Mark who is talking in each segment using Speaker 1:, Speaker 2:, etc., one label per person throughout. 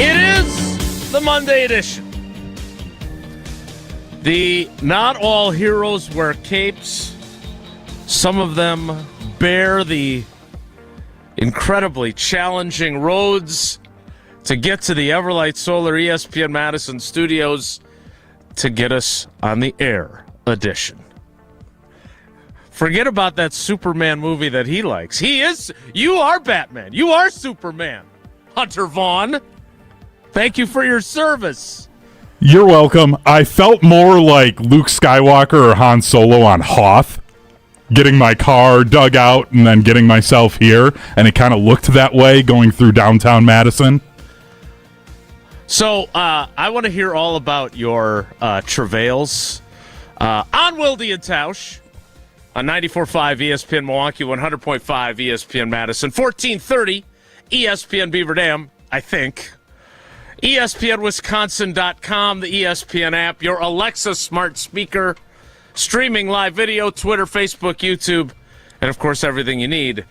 Speaker 1: It is the Monday edition. The not all heroes wear capes. Some of them bear the incredibly challenging roads to get to the Everlight Solar ESPN Madison studios to get us on the air edition. Forget about that Superman movie that he likes. You are Batman. You are Superman. Hunter Vaughn. Thank you for your service.
Speaker 2: You're welcome. I felt more like Luke Skywalker or Han Solo on Hoth, getting my car dug out and then getting myself here, and it kind of looked that way going through downtown Madison.
Speaker 1: So I want to hear all about your travails on Wilde and Tausch on 94.5 ESPN Milwaukee, 100.5 ESPN Madison, 1430 ESPN Beaver Dam, I think. ESPNWisconsin.com, the ESPN app, your Alexa smart speaker, streaming live video, Twitter, Facebook, YouTube, and, of course, everything you need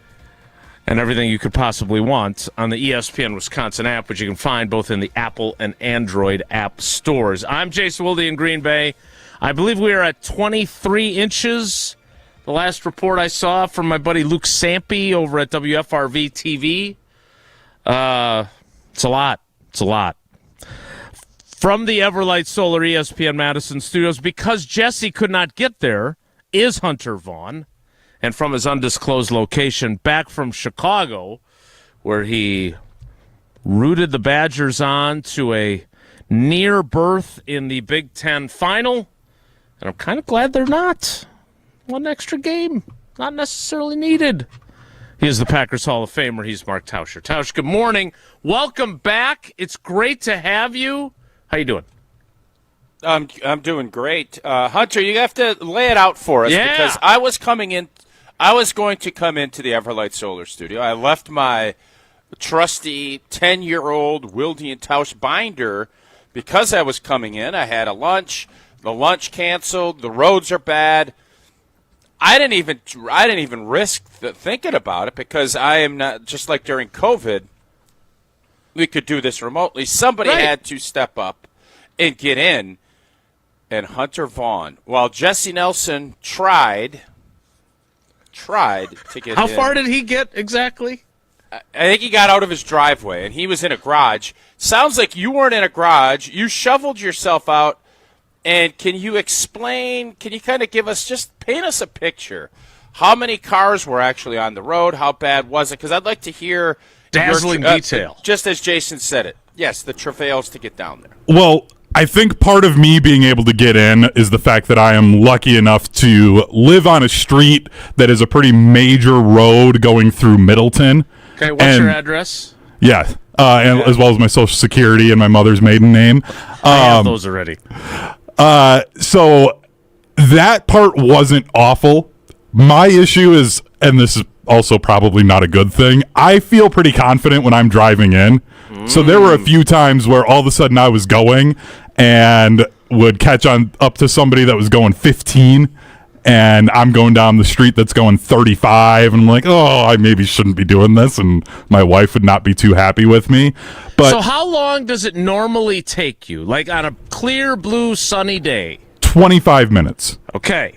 Speaker 1: and everything you could possibly want on the ESPN Wisconsin app, which you can find both in the Apple and Android app stores. I'm Jason Wilde in Green Bay. I believe we are at 23 inches. The last report I saw from my buddy Luke Sampe over at WFRV TV. It's a lot. It's a lot. From the Everlight Solar ESPN Madison studios, because Jesse could not get there, is Hunter Vaughn. And from his undisclosed location, back from Chicago, where he rooted the Badgers on to a near berth in the Big Ten final. And I'm kind of glad they're not. One extra game, not necessarily needed. He is the Packers Hall of Famer. He's Mark Tauscher. Tausch, good morning. Welcome back. It's great to have you. How you doing?
Speaker 3: I'm doing great. Hunter, you have to lay it out for us because I was going to come into the Everlight Solar Studio. I left my trusty 10-year-old Wilde and Tausch binder because I was coming in. I had a lunch. The lunch canceled. The roads are bad. I didn't even risk thinking about it because I am not, just like during COVID, we could do this remotely. Somebody had to step up and get in. And Hunter Vaughn, while Jesse Nelson tried to get in.
Speaker 1: How far did he get exactly?
Speaker 3: I think he got out of his driveway, and he was in a garage. Sounds like you weren't in a garage. You shoveled yourself out. And can you kind of paint us a picture? How many cars were actually on the road? How bad was it? Because I'd like to hear
Speaker 1: dazzling detail.
Speaker 3: Just as Jason said it. Yes, the travails to get down there.
Speaker 2: Well, I think part of me being able to get in is the fact that I am lucky enough to live on a street that is a pretty major road going through Middleton.
Speaker 1: Okay, what's your address?
Speaker 2: Yeah, as well as my Social Security and my mother's maiden name.
Speaker 1: I have those already.
Speaker 2: So that part wasn't awful. My issue is, and this is also probably not a good thing, I feel pretty confident when I'm driving in. So there were a few times where all of a sudden I was going and would catch on up to somebody that was going 15, and I'm going down the street that's going 35, and I'm like, oh, I maybe shouldn't be doing this, and my wife would not be too happy with me. But
Speaker 1: so how long does it normally take you, like on a clear, blue, sunny day?
Speaker 2: 25 minutes.
Speaker 1: Okay.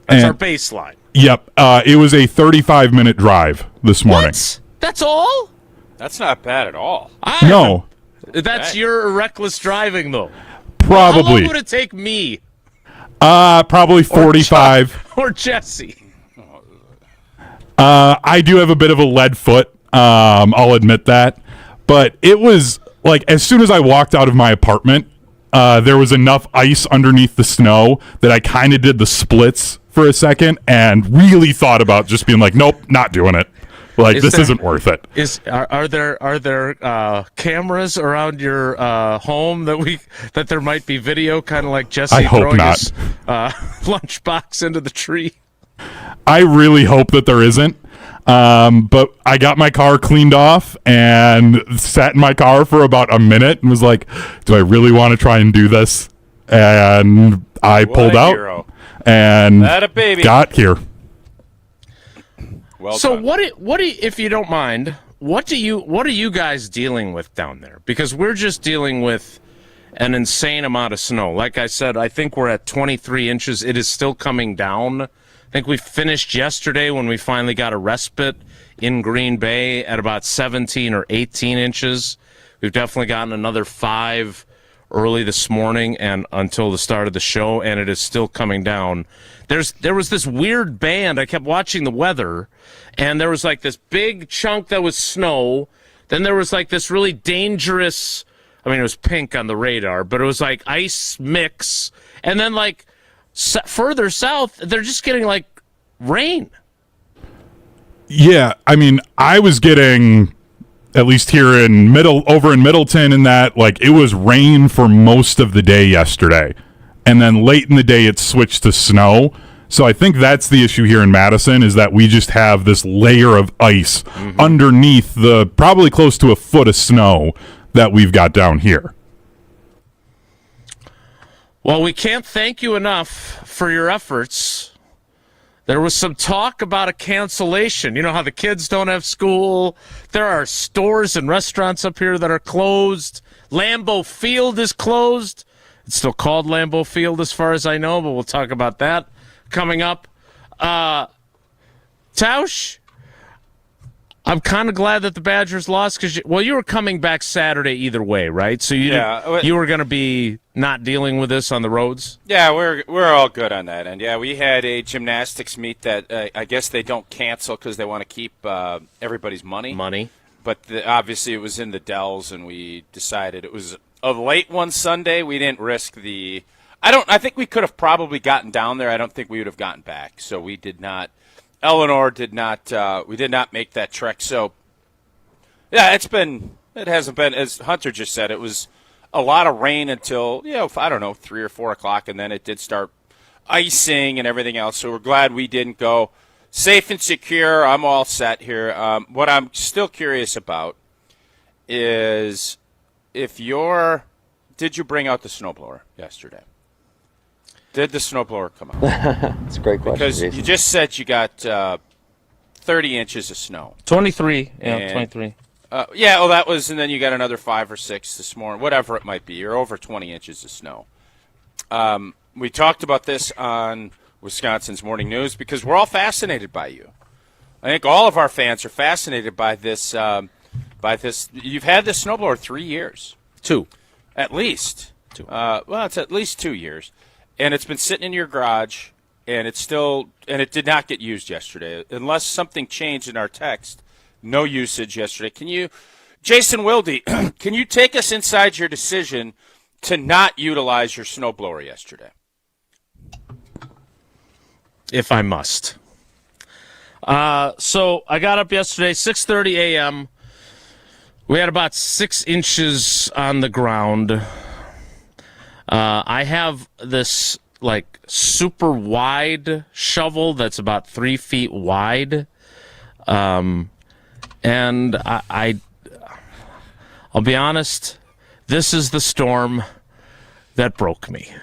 Speaker 1: That's our baseline.
Speaker 2: Yep. It was a 35-minute drive this morning.
Speaker 1: What? That's all?
Speaker 3: That's not bad at all.
Speaker 2: No.
Speaker 1: That's your reckless driving, though.
Speaker 2: Probably.
Speaker 1: How long would it take me?
Speaker 2: Probably 45.
Speaker 1: Or Jesse.
Speaker 2: I do have a bit of a lead foot. I'll admit that. But it was like as soon as I walked out of my apartment, there was enough ice underneath the snow that I kind of did the splits for a second and really thought about just being like, nope, not doing it. Like, this isn't worth it.
Speaker 1: Are there cameras around your home that there might be video, kind of like Jesse throwing his lunchbox into the tree?
Speaker 2: I really hope that there isn't. But I got my car cleaned off and sat in my car for about a minute and was like, do I really want to try and do this? And I pulled out and got here.
Speaker 3: Well
Speaker 1: so
Speaker 3: done.
Speaker 1: what if you don't mind, what are you guys dealing with down there? Because we're just dealing with an insane amount of snow. Like I said, I think we're at 23 inches. It is still coming down. I think we finished yesterday when we finally got a respite in Green Bay at about 17 or 18 inches. We've definitely gotten another 5 early this morning and until the start of the show, and it is still coming down. There was this weird band. I kept watching the weather, and there was like this big chunk that was snow. Then there was like this really dangerous, I mean, it was pink on the radar, but it was like ice mix. And then like further south, they're just getting like rain.
Speaker 2: Yeah, I mean, I was getting, at least here over in Middleton, and that, like, it was rain for most of the day yesterday. And then late in the day, it switched to snow. So I think that's the issue here in Madison, is that we just have this layer of ice underneath the probably close to a foot of snow that we've got down here.
Speaker 1: Well, we can't thank you enough for your efforts. There was some talk about a cancellation. You know how the kids don't have school. There are stores and restaurants up here that are closed. Lambeau Field is closed. It's still called Lambeau Field as far as I know, but we'll talk about that coming up. Tausch, I'm kind of glad that the Badgers lost because, you were coming back Saturday either way, right? So you were going to be not dealing with this on the roads?
Speaker 3: Yeah, we're all good on that. And, yeah, we had a gymnastics meet that I guess they don't cancel because they want to keep everybody's money. But obviously it was in the Dells, and we decided it was a late one Sunday. We didn't risk the – I think we could have probably gotten down there. I don't think we would have gotten back. So we did not – Eleanor did not we did not make that trek. So, yeah, it hasn't been, as Hunter just said, it was a lot of rain until, 3 or 4 o'clock, and then it did start icing and everything else. So we're glad we didn't go. Safe and secure. I'm all set here. What I'm still curious about is did you bring out the snowblower yesterday? Did the snowblower come out?
Speaker 4: That's a great question.
Speaker 3: Because
Speaker 4: Jason.
Speaker 3: you just said you got 30 inches of snow.
Speaker 1: 23. Yeah, 23.
Speaker 3: That was, and then you got another 5 or 6 this morning, whatever it might be. You're over 20 inches of snow. We talked about this on Wisconsin's Morning News because we're all fascinated by you. I think all of our fans are fascinated by this. You've had this snowblower 3 years.
Speaker 1: 2.
Speaker 3: At least.
Speaker 1: 2.
Speaker 3: It's at least 2 years. And it's been sitting in your garage, and it did not get used yesterday. Unless something changed in our text, no usage yesterday. Jason Wilde, can you take us inside your decision to not utilize your snowblower yesterday?
Speaker 1: If I must. So I got up yesterday, 6:30 a.m. We had about 6 inches on the ground. I have this like super wide shovel that's about 3 feet wide, and I'll be honest. This is the storm that broke me.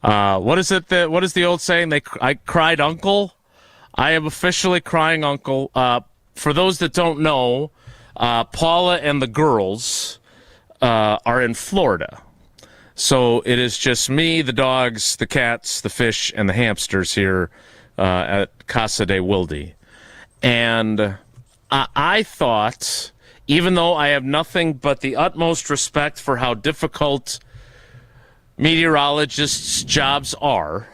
Speaker 1: What is the old saying? I cried uncle. I am officially crying uncle. For those that don't know, Paula and the girls are in Florida. So it is just me, the dogs, the cats, the fish, and the hamsters here at Casa de Wilde. And I thought, even though I have nothing but the utmost respect for how difficult meteorologists' jobs are,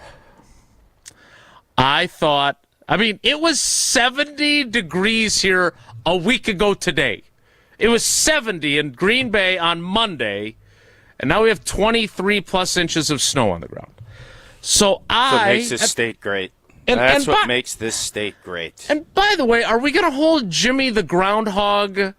Speaker 1: it was 70 degrees here a week ago today. It was 70 in Green Bay on Monday, and now we have 23-plus inches of snow on the ground. So
Speaker 3: That makes this state great. That's what makes this state great.
Speaker 1: And by the way, are we going to hold Jimmy the Groundhog?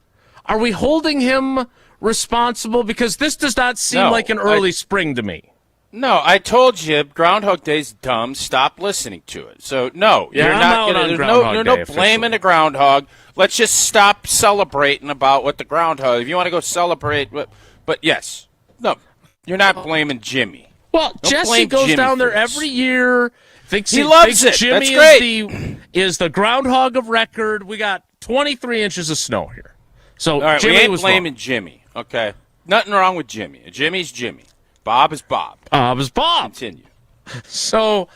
Speaker 1: Are we holding him responsible? Because this does not seem like an early spring to me.
Speaker 3: No, I told you Groundhog Day's dumb. Stop listening to it. So, no, you're not going to. There's no blaming the groundhog. Let's just stop celebrating about what the groundhog. If you want to go celebrate, but yes. No, you're not blaming Jimmy.
Speaker 1: Well, Jesse goes Jimmy down there every year.
Speaker 3: He loves it.
Speaker 1: Jimmy
Speaker 3: That's great.
Speaker 1: is the groundhog of record. We got 23 inches of snow here. So
Speaker 3: all right,
Speaker 1: Jimmy
Speaker 3: we ain't
Speaker 1: was
Speaker 3: blaming
Speaker 1: wrong.
Speaker 3: Jimmy. Okay, nothing wrong with Jimmy. Jimmy's Jimmy. Bob is Bob.
Speaker 1: Bob is Bob.
Speaker 3: Continue.
Speaker 1: So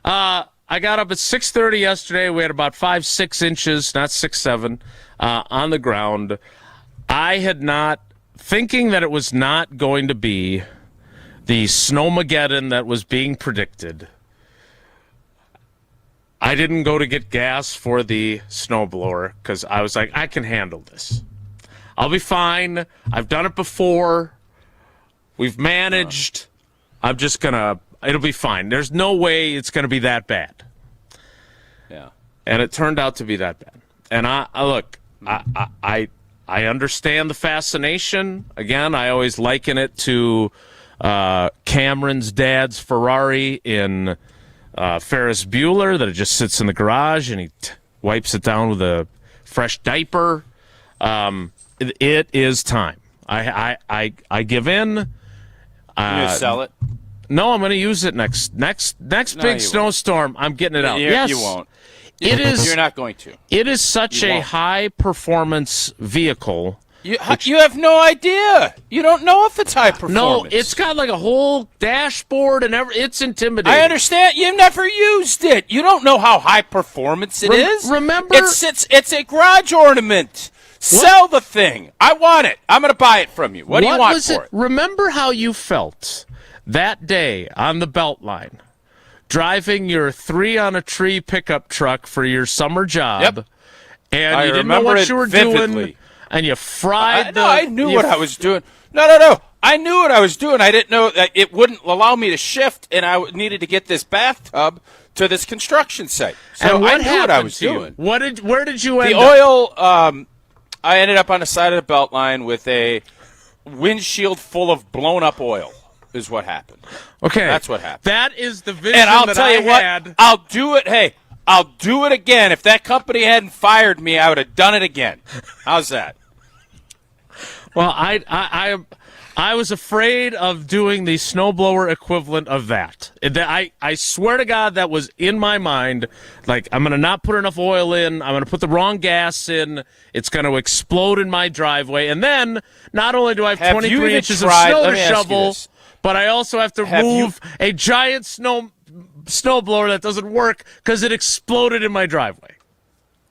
Speaker 1: I got up at 6:30 yesterday. We had about 5-6 inches, not 6-7, on the ground. I had not, thinking that it was not going to be the snowmageddon that was being predicted, I didn't go to get gas for the snowblower because I was like, I can handle this. I'll be fine. I've done it before. We've managed. I'm just going to, it'll be fine. There's no way it's going to be that bad.
Speaker 3: Yeah.
Speaker 1: And it turned out to be that bad. And I understand the fascination. Again, I always liken it to Cameron's dad's Ferrari in Ferris Bueller, that it just sits in the garage and he wipes it down with a fresh diaper. It is time. I give in.
Speaker 3: You gonna sell it?
Speaker 1: No, I'm going to use it next big snowstorm. I'm getting it out. Yes,
Speaker 3: you won't.
Speaker 1: It is.
Speaker 3: You're not going to.
Speaker 1: It is such a high performance vehicle.
Speaker 3: You have no idea. You don't know if it's high performance.
Speaker 1: No, it's got like a whole dashboard and it's intimidating.
Speaker 3: I understand. You've never used it. You don't know how high performance it is.
Speaker 1: Remember,
Speaker 3: it's a garage ornament. Sell the thing. I want it. I'm going to buy it from you. What do you want for it?
Speaker 1: Remember how you felt that day on the Beltline, driving your 3-on-a-tree pickup truck for your summer job,
Speaker 3: Yep.
Speaker 1: and
Speaker 3: I
Speaker 1: you didn't know what
Speaker 3: remember
Speaker 1: you were
Speaker 3: it vividly.
Speaker 1: doing, and you fried
Speaker 3: I knew what I was doing. No. I knew what I was doing. I didn't know that it wouldn't allow me to shift, and I needed to get this bathtub to this construction site. So
Speaker 1: and
Speaker 3: I knew what I was
Speaker 1: to you?
Speaker 3: doing.
Speaker 1: Where did you end
Speaker 3: The
Speaker 1: up?
Speaker 3: oil, I ended up on the side of the Beltline with a windshield full of blown-up oil. Is what happened.
Speaker 1: Okay,
Speaker 3: that's what happened.
Speaker 1: That is the vision
Speaker 3: and I'll
Speaker 1: that
Speaker 3: tell you
Speaker 1: I
Speaker 3: what,
Speaker 1: had.
Speaker 3: I'll do it. Hey, I'll do it again. If that company hadn't fired me, I would have done it again. How's that?
Speaker 1: Well, I was afraid of doing the snowblower equivalent of that. I swear to God that was in my mind. Like, I'm going to not put enough oil in. I'm going to put the wrong gas in. It's going to explode in my driveway. And then, not only do I have 23 inches of snow to shovel, but I also have to move a giant snowblower that doesn't work because it exploded in my driveway.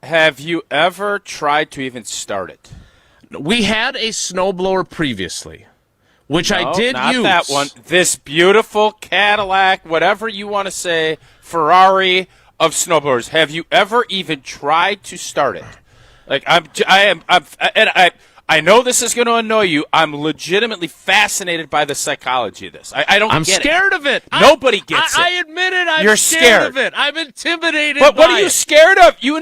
Speaker 3: Have you ever tried to even start it?
Speaker 1: We had a snowblower previously, which I did
Speaker 3: not
Speaker 1: use.
Speaker 3: That one. This beautiful Cadillac, whatever you want to say, Ferrari of snowblowers. Have you ever even tried to start it? Like I know this is going to annoy you. I'm legitimately fascinated by the psychology of this. I don't.
Speaker 1: I'm
Speaker 3: get
Speaker 1: scared of it.
Speaker 3: Nobody gets it.
Speaker 1: I admit it.
Speaker 3: You're
Speaker 1: scared of it. I'm intimidated.
Speaker 3: But what
Speaker 1: by
Speaker 3: are you
Speaker 1: it.
Speaker 3: scared of? You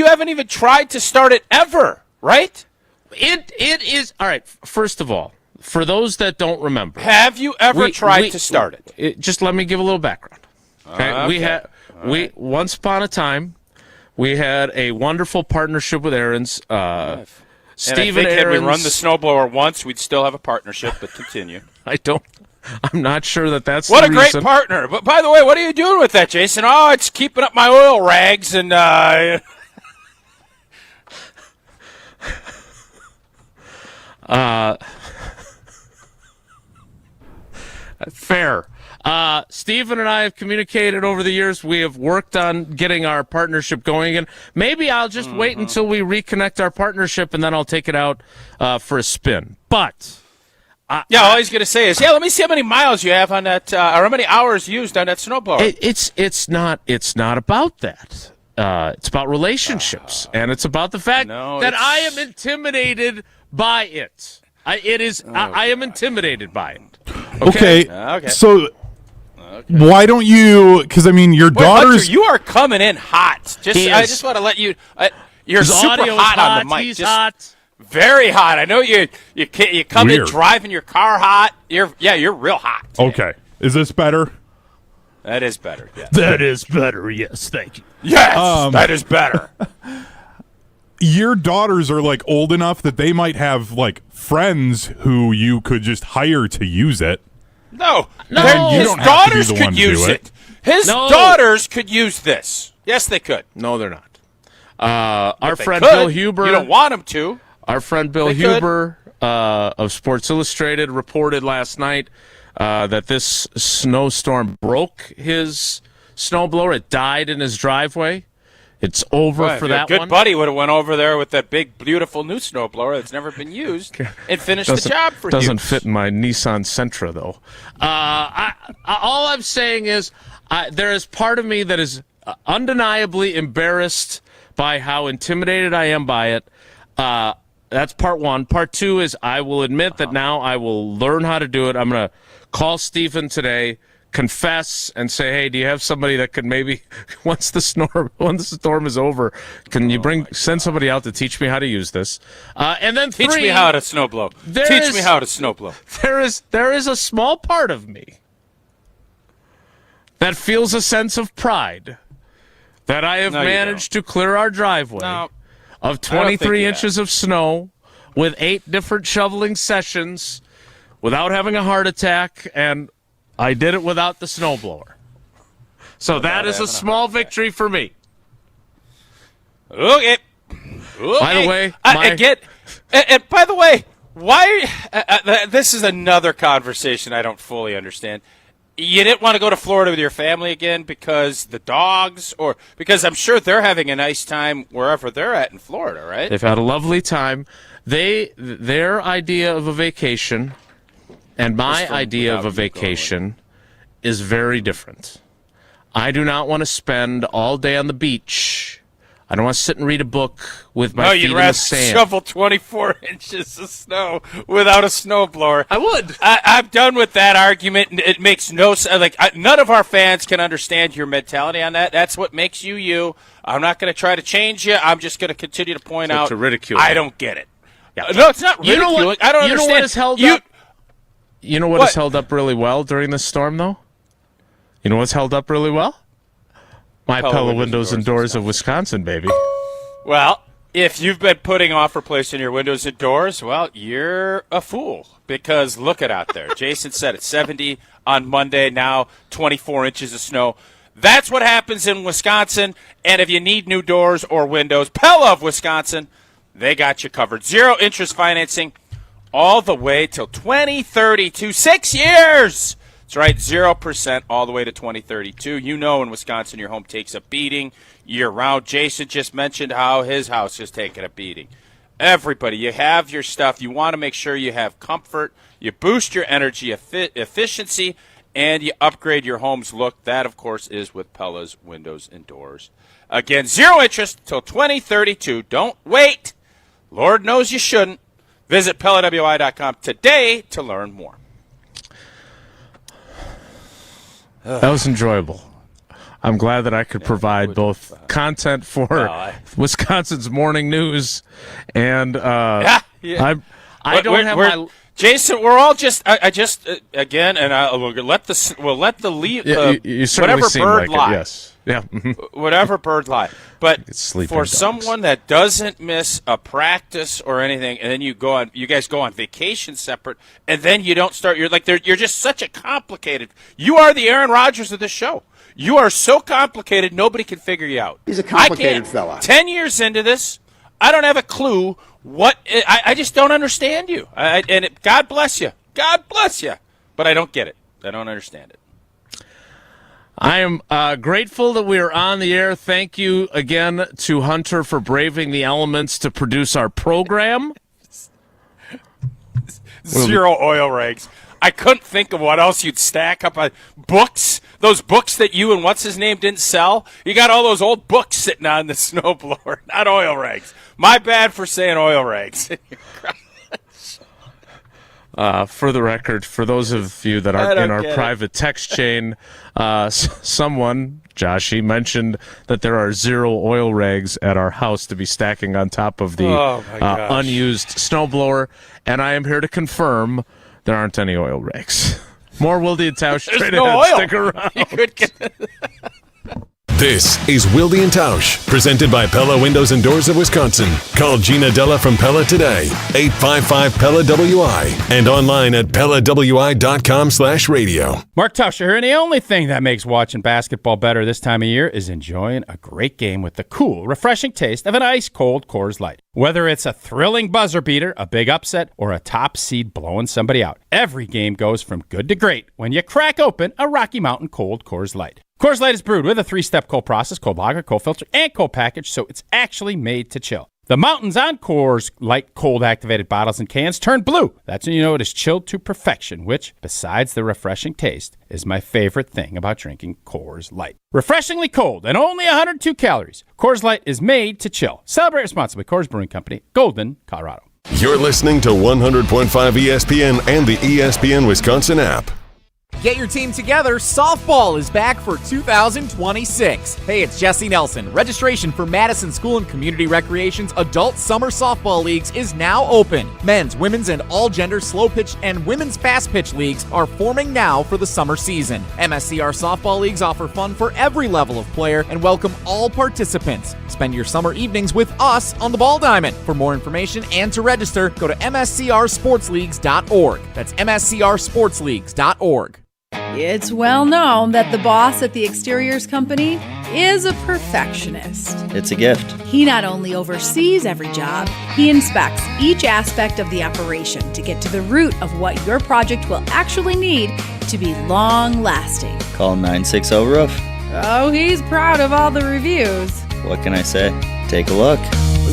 Speaker 3: haven't even tried to start it ever, right?
Speaker 1: It is all right. First of all, for those that don't remember,
Speaker 3: have you ever tried to start it?
Speaker 1: Just let me give a little background. Okay, we once upon a time we had a wonderful partnership with Aaron's. Stephen Aarons.
Speaker 3: Had we run the snowblower once, we'd still have a partnership. But continue.
Speaker 1: I'm not sure that's
Speaker 3: what
Speaker 1: the
Speaker 3: a great
Speaker 1: reason.
Speaker 3: partner. But by the way, what are you doing with that, Jason? Oh, it's keeping up my oil rags and.
Speaker 1: Fair. Stephen and I have communicated over the years. We have worked on getting our partnership going again. Maybe I'll just wait until we reconnect our partnership, and then I'll take it out for a spin. But
Speaker 3: all he's going to say is, let me see how many miles you have on that, or how many hours used on that snowblower.
Speaker 1: It's not about that. It's about relationships, and it's about the fact that I am intimidated by it. I am intimidated by it.
Speaker 2: Okay. So why don't you? Because I mean, your daughters.
Speaker 3: Hunter, you are coming in hot. I just want to let you. You're super hot on the mic.
Speaker 1: He's hot.
Speaker 3: Very hot. I know you come
Speaker 2: Weird.
Speaker 3: in driving your car hot. You're real hot today.
Speaker 2: Okay. Is this better?
Speaker 3: That is better. Yes.
Speaker 1: That is better. Yes, thank you.
Speaker 3: Yes, that is better.
Speaker 2: Your daughters are like old enough that they might have like friends who you could just hire to use it.
Speaker 3: No.
Speaker 2: His
Speaker 3: daughters could use it. His daughters could use this. Yes, they could.
Speaker 1: No, they're not. Our friend
Speaker 3: could.
Speaker 1: Bill Huber.
Speaker 3: You don't want them to.
Speaker 1: Our friend Bill Huber of Sports Illustrated reported last night that this snowstorm broke his snowblower. It died in his driveway. It's over for that
Speaker 3: good
Speaker 1: one.
Speaker 3: Good buddy would have went over there with that big, beautiful new snowblower that's never been used and finished the job for you.
Speaker 1: Doesn't fit in my Nissan Sentra, though. All I'm saying is there is part of me that is undeniably embarrassed by how intimidated I am by it. That's part one. Part two is I will admit that now I will learn how to do it. I'm going to call Stephen today, confess, and say, hey, do you have somebody that could maybe, once the storm is over, can you send somebody out to teach me how to use this? And then
Speaker 3: teach me how to snowblow. Teach me how to snowblow.
Speaker 1: There is a small part of me that feels a sense of pride that I have managed to clear our driveway of 23 inches of snow with 8 different shoveling sessions without having a heart attack, and I did it without the snowblower. So that is a small victory for me.
Speaker 3: Okay.
Speaker 1: By the way,
Speaker 3: and by the way, why? This is another conversation I don't fully understand. You didn't want to go to Florida with your family again because the dogs, or because I'm sure they're having a nice time wherever they're at in Florida, right?
Speaker 1: They've had a lovely time. Their idea of a vacation and my idea of a vacation is very different. I do not want to spend all day on the beach. I don't want to sit and read a book with my feet in the sand.
Speaker 3: You'd rather shovel 24 inches of snow without a snowblower.
Speaker 1: I would.
Speaker 3: I'm done with that argument. It makes no sense. None of our fans can understand your mentality on that. That's what makes you you. I'm not going to try to change you. I'm just going to continue to point out.
Speaker 1: To ridicule.
Speaker 3: I don't get it. Yeah. No, it's not ridiculing.
Speaker 1: You know what,
Speaker 3: I don't understand.
Speaker 1: You know what is held up? You know what is held up really well during this storm, though? You know what's held up really well? My Pella windows and doors of Wisconsin, baby.
Speaker 3: Well, if you've been putting off replacing your windows and doors, well, you're a fool, because look at out there. Jason said it's 70 on Monday, now 24 inches of snow. That's what happens in Wisconsin, and if you need new doors or windows, Pella of Wisconsin, they got you covered. 0 interest financing all the way till 2032, 6 years. That's right, 0% all the way to 2032. You know, in Wisconsin, your home takes a beating year-round. Jason just mentioned how his house is taking a beating. Everybody, you have your stuff. You want to make sure you have comfort. You boost your energy efficiency, and you upgrade your home's look. That, of course, is with Pella's windows and doors. Again, 0 interest till 2032. Don't wait. Lord knows you shouldn't. Visit PellaWI.com today to learn more.
Speaker 1: That was enjoyable. I'm glad that I could provide both content for Wisconsin's morning news and I don't have my
Speaker 3: Jason. We're all just again, and we'll let the
Speaker 1: you
Speaker 3: whatever bird
Speaker 1: like
Speaker 3: lie.
Speaker 1: Yes. Yeah.
Speaker 3: Whatever bird lie. But for
Speaker 1: dogs.
Speaker 3: someone that doesn't miss a practice or anything, and then you guys go on vacation separate, and then you don't start. You're just such a complicated. You are the Aaron Rodgers of this show. You are so complicated, nobody can figure you out.
Speaker 4: He's a complicated fella.
Speaker 3: 10 years into this, I don't have a clue what. I just don't understand you. God bless you. God bless you. But I don't get it. I don't understand it.
Speaker 1: I am grateful that we are on the air. Thank you again to Hunter for braving the elements to produce our program.
Speaker 3: 0 oil rigs. I couldn't think of what else you'd stack up on books. Those books that you and what's-his-name didn't sell. You got all those old books sitting on the snowblower, not oil rigs. My bad for saying oil rigs.
Speaker 1: For the record, for those of you that aren't in our private text chain, someone, Joshy, mentioned that there are 0 oil rags at our house to be stacking on top of the unused snowblower, and I am here to confirm there aren't any oil rags. More Wilde and Tausch straight ahead. Stick around.
Speaker 4: This is Wilde and Tausch, presented by Pella Windows and Doors of Wisconsin. Call Gina Della from Pella today, 855-PELLA-WI, and online at PellaWI.com/radio.
Speaker 5: Mark Tauscher here, and the only thing that makes watching basketball better this time of year is enjoying a great game with the cool, refreshing taste of an ice-cold Coors Light. Whether it's a thrilling buzzer beater, a big upset, or a top seed blowing somebody out, every game goes from good to great when you crack open a Rocky Mountain Cold Coors Light. Coors Light is brewed with a 3-step cold process, cold lager, cold filter, and cold package, so it's actually made to chill. The mountains on Coors Light cold-activated bottles and cans turn blue. That's when you know it is chilled to perfection, which, besides the refreshing taste, is my favorite thing about drinking Coors Light. Refreshingly cold and only 102 calories. Coors Light is made to chill. Celebrate responsibly. Coors Brewing Company, Golden, Colorado.
Speaker 4: You're listening to 100.5 ESPN and the ESPN Wisconsin app.
Speaker 6: Get your team together. Softball is back for 2026. Hey, it's Jesse Nelson. Registration for Madison School and Community Recreation's Adult Summer Softball Leagues is now open. Men's, women's, and all gender slow pitch and women's fast pitch leagues are forming now for the summer season. MSCR Softball Leagues offer fun for every level of player and welcome all participants. Spend your summer evenings with us on the Ball Diamond. For more information and to register, go to mscrsportsleagues.org. That's mscrsportsleagues.org.
Speaker 7: It's well known that the boss at the exteriors company is a perfectionist.
Speaker 8: It's a gift.
Speaker 7: He not only oversees every job, he inspects each aspect of the operation to get to the root of what your project will actually need to be long-lasting.
Speaker 8: Call 960-ROOF.
Speaker 7: Oh, he's proud of all the reviews.
Speaker 8: What can I say? Take a look.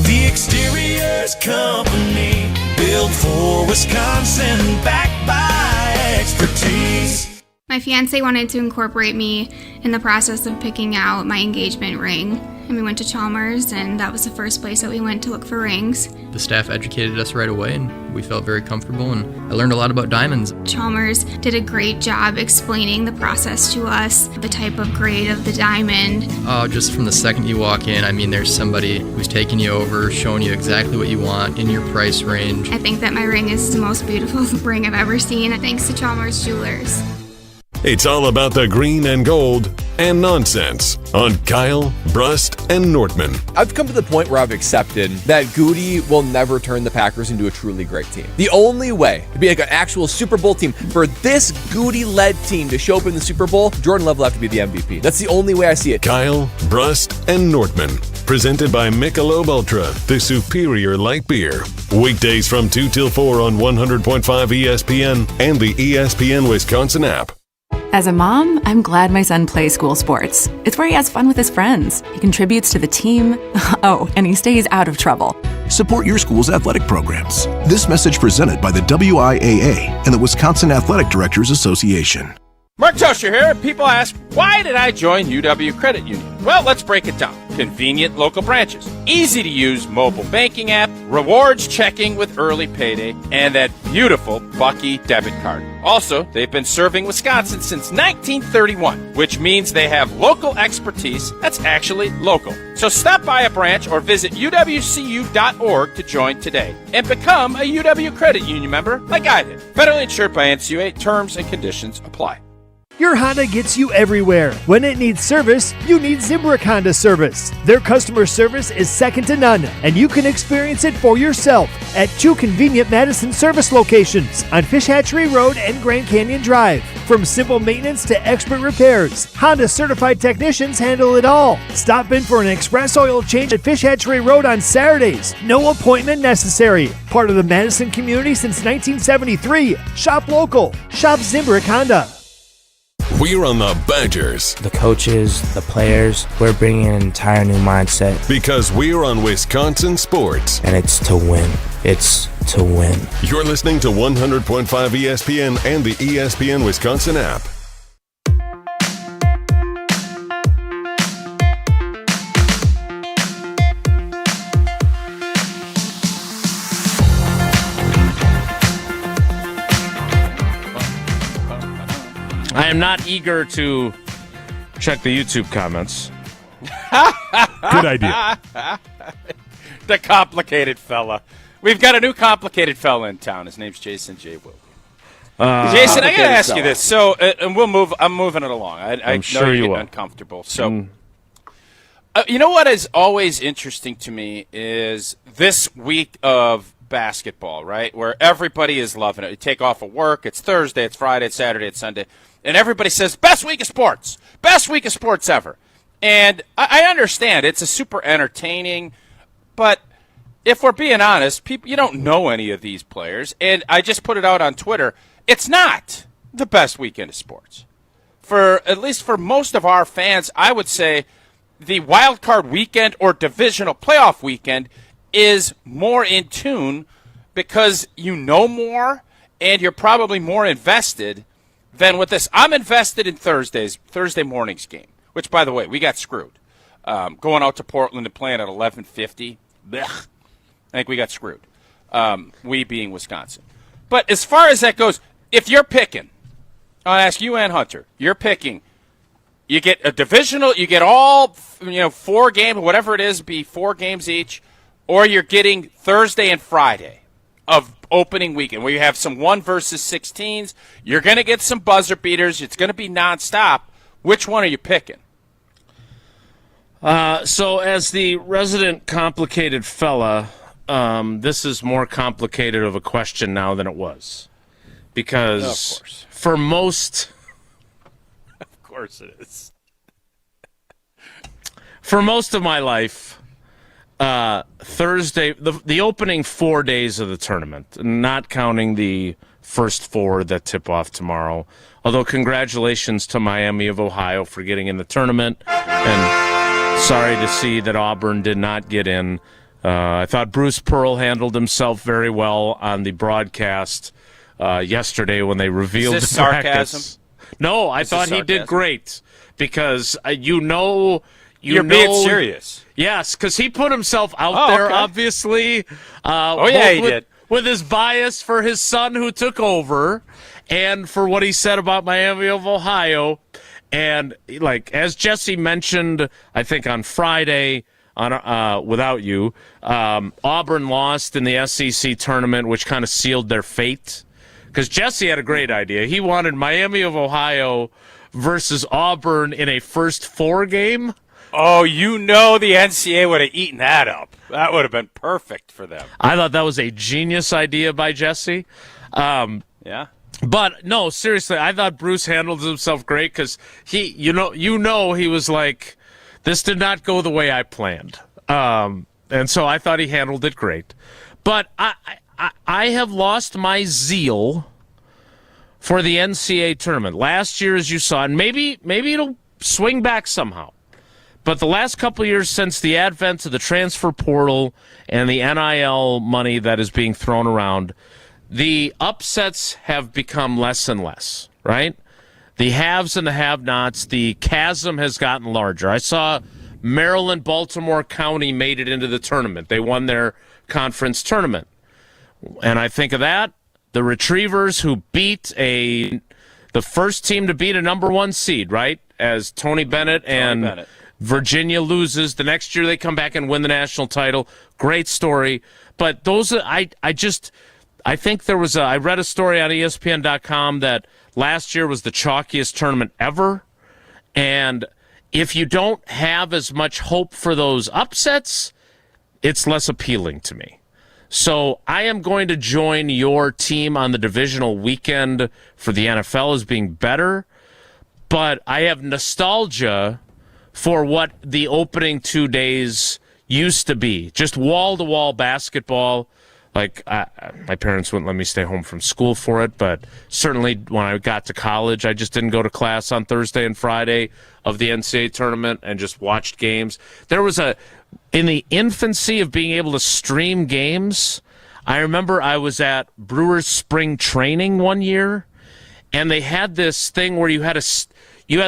Speaker 9: The Exteriors Company, built for Wisconsin, backed by expertise.
Speaker 10: My fiance wanted to incorporate me in the process of picking out my engagement ring. And we went to Chalmers, and that was the first place that we went to look for rings.
Speaker 11: The staff educated us right away, and we felt very comfortable, and I learned a lot about diamonds.
Speaker 10: Chalmers did a great job explaining the process to us, the type of grade of the diamond.
Speaker 11: Just from the second you walk in, I mean, there's somebody who's taking you over, showing you exactly what you want in your price range.
Speaker 10: I think that my ring is the most beautiful ring I've ever seen, thanks to Chalmers Jewelers.
Speaker 4: It's all about the green and gold and nonsense on Kyle, Brust, and Nordman.
Speaker 12: I've come to the point where I've accepted that Goody will never turn the Packers into a truly great team. The only way to be like an actual Super Bowl team, for this Goody-led team to show up in the Super Bowl, Jordan Love will have to be the MVP. That's the only way I see it.
Speaker 4: Kyle, Brust, and Nordman. Presented by Michelob Ultra, the superior light beer. Weekdays from 2 till 4 on 100.5 ESPN and the ESPN Wisconsin app.
Speaker 13: As a mom, I'm glad my son plays school sports. It's where he has fun with his friends. He contributes to the team. Oh, and he stays out of trouble.
Speaker 14: Support your school's athletic programs. This message presented by the WIAA and the Wisconsin Athletic Directors Association.
Speaker 3: Mark Tauscher here. People ask, why did I join UW Credit Union? Well, let's break it down. Convenient local branches, easy to use mobile banking app, rewards checking with early payday, and that beautiful Bucky debit card. Also, they've been serving Wisconsin since 1931, which means they have local expertise that's actually local. So stop by a branch or visit uwcu.org to join today and become a UW Credit Union member like I did. Federally insured by NCAA. Terms and conditions apply.
Speaker 15: Your Honda gets you everywhere. When it needs service, you need Zimbrick Honda service. Their customer service is second to none, and you can experience it for yourself at 2 convenient Madison service locations on Fish Hatchery Road and Grand Canyon Drive. From simple maintenance to expert repairs, Honda certified technicians handle it all. Stop in for an express oil change at Fish Hatchery Road on Saturdays. No appointment necessary. Part of the Madison community since 1973. Shop local. Shop Zimbrick Honda.
Speaker 4: We're on the Badgers.
Speaker 16: The coaches, the players, we're bringing an entire new mindset.
Speaker 4: Because we're on Wisconsin sports.
Speaker 16: And it's to win. It's to win.
Speaker 4: You're listening to 100.5 ESPN and the ESPN Wisconsin app.
Speaker 1: I am not eager to check the YouTube comments.
Speaker 2: Good idea.
Speaker 3: The complicated fella. We've got a new complicated fella in town. His name's Jason J. Wilkie. Jason, I got to ask you this. So, and we'll move. I'm moving it along. I know
Speaker 1: sure
Speaker 3: you're
Speaker 1: you
Speaker 3: getting
Speaker 1: will.
Speaker 3: uncomfortable. So, You know what is always interesting to me is this week of basketball, right, where everybody is loving it. You take off of work, it's Thursday, it's Friday, it's Saturday, it's Sunday, and everybody says, best week of sports ever. And I understand it's a super entertaining, but if we're being honest, you don't know any of these players, and I just put it out on Twitter, it's not the best weekend of sports. At least for most of our fans, I would say the wild card weekend or divisional playoff weekend is more in tune because you know more and you're probably more invested than with this. I'm invested in Thursday morning's game, which, by the way, we got screwed. Going out to Portland and playing at 11:50, I think we got screwed, we being Wisconsin. But as far as that goes, if you're picking, I'll ask you and Hunter, you're picking, you get a divisional, you get all, 4 games, whatever it is, be 4 games each, or you're getting Thursday and Friday of opening weekend where you have some 1 versus 16s. You're going to get some buzzer beaters. It's going to be nonstop. Which one are you picking?
Speaker 1: So as the resident complicated fella, this is more complicated of a question now than it was. Because
Speaker 3: of course.
Speaker 1: For most...
Speaker 3: Of course it is.
Speaker 1: For most of my life, Thursday, the opening 4 days of the tournament, not counting the first 4 that tip off tomorrow, although congratulations to Miami of Ohio for getting in the tournament, and sorry to see that Auburn did not get in. I thought Bruce Pearl handled himself very well on the broadcast yesterday when they revealed
Speaker 3: is this
Speaker 1: the
Speaker 3: sarcasm?
Speaker 1: Practice. No, I thought he did great because you're
Speaker 3: being serious.
Speaker 1: Yes, because he put himself out there,
Speaker 3: okay.
Speaker 1: Obviously.
Speaker 3: He did.
Speaker 1: With his bias for his son who took over and for what he said about Miami of Ohio. And, as Jesse mentioned, I think on Friday, without you, Auburn lost in the SEC tournament, which kind of sealed their fate. Because Jesse had a great idea. He wanted Miami of Ohio versus Auburn in a first 4 game.
Speaker 3: Oh, the NCAA would have eaten that up. That would have been perfect for them.
Speaker 1: I thought that was a genius idea by Jesse.
Speaker 3: Yeah.
Speaker 1: But, no, seriously, I thought Bruce handled himself great because he was like, this did not go the way I planned. And so I thought he handled it great. But I have lost my zeal for the NCAA tournament. Last year, as you saw, and maybe it'll swing back somehow. But the last couple of years since the advent of the transfer portal and the NIL money that is being thrown around, the upsets have become less and less, right? The haves and the have-nots, the chasm has gotten larger. I saw Maryland, Baltimore County made it into the tournament. They won their conference tournament. And I think of that, the Retrievers who beat the first team to beat a number 1 seed, right? As Tony Bennett and Virginia loses. The next year they come back and win the national title. Great story. But those, I think there was I read a story on ESPN.com that last year was the chalkiest tournament ever. And if you don't have as much hope for those upsets, it's less appealing to me. So I am going to join your team on the divisional weekend for the NFL as being better. But I have nostalgia for what the opening 2 days used to be. Just wall-to-wall basketball. My parents wouldn't let me stay home from school for it, but certainly when I got to college, I just didn't go to class on Thursday and Friday of the NCAA tournament and just watched games. There was in the infancy of being able to stream games, I remember I was at Brewers spring training one year, and they had this thing where you had it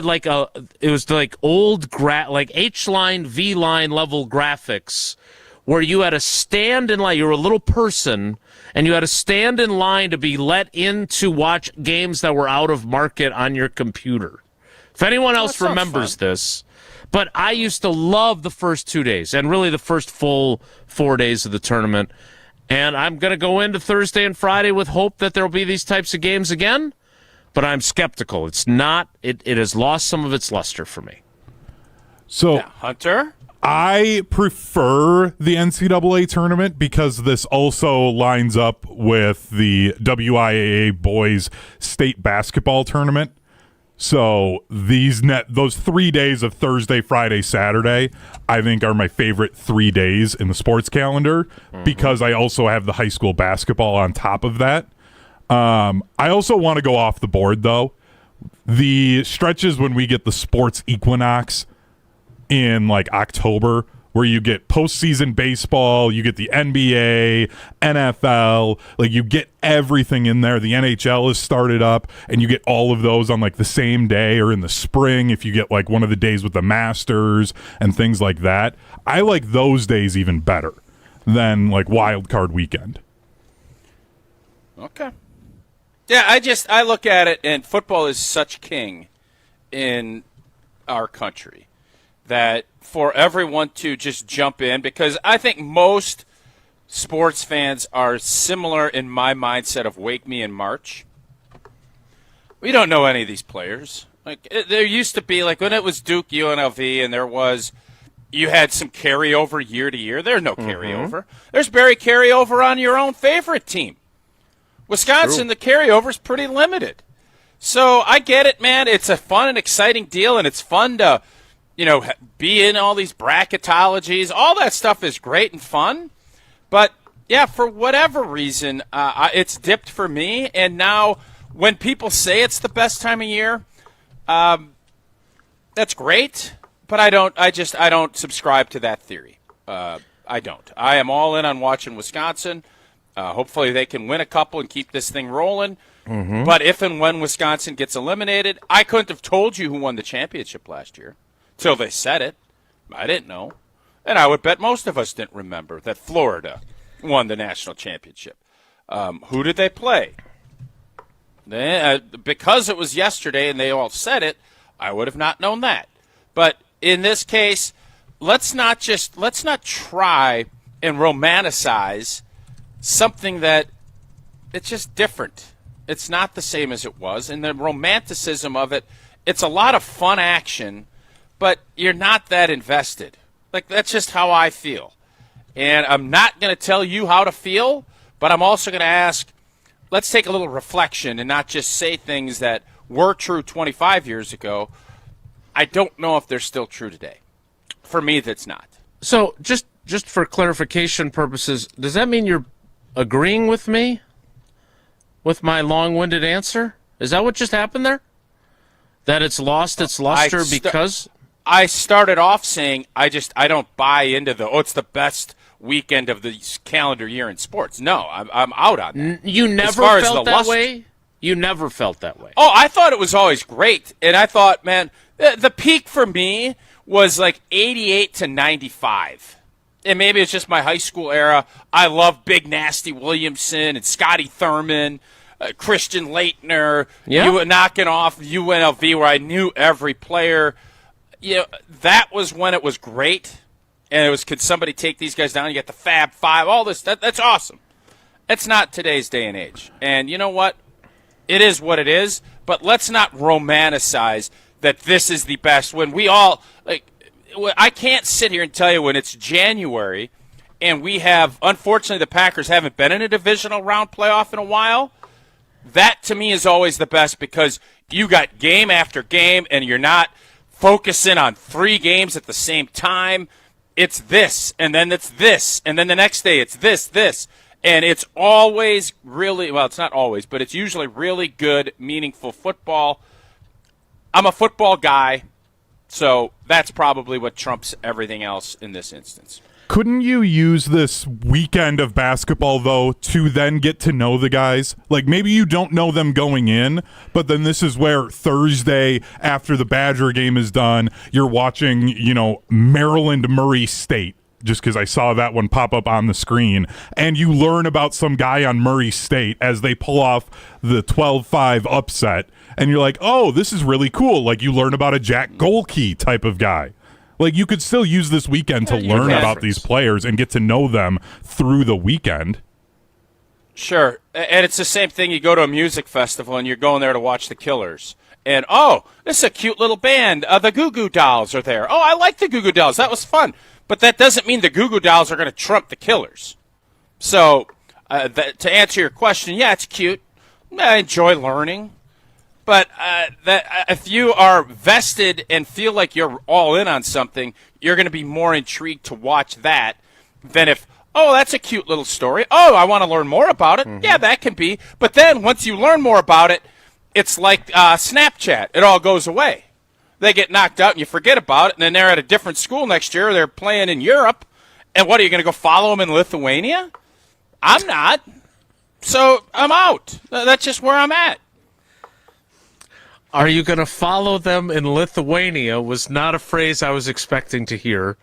Speaker 1: was like old like H-line, V-line level graphics where you had to stand in line. You were a little person, and you had to stand in line to be let in to watch games that were out of market on your computer. If anyone else remembers this, but I used to love the first 2 days and really the first full 4 days of the tournament. And I'm going to go into Thursday and Friday with hope that there will be these types of games again, but I'm skeptical. It's not. It has lost some of its luster for me.
Speaker 2: So,
Speaker 3: Hunter?
Speaker 2: I prefer the NCAA tournament because this also lines up with the WIAA boys state basketball tournament. So those 3 days of Thursday, Friday, Saturday, I think are my favorite 3 days in the sports calendar because I also have the high school basketball on top of that. I also want to go off the board, though. The stretches when we get the sports equinox in like October, where you get postseason baseball, you get the NBA, NFL, like you get everything in there. The NHL is started up, and you get all of those on like the same day, or in the spring if you get like one of the days with the Masters and things like that. I like those days even better than like wild card weekend.
Speaker 3: Okay. Yeah, I look at it, and football is such king in our country that for everyone to just jump in, because I think most sports fans are similar in my mindset of wake me in March. We don't know any of these players. Like there used to be, like when it was Duke, UNLV, and you had some carryover year to year. There's no carryover. There's barely carryover on your own favorite team. Wisconsin, the carryover is pretty limited. So I get it, man. It's a fun and exciting deal, and it's fun to be in all these bracketologies. All that stuff is great and fun. But, yeah, for whatever reason, it's dipped for me. And now when people say it's the best time of year, that's great. But I don't subscribe to that theory. I don't. I am all in on watching Wisconsin. Hopefully they can win a couple and keep this thing rolling. But if and when Wisconsin gets eliminated, I couldn't have told you who won the championship last year. Till they said it. I didn't know. And I would bet most of us didn't remember that Florida won the national championship. Who did they play? Because it was yesterday and they all said it, I would have not known that. But in this case, let's not try and romanticize something that it's just different. It's not the same as it was. And the romanticism of it, it's a lot of fun action, but you're not that invested. Like, that's just how I feel. And I'm not going to tell you how to feel, but I'm also going to ask, let's take a little reflection and not just say things that were true 25 years ago. I don't know if they're still true today. For me, that's not.
Speaker 1: So just for clarification purposes, does that mean you're agreeing with me with my long-winded answer? Is that what just happened there? That it's lost its luster because...
Speaker 3: I started off saying I don't buy into it's the best weekend of the calendar year in sports. No, I'm out on that.
Speaker 1: You never felt that way? You never felt that way?
Speaker 3: Oh, I thought it was always great. And I thought, man, the peak for me was like 88 to 95. And maybe it's just my high school era. I love Big Nasty Williamson and Scotty Thurman, Christian Leitner, you knocking off UNLV where I knew every player. That was when it was great, and it was, could somebody take these guys down? You got the Fab Five, all this. That's awesome. It's not today's day and age. And you know what? It is what it is, but let's not romanticize that this is the best when we all, like, I can't sit here and tell you when it's January and we have, unfortunately, the Packers haven't been in a divisional round playoff in a while. That, to me, is always the best because you got game after game and you're not focusing on 3 games at the same time. It's this, and then it's this, and then the next day it's this. And it's always really, well, it's not always, but it's usually really good, meaningful football. I'm a football guy, so that's probably what trumps everything else in this instance.
Speaker 2: Couldn't you use this weekend of basketball, though, to then get to know the guys? Like, maybe you don't know them going in, but then this is where Thursday, after the Badger game is done, you're watching, Maryland Murray State, just because I saw that one pop up on the screen, and you learn about some guy on Murray State as they pull off the 12-5 upset, and you're like, oh, this is really cool. Like, you learn about a Jack Golke type of guy. Like, you could still use this weekend to learn about these players and get to know them through the weekend.
Speaker 3: Sure. And it's the same thing. You go to a music festival and you're going there to watch the Killers. And, oh, this is a cute little band. The Goo Goo Dolls are there. Oh, I like the Goo Goo Dolls. That was fun. but that doesn't mean the Goo Goo Dolls are going to trump the Killers. So to answer your question, yeah, it's cute. I enjoy learning. But if you are vested and feel like you're all in on something, you're going to be more intrigued to watch that than if, oh, that's a cute little story. Oh, I want to learn more about it. Mm-hmm. Yeah, that can be. But then once you learn more about it, it's like Snapchat. It all goes away. They get knocked out and you forget about it, and then they're at a different school next year. They're playing in Europe. And what, are you going to go follow them in Lithuania? I'm not. So I'm out. That's just where I'm at.
Speaker 1: Are you going to follow them in Lithuania was not a phrase I was expecting to hear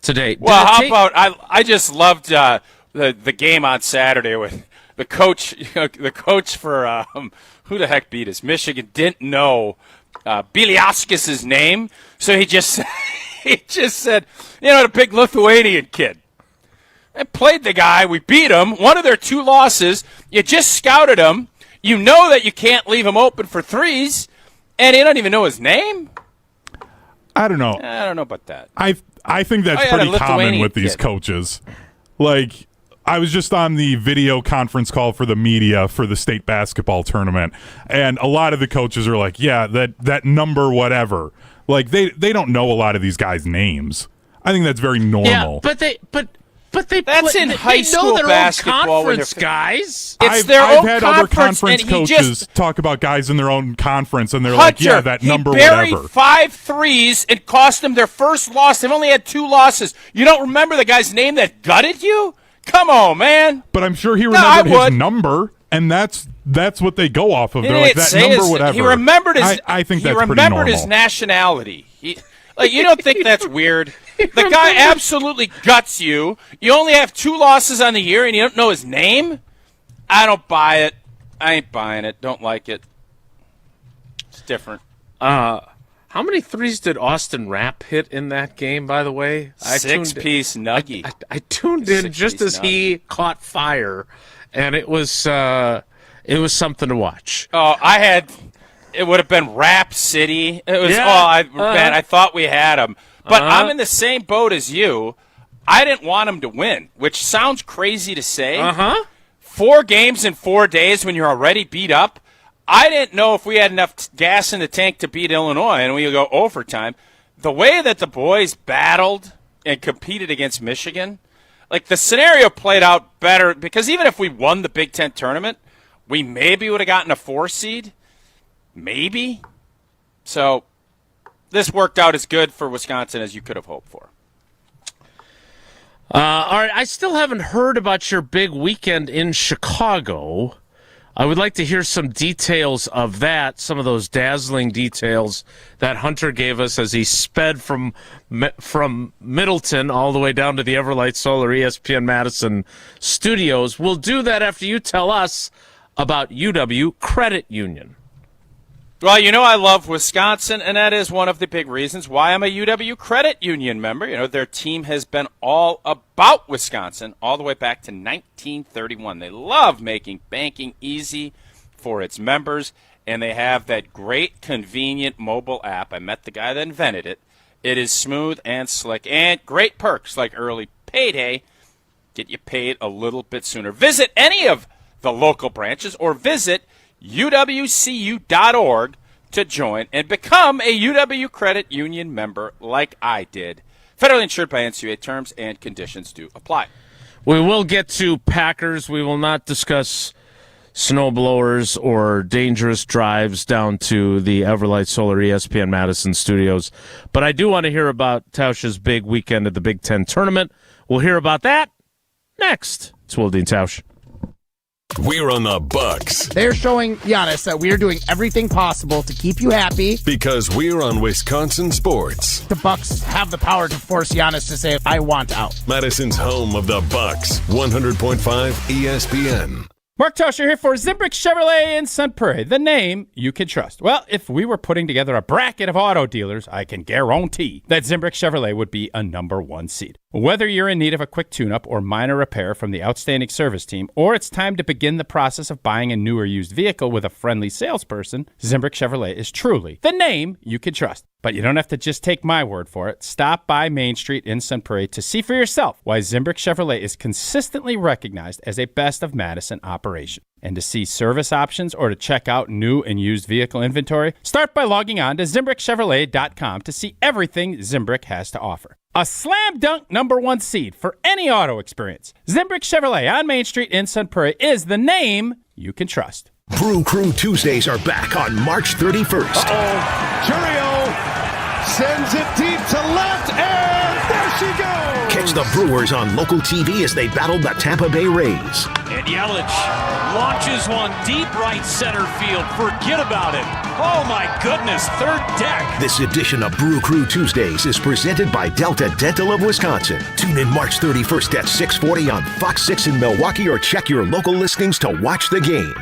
Speaker 1: today.
Speaker 3: Well, how about I just loved the game on Saturday with the coach. The coach for who the heck beat us? Michigan didn't know Bieliauskis' name, so he just said, the big Lithuanian kid. I played the guy. We beat him. One of their 2 losses. You just scouted him. You know that you can't leave him open for threes. And you don't even know his name?
Speaker 2: I don't know.
Speaker 3: I don't know about that.
Speaker 2: I think that's pretty common with these coaches. Like, I was just on the video conference call for the media for the state basketball tournament, and a lot of the coaches are like, yeah, that number whatever. Like, they don't know a lot of these guys' names. I think that's very normal.
Speaker 1: Yeah, but
Speaker 3: that's in high school basketball.
Speaker 1: Conference, guys.
Speaker 3: It's their
Speaker 2: I've
Speaker 3: own
Speaker 2: had
Speaker 3: conference,
Speaker 2: other conference
Speaker 3: and
Speaker 2: coaches talk about guys in their own conference, and they're
Speaker 3: Hunter,
Speaker 2: like, yeah, that number
Speaker 3: he buried
Speaker 2: whatever.
Speaker 3: 5 threes and cost them their first loss. They've only had 2 losses. You don't remember the guy's name that gutted you? Come on, man.
Speaker 2: But I'm sure he remembered his number, and that's what they go off of. They're like, that number whatever.
Speaker 3: He remembered his.
Speaker 2: I think that's
Speaker 3: he
Speaker 2: pretty normal.
Speaker 3: remembered his nationality. You don't think that's weird? The guy absolutely guts you. You only have 2 losses on the year, and you don't know his name? I don't buy it. I ain't buying it. Don't like it. It's different.
Speaker 1: How many threes did Austin Rapp hit in that game, by the way?
Speaker 3: 6-piece nuggie.
Speaker 1: I tuned in just as he caught fire, and it was something to watch.
Speaker 3: Oh, it would have been Rap City. It was. Man, I thought we had him. But I'm in the same boat as you. I didn't want him to win, which sounds crazy to say. 4 games in 4 days when you're already beat up. I didn't know if we had enough gas in the tank to beat Illinois, and we would go overtime. The way that the boys battled and competed against Michigan, like the scenario played out better, because even if we won the Big Ten tournament, we maybe would have gotten a 4 seed. Maybe. So this worked out as good for Wisconsin as you could have hoped for.
Speaker 1: All right, I still haven't heard about your big weekend in Chicago. I would like to hear some details of that, some of those dazzling details that Hunter gave us as he sped from Middleton all the way down to the Everlight Solar ESPN Madison studios. We'll do that after you tell us about UW Credit Union.
Speaker 3: Well, I love Wisconsin, and that is one of the big reasons why I'm a UW Credit Union member. Their team has been all about Wisconsin all the way back to 1931. They love making banking easy for its members, and they have that great, convenient mobile app. I met the guy that invented it. It is smooth and slick, and great perks like early payday. Get you paid a little bit sooner. Visit any of the local branches or visit uwcu.org to join and become a UW Credit Union member like I did. Federally insured by NCAA. Terms and conditions do apply.
Speaker 1: We will get to Packers. We will not discuss snowblowers or dangerous drives down to the Everlight Solar ESPN Madison studios. But I do want to hear about Tausch's big weekend at the Big Ten Tournament. We'll hear about that next. It's Wilde and Tausch.
Speaker 4: We're on the Bucks.
Speaker 17: They're showing Giannis that we're doing everything possible to keep you happy.
Speaker 4: Because we're on Wisconsin sports.
Speaker 17: The Bucks have the power to force Giannis to say, I want out.
Speaker 4: Madison's home of the Bucks, 100.5 ESPN.
Speaker 5: Mark Tauscher here for Zimbrick Chevrolet in Sun Prairie, the name you can trust. Well, if we were putting together a bracket of auto dealers, I can guarantee that Zimbrick Chevrolet would be a number 1 seed. Whether you're in need of a quick tune-up or minor repair from the outstanding service team, or it's time to begin the process of buying a new or used vehicle with a friendly salesperson, Zimbrick Chevrolet is truly the name you can trust. But you don't have to just take my word for it. Stop by Main Street in Sun Prairie to see for yourself why Zimbrick Chevrolet is consistently recognized as a best of Madison operation. And to see service options or to check out new and used vehicle inventory, start by logging on to ZimbrickChevrolet.com to see everything Zimbrick has to offer. A slam dunk #1 seed for any auto experience. Zimbrick Chevrolet on Main Street in Sun Prairie is the name you can trust.
Speaker 14: Brew Crew Tuesdays are back on March 31st.
Speaker 9: Curio sends it deep to left, and there she goes!
Speaker 14: Catch the Brewers on local TV as they battle the Tampa Bay Rays.
Speaker 18: And Yelich launches one deep right center field. Forget about it. Oh my goodness, third deck.
Speaker 14: This edition of Brew Crew Tuesdays is presented by Delta Dental of Wisconsin. Tune in March 31st at 6:40 on Fox 6 in Milwaukee or check your local listings to watch the game.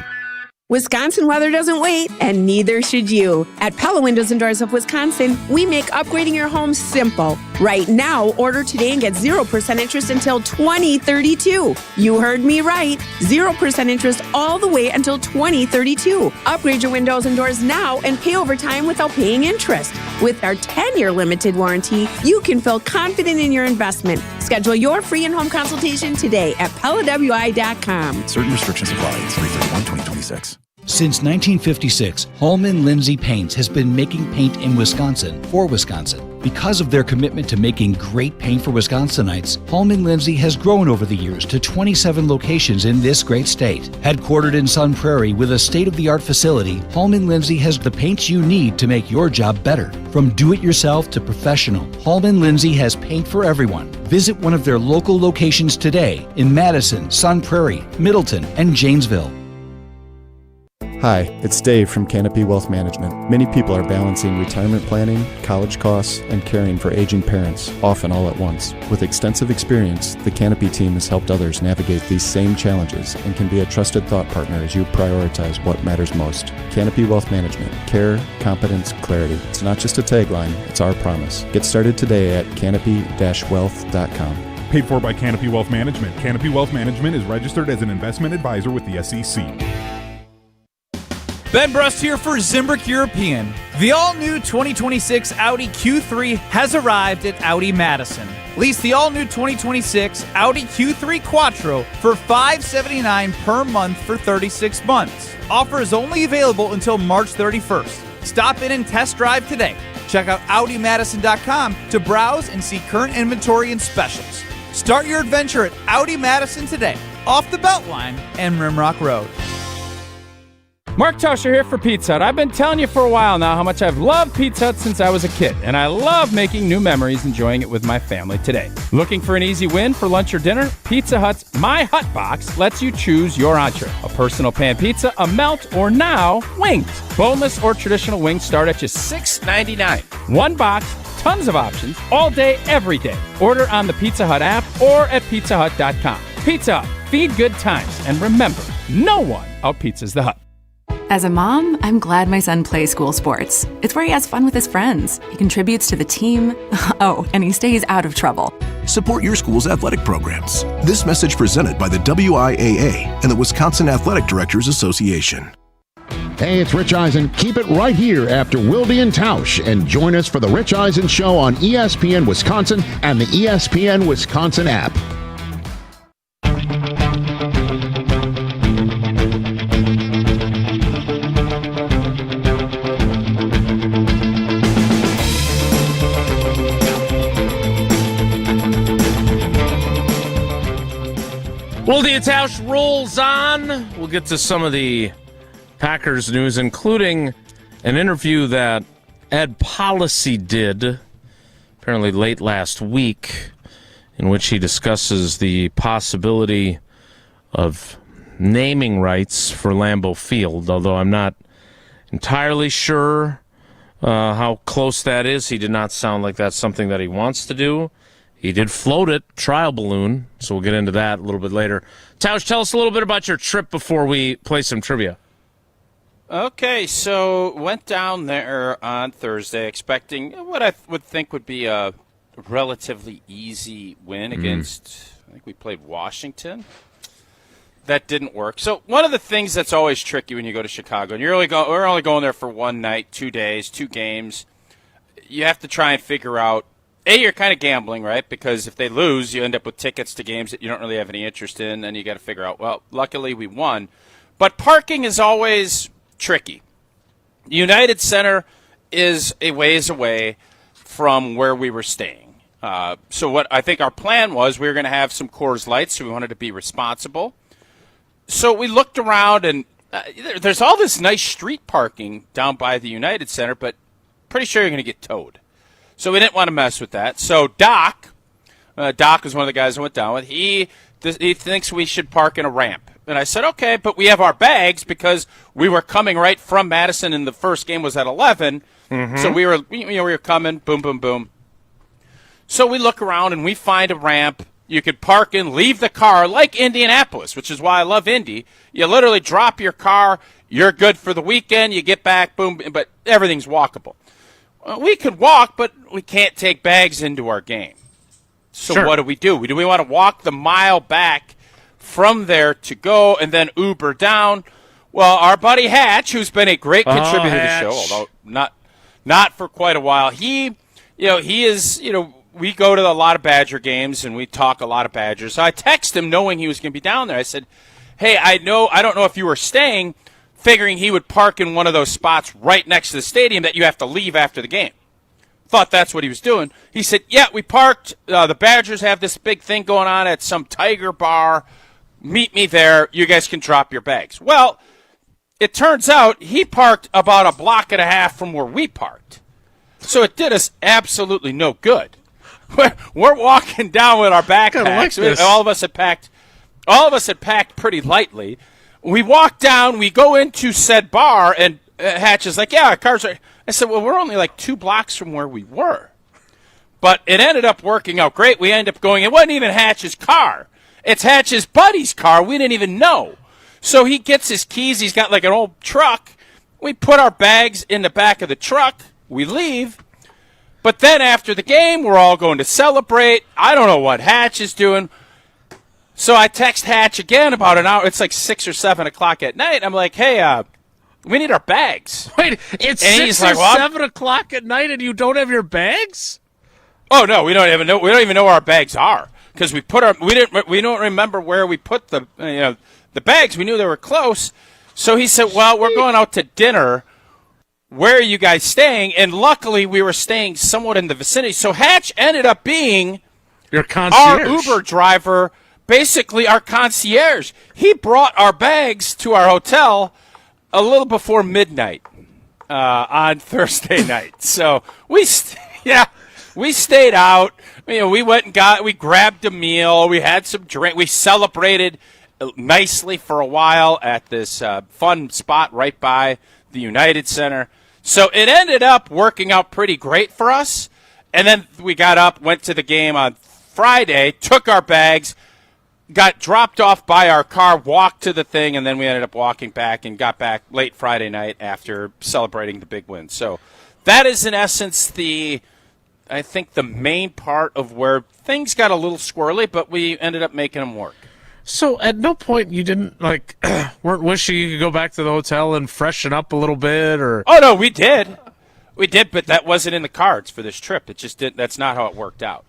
Speaker 19: Wisconsin weather doesn't wait, and neither should you. At Pella Windows and Doors of Wisconsin, we make upgrading your home simple. Right now, order today and get 0% interest until 2032. You heard me right. 0% interest all the way until 2032. Upgrade your windows and doors now and pay over time without paying interest. With our 10-year limited warranty, you can feel confident in your investment. Schedule your free in-home consultation today at PellaWI.com.
Speaker 20: Certain restrictions apply. 3/31/2026.
Speaker 21: Since 1956, Holman Lindsay Paints has been making paint in Wisconsin for Wisconsin. Because of their commitment to making great paint for Wisconsinites, Holman Lindsay has grown over the years to 27 locations in this great state. Headquartered in Sun Prairie with a state-of-the-art facility, Holman Lindsay has the paints you need to make your job better. From do-it-yourself to professional, Holman Lindsay has paint for everyone. Visit one of their local locations today in Madison, Sun Prairie, Middleton, and Janesville.
Speaker 22: Hi, it's Dave from Canopy Wealth Management. Many people are balancing retirement planning, college costs, and caring for aging parents, often all at once. With extensive experience, the Canopy team has helped others navigate these same challenges and can be a trusted thought partner as you prioritize what matters most. Canopy Wealth Management. Care, competence, clarity. It's not just a tagline, it's our promise. Get started today at canopy-wealth.com.
Speaker 2: Paid for by Canopy Wealth Management. Canopy Wealth Management is registered as an investment advisor with the SEC.
Speaker 23: Ben Brust here for Zimbrick European. The all-new 2026 Audi Q3 has arrived at Audi Madison. Lease the all-new 2026 Audi Q3 Quattro for $579 per month for 36 months. Offer is only available until March 31st. Stop in and test drive today. Check out AudiMadison.com to browse and see current inventory and specials. Start your adventure at Audi Madison today, off the Beltline and Rimrock Road.
Speaker 5: Mark Tauscher here for Pizza Hut. I've been telling you for a while now how much I've loved Pizza Hut since I was a kid, and I love making new memories enjoying it with my family today. Looking for an easy win for lunch or dinner? Pizza Hut's My Hut Box lets you choose your entree. A personal pan pizza, a melt, or now, wings. Boneless or traditional wings start at just $6.99. One box, tons of options, all day, every day. Order on the Pizza Hut app or at pizzahut.com. Pizza Hut, feed good times, and remember, no one out-pizzas the Hut.
Speaker 13: As a mom, I'm glad my son plays school sports. It's where he has fun with his friends. He contributes to the team. Oh, and he stays out of trouble.
Speaker 14: Support your school's athletic programs. This message presented by the WIAA and the Wisconsin Athletic Directors Association.
Speaker 24: Hey, it's Rich Eisen. Keep it right here after Wilde and Tausch and join us for the Rich Eisen Show on ESPN Wisconsin and the ESPN Wisconsin app.
Speaker 1: Wilde and Tausch rolls on. We'll get to some of the Packers news, including an interview that Ed Policy did apparently late last week, in which he discusses the possibility of naming rights for Lambeau Field, although I'm not entirely sure how close that is. He did not sound like that's something that he wants to do. He did float it, trial balloon, so we'll get into that a little bit later. Tausch, tell us a little bit about your trip before we play some trivia.
Speaker 3: Okay, so went down there on Thursday expecting what I would think would be a relatively easy win against, I think we played Washington. That didn't work. So one of the things that's always tricky when you go to Chicago, and we're only going there for one night, 2 days, 2 games, you have to try and figure out, you're kind of gambling, right? Because if they lose, you end up with tickets to games that you don't really have any interest in, and you got to figure out, well, luckily we won. But parking is always tricky. United Center is a ways away from where we were staying. So what I think our plan was, we were going to have some Coors Lights, so we wanted to be responsible. So we looked around, and there's all this nice street parking down by the United Center, but pretty sure you're going to get towed. So we didn't want to mess with that. So Doc was one of the guys I went down with. He thinks we should park in a ramp. And I said, okay, but we have our bags because we were coming right from Madison, and the first game was at 11. So we were coming, boom, boom, boom. So we look around, and we find a ramp. You could park in, leave the car, like Indianapolis, which is why I love Indy. You literally drop your car. You're good for the weekend. You get back, boom, but everything's walkable. We could walk, but we can't take bags into our game. So what do? Do we want to walk the mile back from there to go and then Uber down? Well, our buddy Hatch, who's been a great contributor to the show, although not for quite a while, he is, we go to a lot of Badger games and we talk a lot of Badgers. So I text him knowing he was going to be down there. I said, hey, I don't know if you were staying, figuring he would park in one of those spots right next to the stadium that you have to leave after the game. Thought that's what he was doing. He said, yeah, we parked. The Badgers have this big thing going on at some Tiger bar. Meet me there. You guys can drop your bags. Well, it turns out he parked about a block and a half from where we parked. So it did us absolutely no good. We're walking down with our backpacks.
Speaker 1: Like
Speaker 3: all of us had packed pretty lightly. We walk down, we go into said bar, and Hatch is like, yeah, our cars are. I said, well, we're only like 2 blocks from where we were. But it ended up working out great. We ended up going, it wasn't even Hatch's car. It's Hatch's buddy's car. We didn't even know. So he gets his keys. He's got like an old truck. We put our bags in the back of the truck. We leave. But then after the game, we're all going to celebrate. I don't know what Hatch is doing. So I text Hatch again about an hour. It's like 6 or 7 o'clock at night. I'm like, hey, we need our bags.
Speaker 1: Wait, it's
Speaker 3: and
Speaker 1: 6 or 7 o'clock at night and you don't have your bags?
Speaker 3: Oh no, we don't even know where our bags are because we don't remember where we put the bags. We knew they were close. So he said, well, we're going out to dinner. Where are you guys staying? And luckily we were staying somewhat in the vicinity. So Hatch ended up being
Speaker 1: your concierge,
Speaker 3: our Uber driver. Basically, our concierge. He brought our bags to our hotel a little before midnight on Thursday night. So we stayed out. We went and we grabbed a meal. We had some drink. We celebrated nicely for a while at this fun spot right by the United Center. So it ended up working out pretty great for us. And then we got up, went to the game on Friday, took our bags, got dropped off by our car, walked to the thing, and then we ended up walking back and got back late Friday night after celebrating the big win. So that is, in essence, I think the main part of where things got a little squirrely, but we ended up making them work.
Speaker 1: So at no point you didn't, weren't wishing you could go back to the hotel and freshen up a little bit? Or
Speaker 3: Oh, no, we did. We did, but that wasn't in the cards for this trip. It just didn't. That's not how it worked out.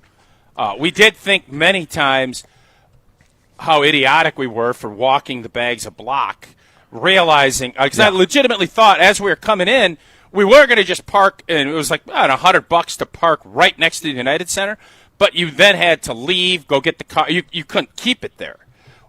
Speaker 3: We did think many times how idiotic we were for walking the bags a block, realizing, because I legitimately thought as we were coming in, we were going to just park, and it was like $100 to park right next to the United Center, but you then had to leave, go get the car. You couldn't keep it there.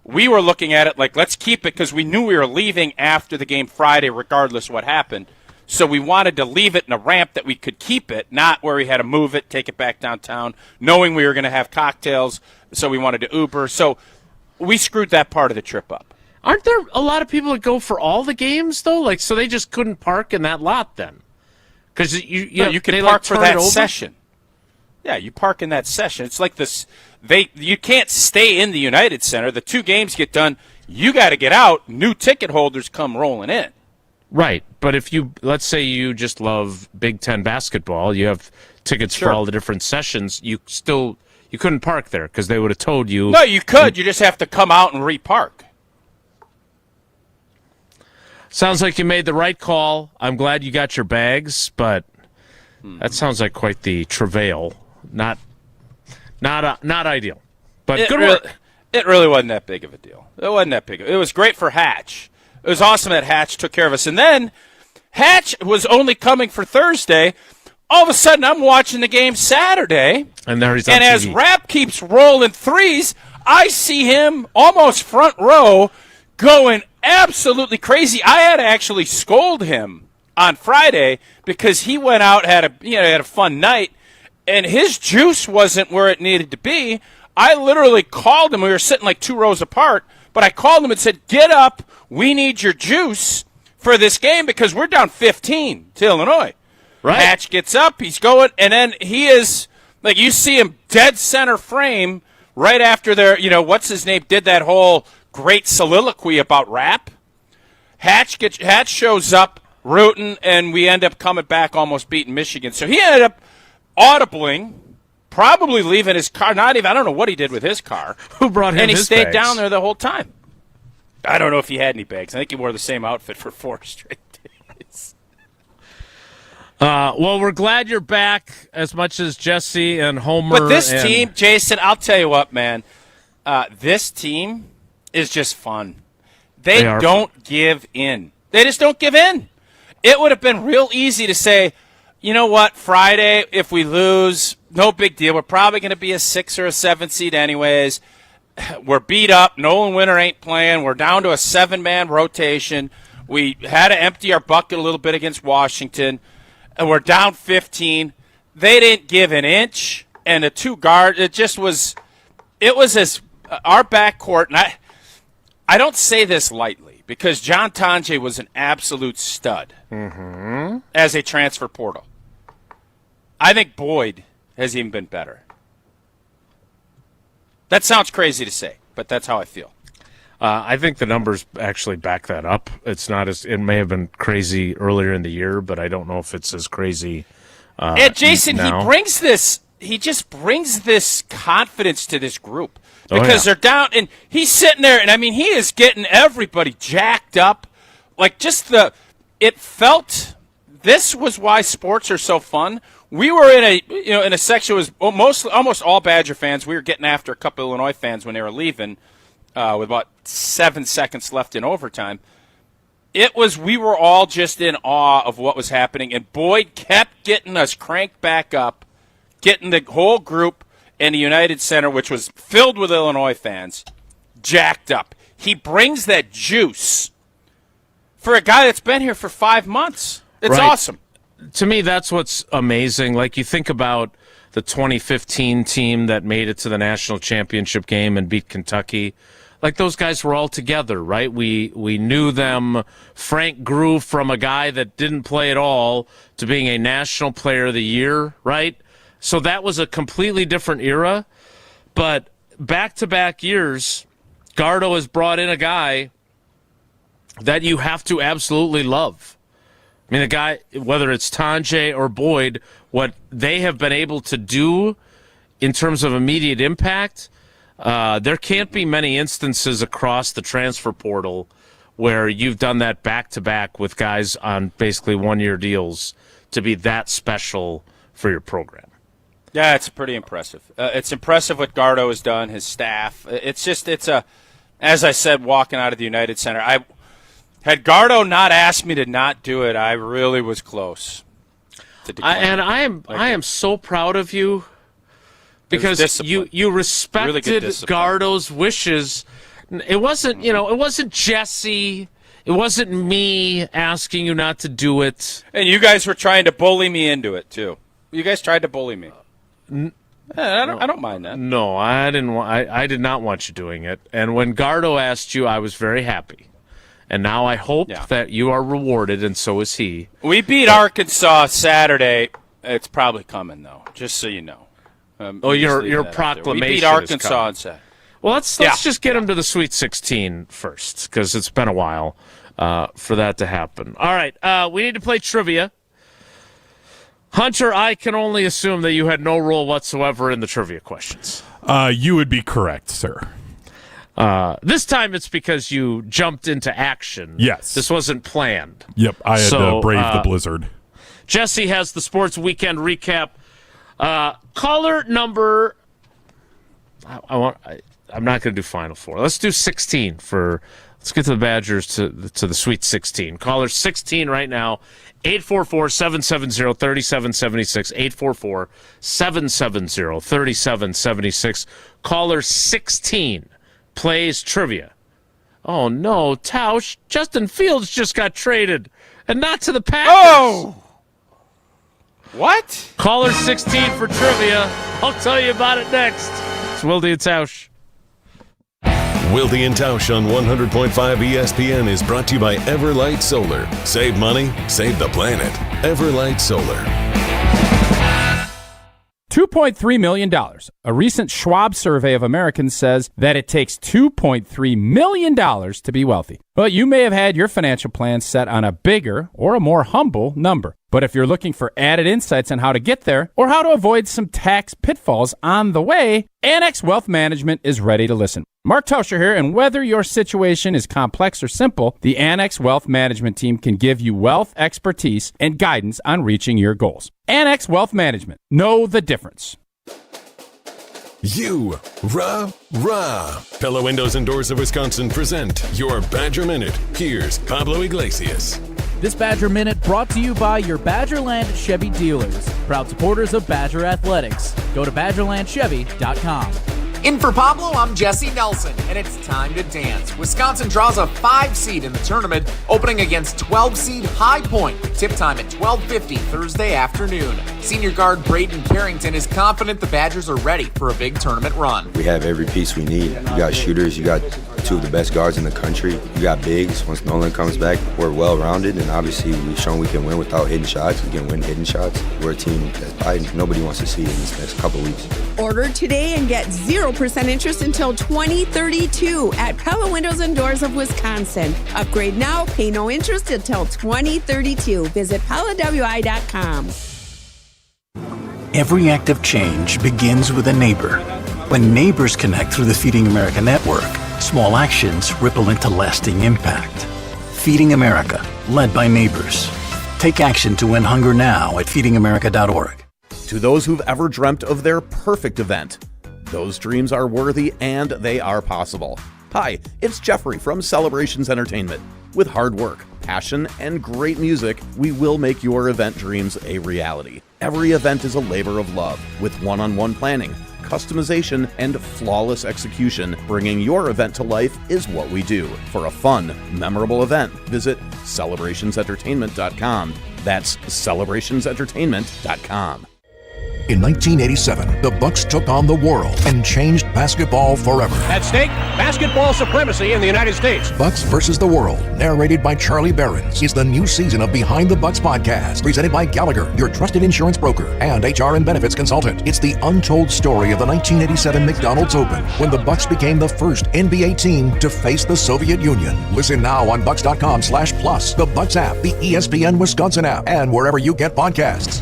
Speaker 3: We were looking at it like, let's keep it, because we knew we were leaving after the game Friday, regardless what happened. So we wanted to leave it in a ramp that we could keep it, not where we had to move it, take it back downtown, knowing we were going to have cocktails, so we wanted to Uber. So we screwed that part of the trip up.
Speaker 1: Aren't there a lot of people that go for all the games, though? So they just couldn't park in that lot then? Because
Speaker 3: you can park for that session. Yeah, you park in that session. It's like this. You can't stay in the United Center. The 2 games get done. You got to get out. New ticket holders come rolling in.
Speaker 1: Right, but if let's say you just love Big Ten basketball, you have tickets for all the different sessions, you couldn't park there because they would have told you.
Speaker 3: No, you could. You just have to come out and repark.
Speaker 1: Sounds like you made the right call. I'm glad you got your bags, but that sounds like quite the travail. Not ideal, but good work.
Speaker 3: It really wasn't that big of a deal. It wasn't that big. It was great for Hatch. It was awesome that Hatch took care of us. And then Hatch was only coming for Thursday. All of a sudden, I'm watching the game Saturday.
Speaker 1: And there he's on
Speaker 3: And
Speaker 1: TV.
Speaker 3: as Rapp keeps rolling threes, I see him almost front row going absolutely crazy. I had to actually scold him on Friday because he went out, had a fun night, and his juice wasn't where it needed to be. I literally called him. We were sitting like 2 rows apart, but I called him and said, "Get up. We need your juice for this game because we're down 15 to Illinois."
Speaker 1: Right.
Speaker 3: Hatch gets up. He's going, and then he is, like, you see him dead center frame right after their, what's his name, did that whole great soliloquy about Rapp. Hatch shows up rooting, and we end up coming back almost beating Michigan. So he ended up audibling, probably leaving his car. I don't know what he did with his car.
Speaker 1: Who brought him
Speaker 3: And he
Speaker 1: his
Speaker 3: stayed
Speaker 1: bags?
Speaker 3: down there the whole time. I don't know if he had any bags. I think he wore the same outfit for 4 straight days.
Speaker 1: Well, we're glad you're back as much as Jesse and Homer.
Speaker 3: But this team, Jason, I'll tell you what, man. This team is just fun. They don't give in. They just don't give in. It would have been real easy to say, you know what, Friday, if we lose, no big deal. We're probably going to be a 6 or a 7 seed anyways. We're beat up. Nolan Winter ain't playing. We're down to a 7-man rotation. We had to empty our bucket a little bit against Washington, and we're down 15. They didn't give an inch, and the 2 guard, it was as our backcourt, and I don't say this lightly because John Tonje was an absolute stud as a transfer portal. I think Boyd has even been better. That sounds crazy to say, but that's how I feel.
Speaker 1: I think the numbers actually back that up. It's not as it may have been crazy earlier in the year, but I don't know if it's as crazy.
Speaker 3: And Jason,
Speaker 1: now.
Speaker 3: He just brings this confidence to this group because they're down, and he's sitting there, and I mean, he is getting everybody jacked up. Like it felt. This was why sports are so fun. We were in a section was almost all Badger fans. We were getting after a couple Illinois fans when they were leaving with about 7 seconds left in overtime. We were all just in awe of what was happening, and Boyd kept getting us cranked back up, getting the whole group in the United Center, which was filled with Illinois fans, jacked up. He brings that juice for a guy that's been here for 5 months. It's awesome.
Speaker 1: To me, that's what's amazing. Like, you think about the 2015 team that made it to the national championship game and beat Kentucky. Like, those guys were all together, right? We knew them. Frank grew from a guy that didn't play at all to being a national player of the year, right? So that was a completely different era. But back-to-back years, Gardo has brought in a guy that you have to absolutely love. I mean, the guy, whether it's Tonje or Boyd, what they have been able to do in terms of immediate impact, there can't be many instances across the transfer portal where you've done that back-to-back with guys on basically one-year deals to be that special for your program.
Speaker 3: Yeah, it's pretty impressive. It's impressive what Gardo has done, his staff. As I said, walking out of the United Center, had Gardo not asked me to not do it, I really was close to decline.
Speaker 1: I am so proud of you because you respected
Speaker 3: really
Speaker 1: Gardo's wishes. It wasn't Jesse. It wasn't me asking you not to do it.
Speaker 3: And you guys were trying to bully me into it too. You guys tried to bully me. I don't mind that.
Speaker 1: No, I didn't. I did not want you doing it. And when Gardo asked you, I was very happy. And now I hope that you are rewarded, and so is he.
Speaker 3: We beat Arkansas Saturday. It's probably coming, though, just so you know.
Speaker 1: Your proclamation.
Speaker 3: We beat Arkansas on Saturday.
Speaker 1: Well, let's just get him to the Sweet 16 first, because it's been a while. for that to happen. All right, we need to play trivia. Hunter, I can only assume that you had no role whatsoever in the trivia questions.
Speaker 2: You would be correct, sir.
Speaker 1: This time it's because you jumped into action.
Speaker 2: Yes.
Speaker 1: This wasn't planned.
Speaker 2: Yep, I had to brave the blizzard.
Speaker 1: Jesse has the sports weekend recap. Caller number... I'm not going to do Final Four. Let's do 16 for... Let's get to the Badgers to the Sweet 16. Caller 16 right now, 844-770-3776, 844-770-3776. Caller 16 plays trivia. Oh, no, Tausch. Justin Fields just got traded, and not to the Packers.
Speaker 3: Oh! What?
Speaker 1: Caller 16 for trivia. I'll tell you about it next. It's Wilde and Tausch.
Speaker 4: Wilde and Tausch on 100.5 ESPN is brought to you by Everlight Solar. Save money, save the planet. Everlight Solar.
Speaker 5: $2.3 million. A recent Schwab survey of Americans says that it takes $2.3 million to be wealthy. Well, you may have had your financial plan set on a bigger or a more humble number. But if you're looking for added insights on how to get there or how to avoid some tax pitfalls on the way, Annex Wealth Management is ready to listen. Mark Tauscher here, and whether your situation is complex or simple, the Annex Wealth Management team can give you wealth expertise and guidance on reaching your goals. Annex Wealth Management. Know the difference.
Speaker 4: Pella Windows and Doors of Wisconsin present your Badger Minute. Here's Pablo Iglesias.
Speaker 23: This Badger Minute brought to you by your Badgerland Chevy dealers, proud supporters of Badger Athletics. Go to BadgerlandChevy.com.
Speaker 6: In for Pablo, I'm Jesse Nelson, and it's time to dance. Wisconsin draws a 5 seed in the tournament, opening against 12 seed High Point. Tip time at 12:50 Thursday afternoon. Senior guard Braden Carrington is confident the Badgers are ready for a big tournament run.
Speaker 7: We have every piece we need. You got shooters, you got two of the best guards in the country, you got bigs. Once Nolan comes back, we're well-rounded, and obviously we've shown we can win without hitting shots. We can win hitting shots. We're a team that probably nobody wants to see in this next couple weeks.
Speaker 19: Order today and get 0% interest until 2032 at Pella Windows and Doors of Wisconsin. Upgrade now, pay no interest until 2032. Visit PellaWI.com.
Speaker 8: Every act of change begins with a neighbor. When neighbors connect through the Feeding America network, small actions ripple into lasting impact. Feeding America, led by neighbors. Take action to end hunger now at feedingamerica.org.
Speaker 11: To those who've ever dreamt of their perfect event, those dreams are worthy and they are possible. Hi, it's Jeffrey from Celebrations Entertainment. With hard work, passion, and great music, we will make your event dreams a reality. Every event is a labor of love, with one-on-one planning, customization, and flawless execution. Bringing your event to life is what we do. For a fun, memorable event, visit celebrationsentertainment.com. That's celebrationsentertainment.com.
Speaker 25: In 1987, the Bucks took on the world and changed basketball forever.
Speaker 26: At stake, basketball supremacy in the United States.
Speaker 25: Bucks versus the World, narrated by Charlie Behrens, is the new season of Behind the Bucks podcast, presented by Gallagher, your trusted insurance broker and HR and benefits consultant. It's the untold story of the 1987 McDonald's Open, when the Bucks became the first NBA team to face the Soviet Union. Listen now on Bucks.com/plus, the Bucks app, the ESPN Wisconsin app, and wherever you get podcasts.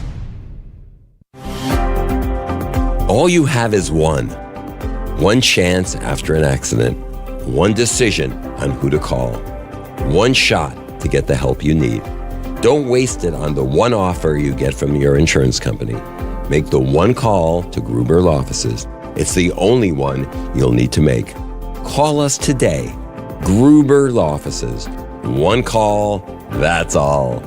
Speaker 27: All you have is one chance after an accident, one decision on who to call, one shot to get the help you need. Don't waste it on the one offer you get from your insurance company. Make the one call to Gruber Law Offices. It's the only one you'll need to make. Call us today. Gruber Law Offices. One call, that's all.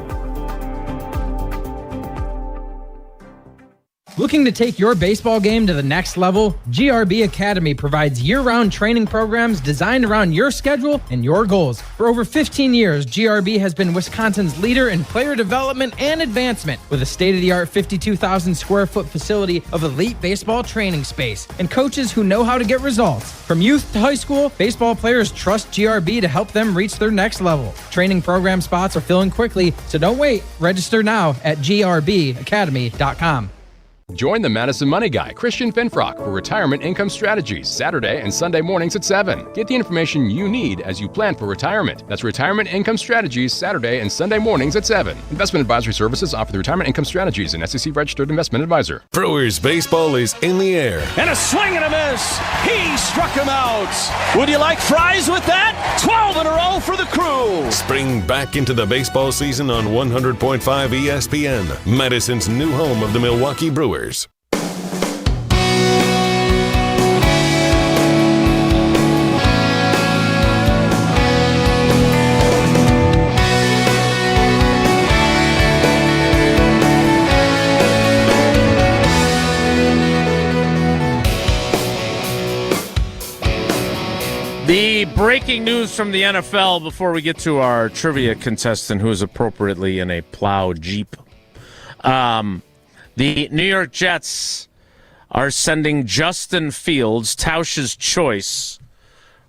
Speaker 28: Looking to take your baseball game to the next level? GRB Academy provides year-round training programs designed around your schedule and your goals. For over 15 years, GRB has been Wisconsin's leader in player development and advancement, with a state-of-the-art 52,000 square foot facility of elite baseball training space and coaches who know how to get results. From youth to high school, baseball players trust GRB to help them reach their next level. Training program spots are filling quickly, so don't wait. Register now at grbacademy.com.
Speaker 9: Join the Madison Money Guy, Christian Finfrock, for Retirement Income Strategies, Saturday and Sunday mornings at 7. Get the information you need as you plan for retirement. That's Retirement Income Strategies, Saturday and Sunday mornings at 7. Investment advisory services offered through Retirement Income Strategies, an SEC-registered investment advisor.
Speaker 4: Brewers baseball is in the air.
Speaker 10: And a swing and a miss. He struck him out. Would you like fries with that? 12 in a row for the Crew.
Speaker 4: Spring back into the baseball season on 100.5 ESPN, Madison's new home of the Milwaukee Brewers.
Speaker 1: The breaking news from the NFL before we get to our trivia contestant who is appropriately in a plow Jeep. The New York Jets are sending Justin Fields, Tausch's choice,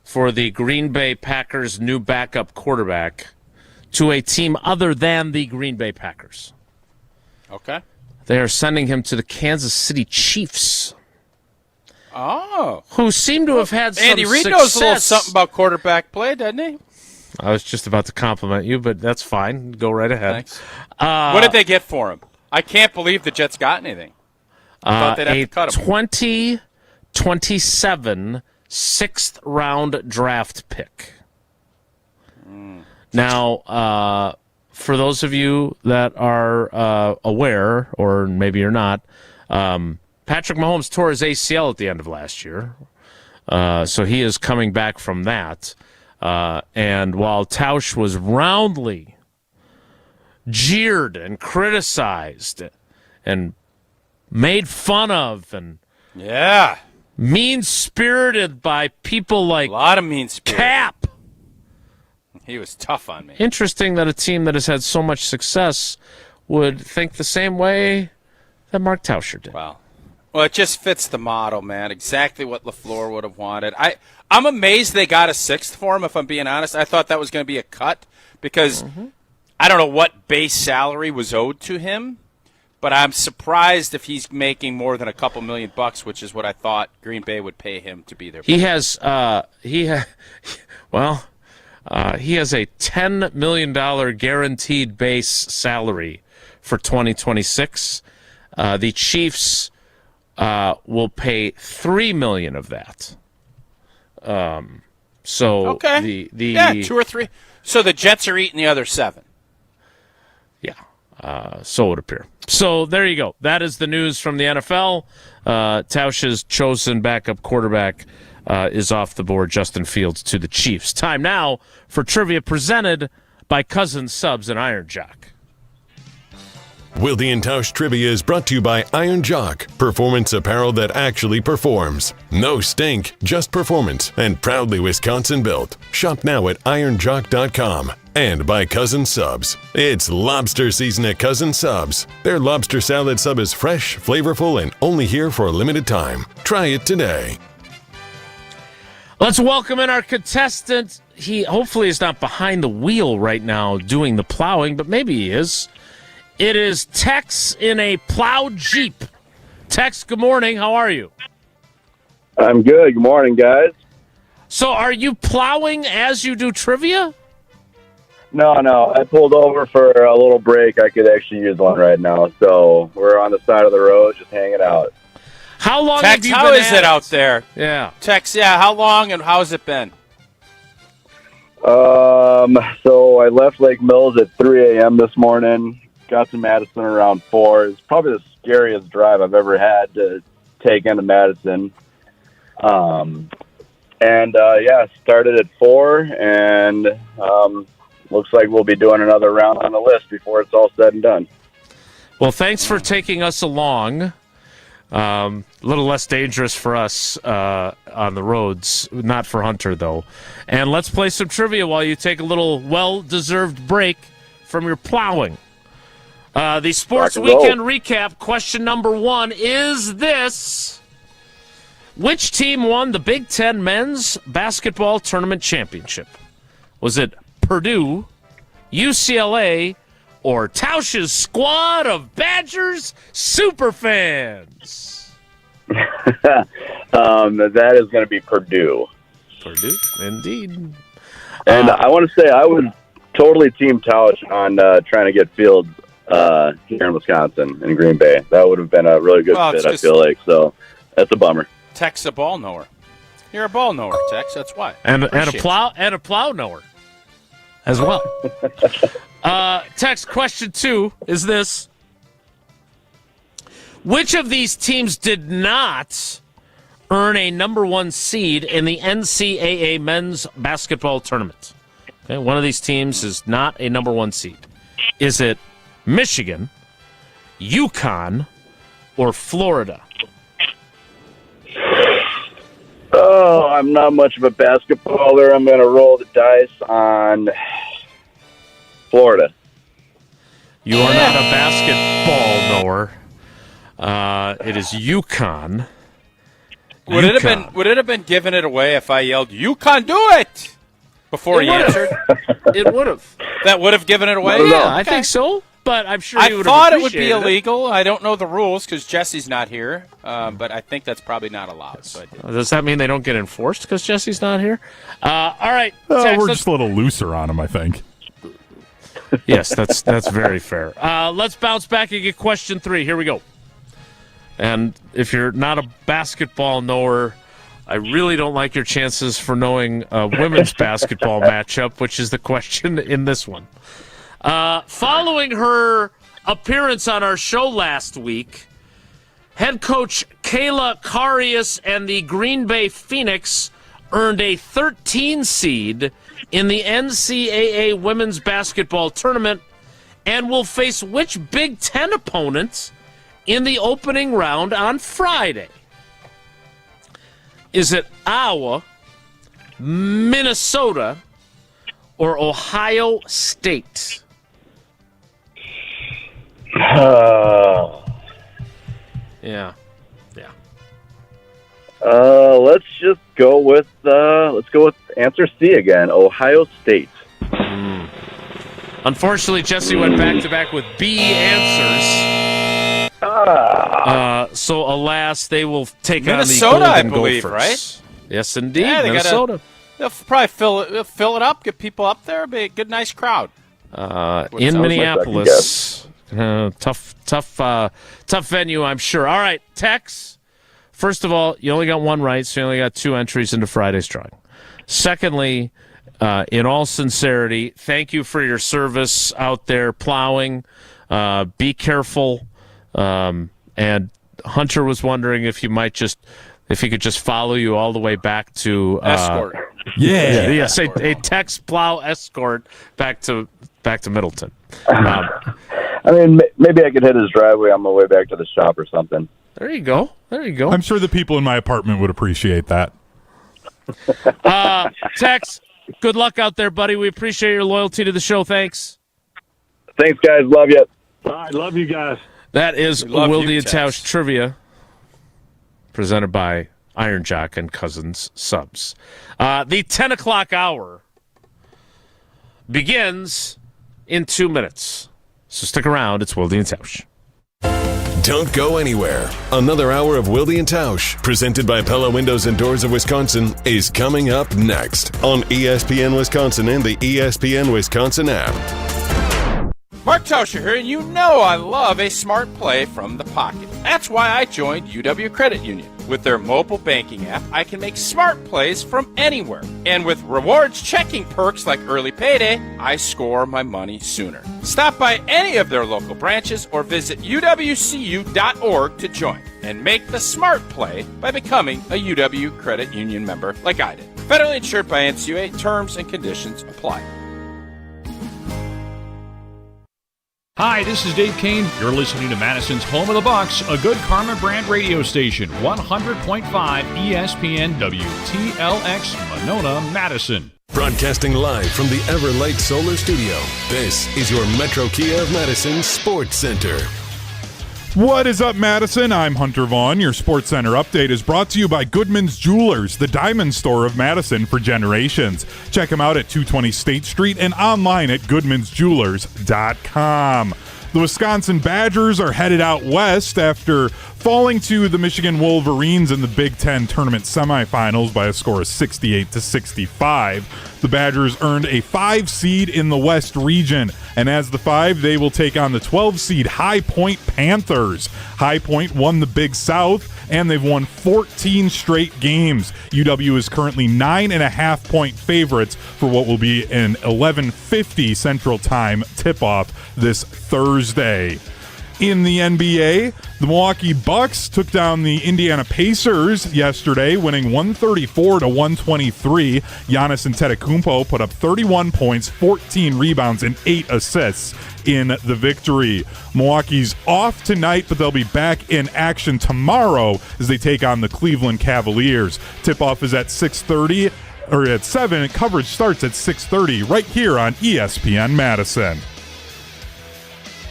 Speaker 1: for the Green Bay Packers' new backup quarterback to a team other than the Green Bay Packers.
Speaker 3: Okay.
Speaker 1: They are sending him to the Kansas City Chiefs.
Speaker 3: Oh.
Speaker 1: Who seem to have had some
Speaker 3: Andy Reid
Speaker 1: success.
Speaker 3: knows a little something about quarterback play, doesn't he?
Speaker 1: I was just about to compliment you, but that's fine. Go right ahead.
Speaker 3: Thanks. What did they get for him? I can't believe the Jets got anything. I thought they'd have to cut him.
Speaker 1: 2027 sixth-round draft pick. Now, for those of you that are aware, or maybe you're not, Patrick Mahomes tore his ACL at the end of last year, so he is coming back from that. And while Tausch was roundly jeered and criticized and made fun of and mean-spirited by people like
Speaker 3: a lot of mean-spirited.
Speaker 1: Cap.
Speaker 3: He was tough on me.
Speaker 1: Interesting that a team that has had so much success would think the same way that Mark Tauscher did.
Speaker 3: Wow. Well, it just fits the model, man. Exactly what LaFleur would have wanted. I'm amazed they got a sixth for him, if I'm being honest. I thought that was going to be a cut because I don't know what base salary was owed to him, but I'm surprised if he's making more than a couple $1 million, which is what I thought Green Bay would pay him to be there.
Speaker 1: He has a $10 million guaranteed base salary for 2026. The Chiefs will pay $3 million of that.
Speaker 3: Okay. The 2 or 3. So the Jets are eating the other 7.
Speaker 1: Yeah. So it would appear. So there you go. That is the news from the NFL. Tausch's chosen backup quarterback is off the board. Justin Fields to the Chiefs. Time now for trivia presented by Cousin Subs and Iron Jock.
Speaker 4: Wilde and Tausch Trivia is brought to you by Iron Jock, performance apparel that actually performs. No stink, just performance, and proudly Wisconsin-built. Shop now at ironjock.com. And by Cousin Subs. It's lobster season at Cousin Subs. Their lobster salad sub is fresh, flavorful, and only here for a limited time. Try it today.
Speaker 1: Let's welcome in our contestant. He hopefully is not behind the wheel right now doing the plowing, but maybe he is. It is Tex in a plowed Jeep. Tex, good morning. How are you?
Speaker 12: I'm good. Good morning, guys.
Speaker 1: So are you plowing as you do trivia?
Speaker 12: No. I pulled over for a little break. I could actually use one right now. So we're on the side of the road just hanging out.
Speaker 1: How long
Speaker 3: Tex,
Speaker 1: have you
Speaker 3: how
Speaker 1: been
Speaker 3: is
Speaker 1: at
Speaker 3: it out there?
Speaker 1: Yeah.
Speaker 3: Tex, how long and how has it been?
Speaker 12: So I left Lake Mills at 3 a.m. this morning. Got to Madison around 4. It's probably the scariest drive I've ever had to take into Madison. Started at 4, and looks like we'll be doing another round on the list before it's all said and done.
Speaker 1: Well, thanks for taking us along. A little less dangerous for us on the roads, not for Hunter, though. And let's play some trivia while you take a little well-deserved break from your plowing. The Sports Weekend Recap, question number 1 is this. Which team won the Big Ten Men's Basketball Tournament Championship? Was it Purdue, UCLA, or Tausch's squad of Badgers superfans?
Speaker 12: That is going to be Purdue.
Speaker 1: Purdue, indeed.
Speaker 12: And I want to say I was totally Team Tausch on trying to get Fields here in Wisconsin, in Green Bay. That would have been a really good fit, I feel like. So that's a bummer.
Speaker 3: Tech's a ball knower. You're a ball knower, Tex. That's why.
Speaker 1: And a plow knower as well. Tex, question 2 is this. Which of these teams did not earn a number 1 seed in the NCAA men's basketball tournament? Okay, one of these teams is not a number 1 seed. Is it Michigan, UConn, or Florida?
Speaker 12: Oh, I'm not much of a basketballer. I'm going to roll the dice on Florida.
Speaker 1: You are not a basketball knower. It is UConn.
Speaker 3: Would it have been giving it away if I yelled, "UConn, do it!" before he answered?
Speaker 1: It would have.
Speaker 3: That would have given it away?
Speaker 1: Yeah, I think so. But I'm sure
Speaker 3: I thought it would be illegal. I don't know the rules because Jesse's not here. But I think that's probably not allowed. So
Speaker 1: does that mean they don't get enforced because Jesse's not here? All right.
Speaker 2: Tex, we're just a little looser on him, I think.
Speaker 1: Yes, that's very fair. Let's bounce back and get question 3. Here we go. And if you're not a basketball knower, I really don't like your chances for knowing a women's basketball matchup, which is the question in this one. Following her appearance on our show last week, head coach Kayla Karius and the Green Bay Phoenix earned a 13 seed in the NCAA women's basketball tournament and will face which Big Ten opponent in the opening round on Friday? Is it Iowa, Minnesota, or Ohio State? Yeah.
Speaker 12: Let's just go with answer C again. Ohio State.
Speaker 1: Unfortunately, Jesse went back-to-back with B answers. So, alas, they will take
Speaker 3: Minnesota,
Speaker 1: on the
Speaker 3: I
Speaker 1: Golden
Speaker 3: believe,
Speaker 1: Gophers.
Speaker 3: right?
Speaker 1: Yes, indeed.
Speaker 3: Yeah,
Speaker 1: Minnesota.
Speaker 3: They'll probably fill it up, get people up there, be a good, nice crowd.
Speaker 1: In Minneapolis. Tough venue, I'm sure. All right, Tex. First of all, you only got one right, so you only got 2 entries into Friday's drawing. Secondly, in all sincerity, thank you for your service out there plowing. Be careful. And Hunter was wondering if he could just follow you all the way back to
Speaker 3: escort.
Speaker 1: Yes, a Tex plow escort back to Middleton.
Speaker 12: I mean, maybe I could hit his driveway on my way back to the shop or something.
Speaker 1: There you go.
Speaker 2: I'm sure the people in my apartment would appreciate that.
Speaker 1: Tex, good luck out there, buddy. We appreciate your loyalty to the show. Thanks.
Speaker 12: Thanks, guys. Love you.
Speaker 13: I love you guys.
Speaker 1: That is Wilde and Tausch Trivia, presented by Iron Jock and Cousins Subs. The 10 o'clock hour begins in 2 minutes. So stick around. It's Wilde and Tausch.
Speaker 4: Don't go anywhere. Another hour of Wilde and Tausch, presented by Pella Windows and Doors of Wisconsin, is coming up next on ESPN Wisconsin and the ESPN Wisconsin app.
Speaker 3: Mark Tauscher here, and you know I love a smart play from the pocket. That's why I joined UW Credit Union. With their mobile banking app, I can make smart plays from anywhere. And with rewards checking perks like early payday, I score my money sooner. Stop by any of their local branches or visit uwcu.org to join and make the smart play by becoming a UW Credit Union member like I did. Federally insured by NCAA, terms and conditions apply.
Speaker 15: Hi, this is Dave Kane. You're listening to Madison's Home of the Bucks, a good Karma brand radio station, 100.5 ESPN WTLX, Monona, Madison.
Speaker 4: Broadcasting live from the Everlight Solar Studio, this is your Metro Kia of Madison Sports Center.
Speaker 2: What is up, Madison? I'm Hunter Vaughn. Your Sports Center update is brought to you by Goodman's Jewelers, the diamond store of Madison for generations. Check them out at 220 State Street and online at goodmansjewelers.com. The Wisconsin Badgers are headed out west after falling to the Michigan Wolverines in the Big Ten tournament semifinals by a score of 68-65. The Badgers earned a 5 seed in the West region, and as the 5, they will take on the 12 seed High Point Panthers. High Point won the Big South, and they've won 14 straight games. UW is currently 9.5-point favorites for what will be an 11:50 Central Time tip-off this Thursday. In the NBA, the Milwaukee Bucks took down the Indiana Pacers yesterday, winning 134-123. Giannis Antetokounmpo put up 31 points, 14 rebounds, and 8 assists in the victory. Milwaukee's off tonight, but they'll be back in action tomorrow as they take on the Cleveland Cavaliers. Tip-off is at 6:30, or at 7. Coverage starts at 6:30 right here on ESPN Madison.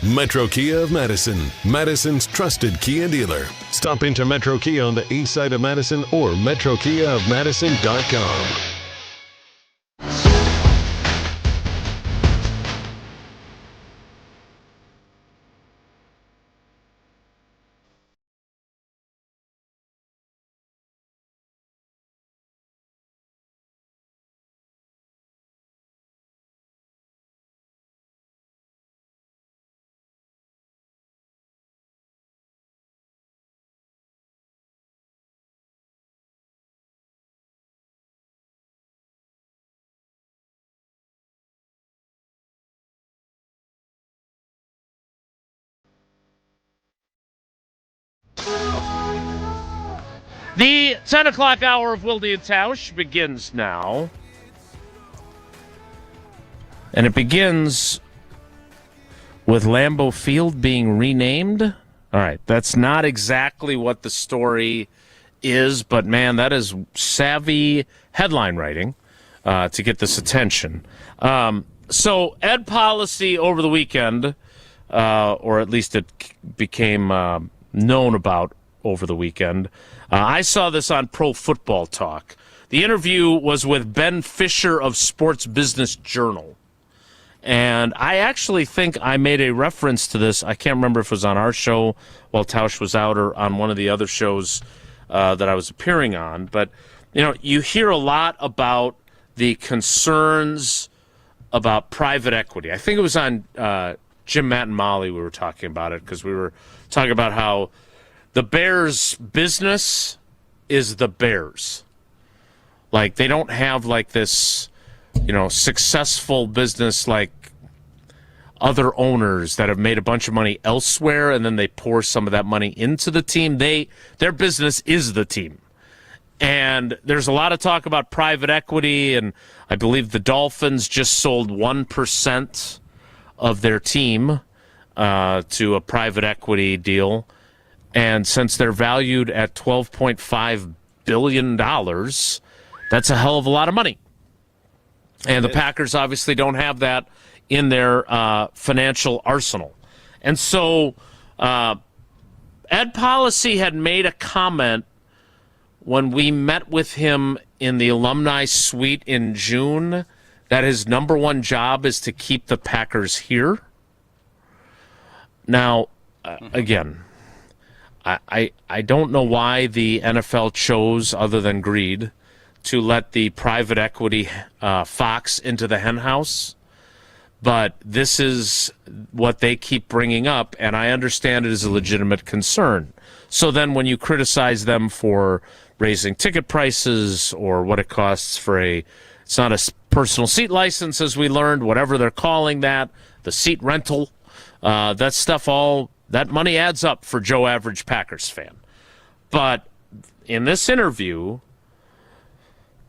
Speaker 4: Metro Kia of Madison, Madison's trusted Kia dealer. Stop into Metro Kia on the east side of Madison or metrokiaofmadison.com.
Speaker 1: The 10 o'clock hour of Wilde and Tausch begins now. And it begins with Lambeau Field being renamed. All right, that's not exactly what the story is, but man, that is savvy headline writing to get this attention. So ed policy over the weekend, or at least it became known about over the weekend. I saw this on Pro Football Talk. The interview was with Ben Fisher of Sports Business Journal. And I actually think I made a reference to this. I can't remember if it was on our show while Tausch was out or on one of the other shows that I was appearing on. But, you know, you hear a lot about the concerns about private equity. I think it was on Jim, Matt, and Molly we were talking about it because we were talking about how the Bears' business is the Bears. Like, they don't have, like, this, you know, successful business like other owners that have made a bunch of money elsewhere and then they pour some of that money into the team. Their business is the team. And there's a lot of talk about private equity, and I believe the Dolphins just sold 1% of their team to a private equity deal. And since they're valued at $12.5 billion, that's a hell of a lot of money. And the Packers obviously don't have that in their financial arsenal. And so Ed Policy had made a comment when we met with him in the alumni suite in June that his number one job is to keep the Packers here. Now, again, I don't know why the NFL chose, other than greed, to let the private equity Fox into the henhouse. But this is what they keep bringing up, and I understand it is a legitimate concern. So then when you criticize them for raising ticket prices or what it costs for it's not a personal seat license, as we learned, whatever they're calling that, the seat rental, that stuff that money adds up for Joe Average Packers fan. But in this interview,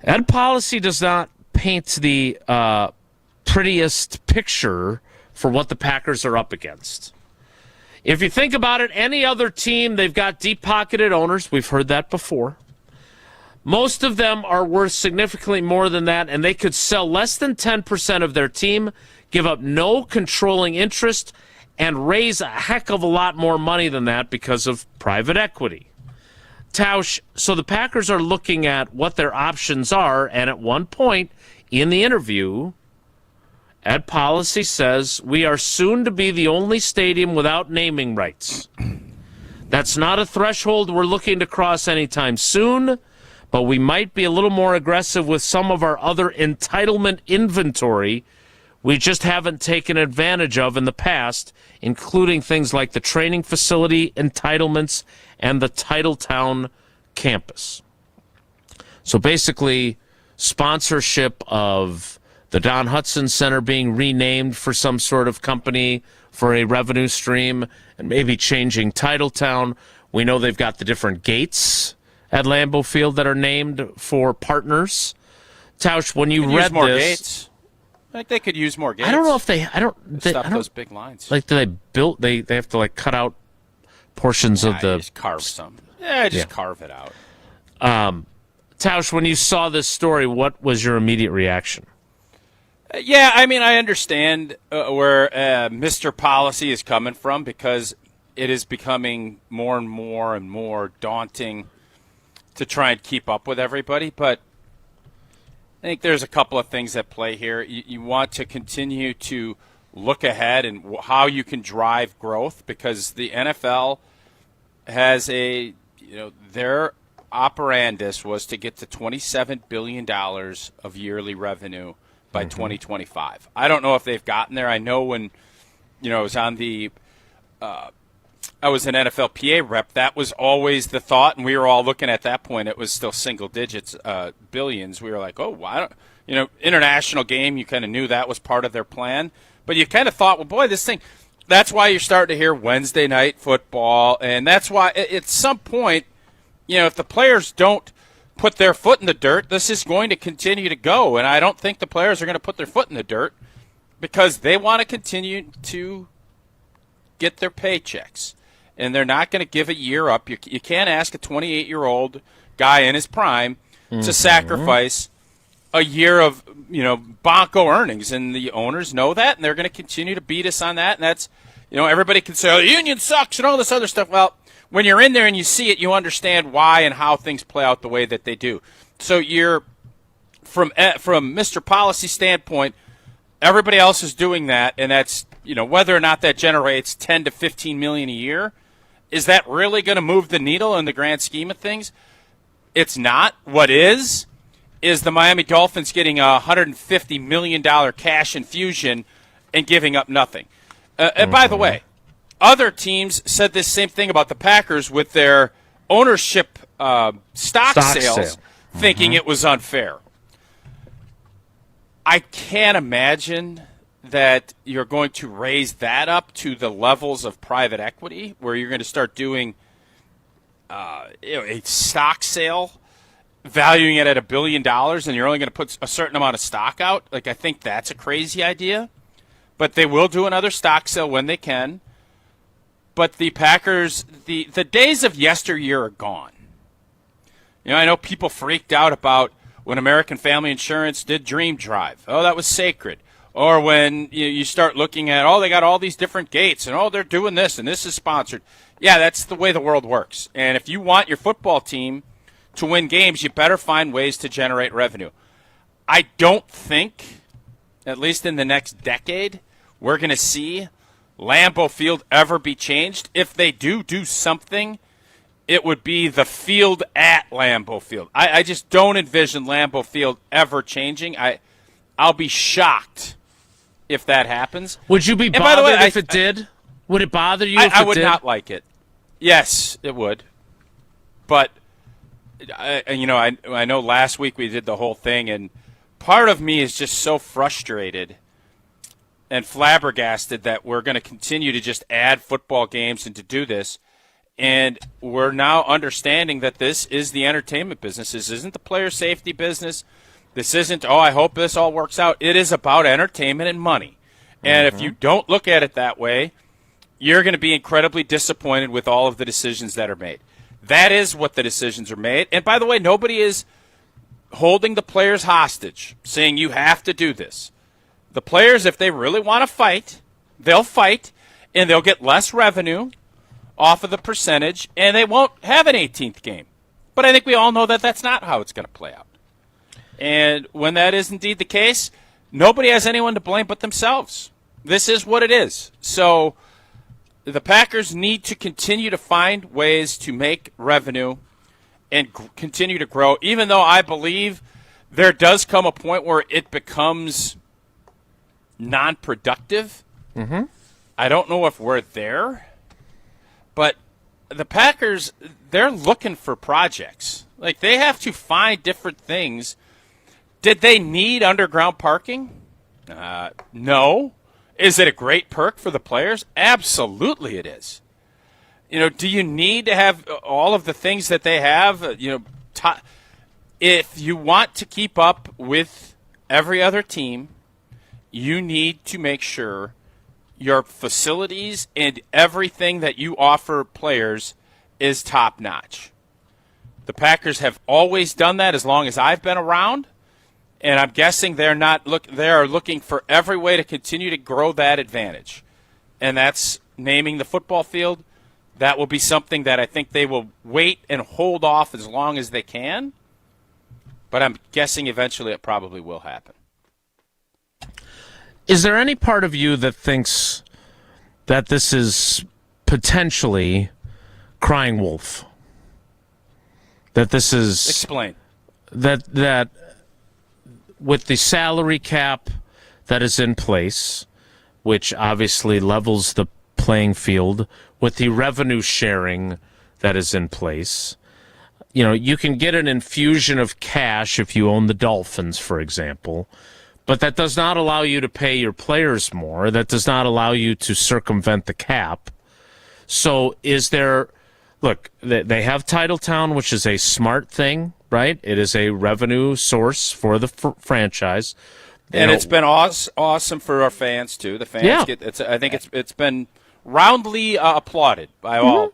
Speaker 1: Ed Policy does not paint the prettiest picture for what the Packers are up against. If you think about it, any other team, they've got deep-pocketed owners. We've heard that before. Most of them are worth significantly more than that, and they could sell less than 10% of their team, give up no controlling interest, and raise a heck of a lot more money than that because of private equity. Tausch, so the Packers are looking at what their options are, and at one point in the interview, Ed Policy says, we are soon to be the only stadium without naming rights. That's not a threshold we're looking to cross anytime soon, but we might be a little more aggressive with some of our other entitlement inventory we just haven't taken advantage of in the past, including things like the training facility entitlements and the Titletown campus. So basically, sponsorship of the Don Hutson Center being renamed for some sort of company for a revenue stream, and maybe changing Titletown. We know they've got the different gates at Lambeau Field that are named for partners. Tausch, when you read
Speaker 3: more
Speaker 1: this,
Speaker 3: gates. I think they could use more gates.
Speaker 1: I don't know if they.
Speaker 3: Stop those big lines.
Speaker 1: Like, do they build? They have to like cut out portions of the.
Speaker 3: Just carve some. Yeah, just carve it out.
Speaker 1: Tausch, when you saw this story, what was your immediate reaction?
Speaker 3: Yeah, I mean, I understand where Mr. Policy is coming from, because it is becoming more and more daunting to try and keep up with everybody. But I think there's a couple of things at play here. You want to continue to look ahead and how you can drive growth, because the NFL has their operandus was to get to $27 billion of yearly revenue by 2025. I don't know if they've gotten there. I know when, I was on the I was an NFLPA rep, that was always the thought, and we were all looking at that point. It was still single digits, billions. We were like, oh, why don't, international game, you kind of knew that was part of their plan. But you kind of thought, well, boy, this thing, that's why you're starting to hear Wednesday night football, and that's why at some point, if the players don't put their foot in the dirt, this is going to continue to go. And I don't think the players are going to put their foot in the dirt, because they want to continue to get their paychecks. And they're not going to give a year up. You can't ask a 28-year-old guy in his prime to sacrifice a year of, bonko earnings. And the owners know that, and they're going to continue to beat us on that. And that's, everybody can say, oh, the union sucks and all this other stuff. Well, when you're in there and you see it, you understand why and how things play out the way that they do. So you're, from Mr. Policy standpoint, everybody else is doing that, and that's, whether or not that generates 10 to 15 million a year, is that really going to move the needle in the grand scheme of things? It's not. What is the Miami Dolphins getting a $150 million cash infusion and giving up nothing. And by the way, other teams said this same thing about the Packers with their ownership stock sales, thinking it was unfair. I can't imagine that you're going to raise that up to the levels of private equity, where you're going to start doing a stock sale, valuing it at $1 billion, and you're only going to put a certain amount of stock out. Like, I think that's a crazy idea. But they will do another stock sale when they can. But the Packers, the days of yesteryear are gone. I know people freaked out about when American Family Insurance did Dream Drive. Oh, that was sacred. Or when you start looking at, they got all these different gates, and they're doing this, and this is sponsored. Yeah, that's the way the world works. And if you want your football team to win games, you better find ways to generate revenue. I don't think, at least in the next decade, we're going to see Lambeau Field ever be changed. If they do something, it would be the field at Lambeau Field. I just don't envision Lambeau Field ever changing. I'll be shocked if that happens.
Speaker 1: Would you be bothered if it did? Would it bother you if it did?
Speaker 3: I would not like it. Yes, it would. But, I know last week we did the whole thing, and part of me is just so frustrated and flabbergasted that we're going to continue to just add football games and to do this. And we're now understanding that this is the entertainment business. This isn't the player safety business. This isn't, I hope this all works out. It is about entertainment and money. And if you don't look at it that way, you're going to be incredibly disappointed with all of the decisions that are made. That is what the decisions are made. And by the way, nobody is holding the players hostage, saying you have to do this. The players, if they really want to fight, they'll fight. and they'll get less revenue off of the percentage, and they won't have an 18th game. But I think we all know that that's not how it's going to play out. And when that is indeed the case, nobody has anyone to blame but themselves. This is what it is. So the Packers need to continue to find ways to make revenue and continue to grow, even though I believe there does come a point where it becomes non-productive.
Speaker 1: Mm-hmm.
Speaker 3: I don't know if we're there, but the Packers, they're looking for projects. Like, they have to find different things. Did they need underground parking? No. Is it a great perk for the players? Absolutely it is. Do you need to have all of the things that they have? If you want to keep up with every other team, you need to make sure your facilities and everything that you offer players is top-notch. The Packers have always done that as long as I've been around, and I'm guessing they are looking for every way to continue to grow that advantage. And that's naming the football field. That will be something that I think they will wait and hold off as long as they can. But I'm guessing eventually it probably will happen.
Speaker 1: Is there any part of you that thinks that this is potentially crying wolf? That this is...
Speaker 3: Explain.
Speaker 1: That with the salary cap that is in place, which obviously levels the playing field, with the revenue sharing that is in place, you can get an infusion of cash if you own the Dolphins, for example, but that does not allow you to pay your players more. That does not allow you to circumvent the cap. So is there... Look, they have Titletown, which is a smart thing, right? It is a revenue source for the franchise.
Speaker 3: And it's been awesome for our fans, too. The fans I think it's been roundly applauded by all.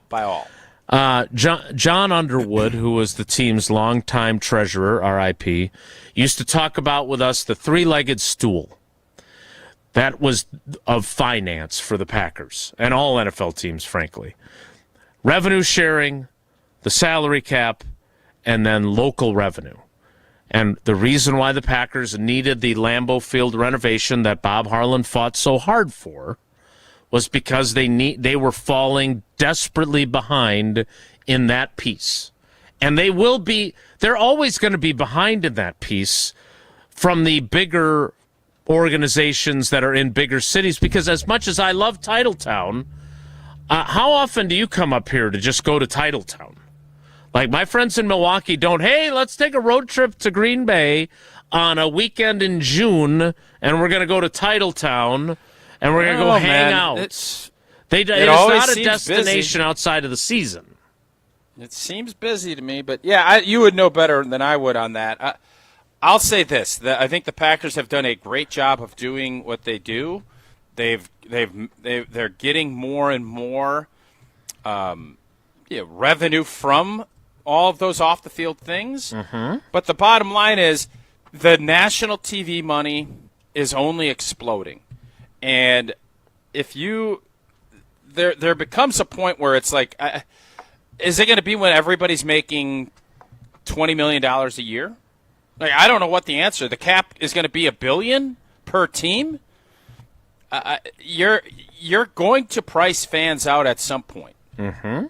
Speaker 1: John Underwood, who was the team's longtime treasurer, RIP, used to talk about with us the three-legged stool. That was of finance for the Packers and all NFL teams, frankly. Revenue sharing, the salary cap, and then local revenue. And the reason why the Packers needed the Lambeau Field renovation that Bob Harlan fought so hard for was because they were falling desperately behind in that piece. And they're always going to be behind in that piece from the bigger organizations that are in bigger cities, because as much as I love Titletown, how often do you come up here to just go to Titletown? Like, my friends in Milwaukee don't, hey, let's take a road trip to Green Bay on a weekend in June, and we're going to go to Titletown, and we're going to go hang out. It's not a destination outside of the season.
Speaker 3: It seems busy to me, but, yeah, you would know better than I would on that. I'll say this. I think the Packers have done a great job of doing what they do. They're getting more and more revenue from all of those off the field things.
Speaker 1: Mm-hmm.
Speaker 3: But the bottom line is the national TV money is only exploding, and if there becomes a point where it's like, is it going to be when everybody's making $20 million a year? Like, I don't know what the answer. The cap is going to be $1 billion per team. You're going to price fans out at some point.
Speaker 1: Mm-hmm.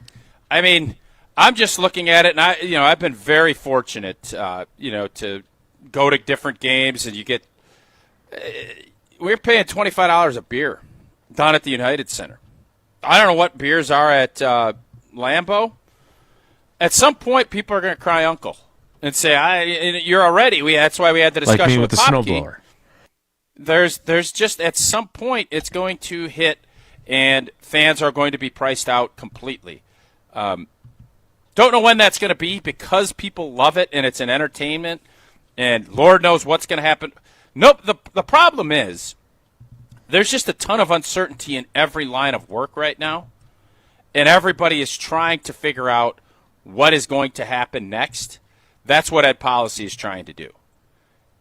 Speaker 3: I mean, I'm just looking at it, and I've been very fortunate, to go to different games, and you get. We're paying $25 a beer down at the United Center. I don't know what beers are at Lambeau. At some point, people are going to cry uncle and say, "You're already." That's why we had the discussion
Speaker 1: like me with the Snowblower.
Speaker 3: There's just at some point it's going to hit, and fans are going to be priced out completely. Don't know when that's going to be, because people love it and it's an entertainment, and Lord knows what's going to happen. Nope. The problem is there's just a ton of uncertainty in every line of work right now, and everybody is trying to figure out what is going to happen next. That's what Ed Policy is trying to do.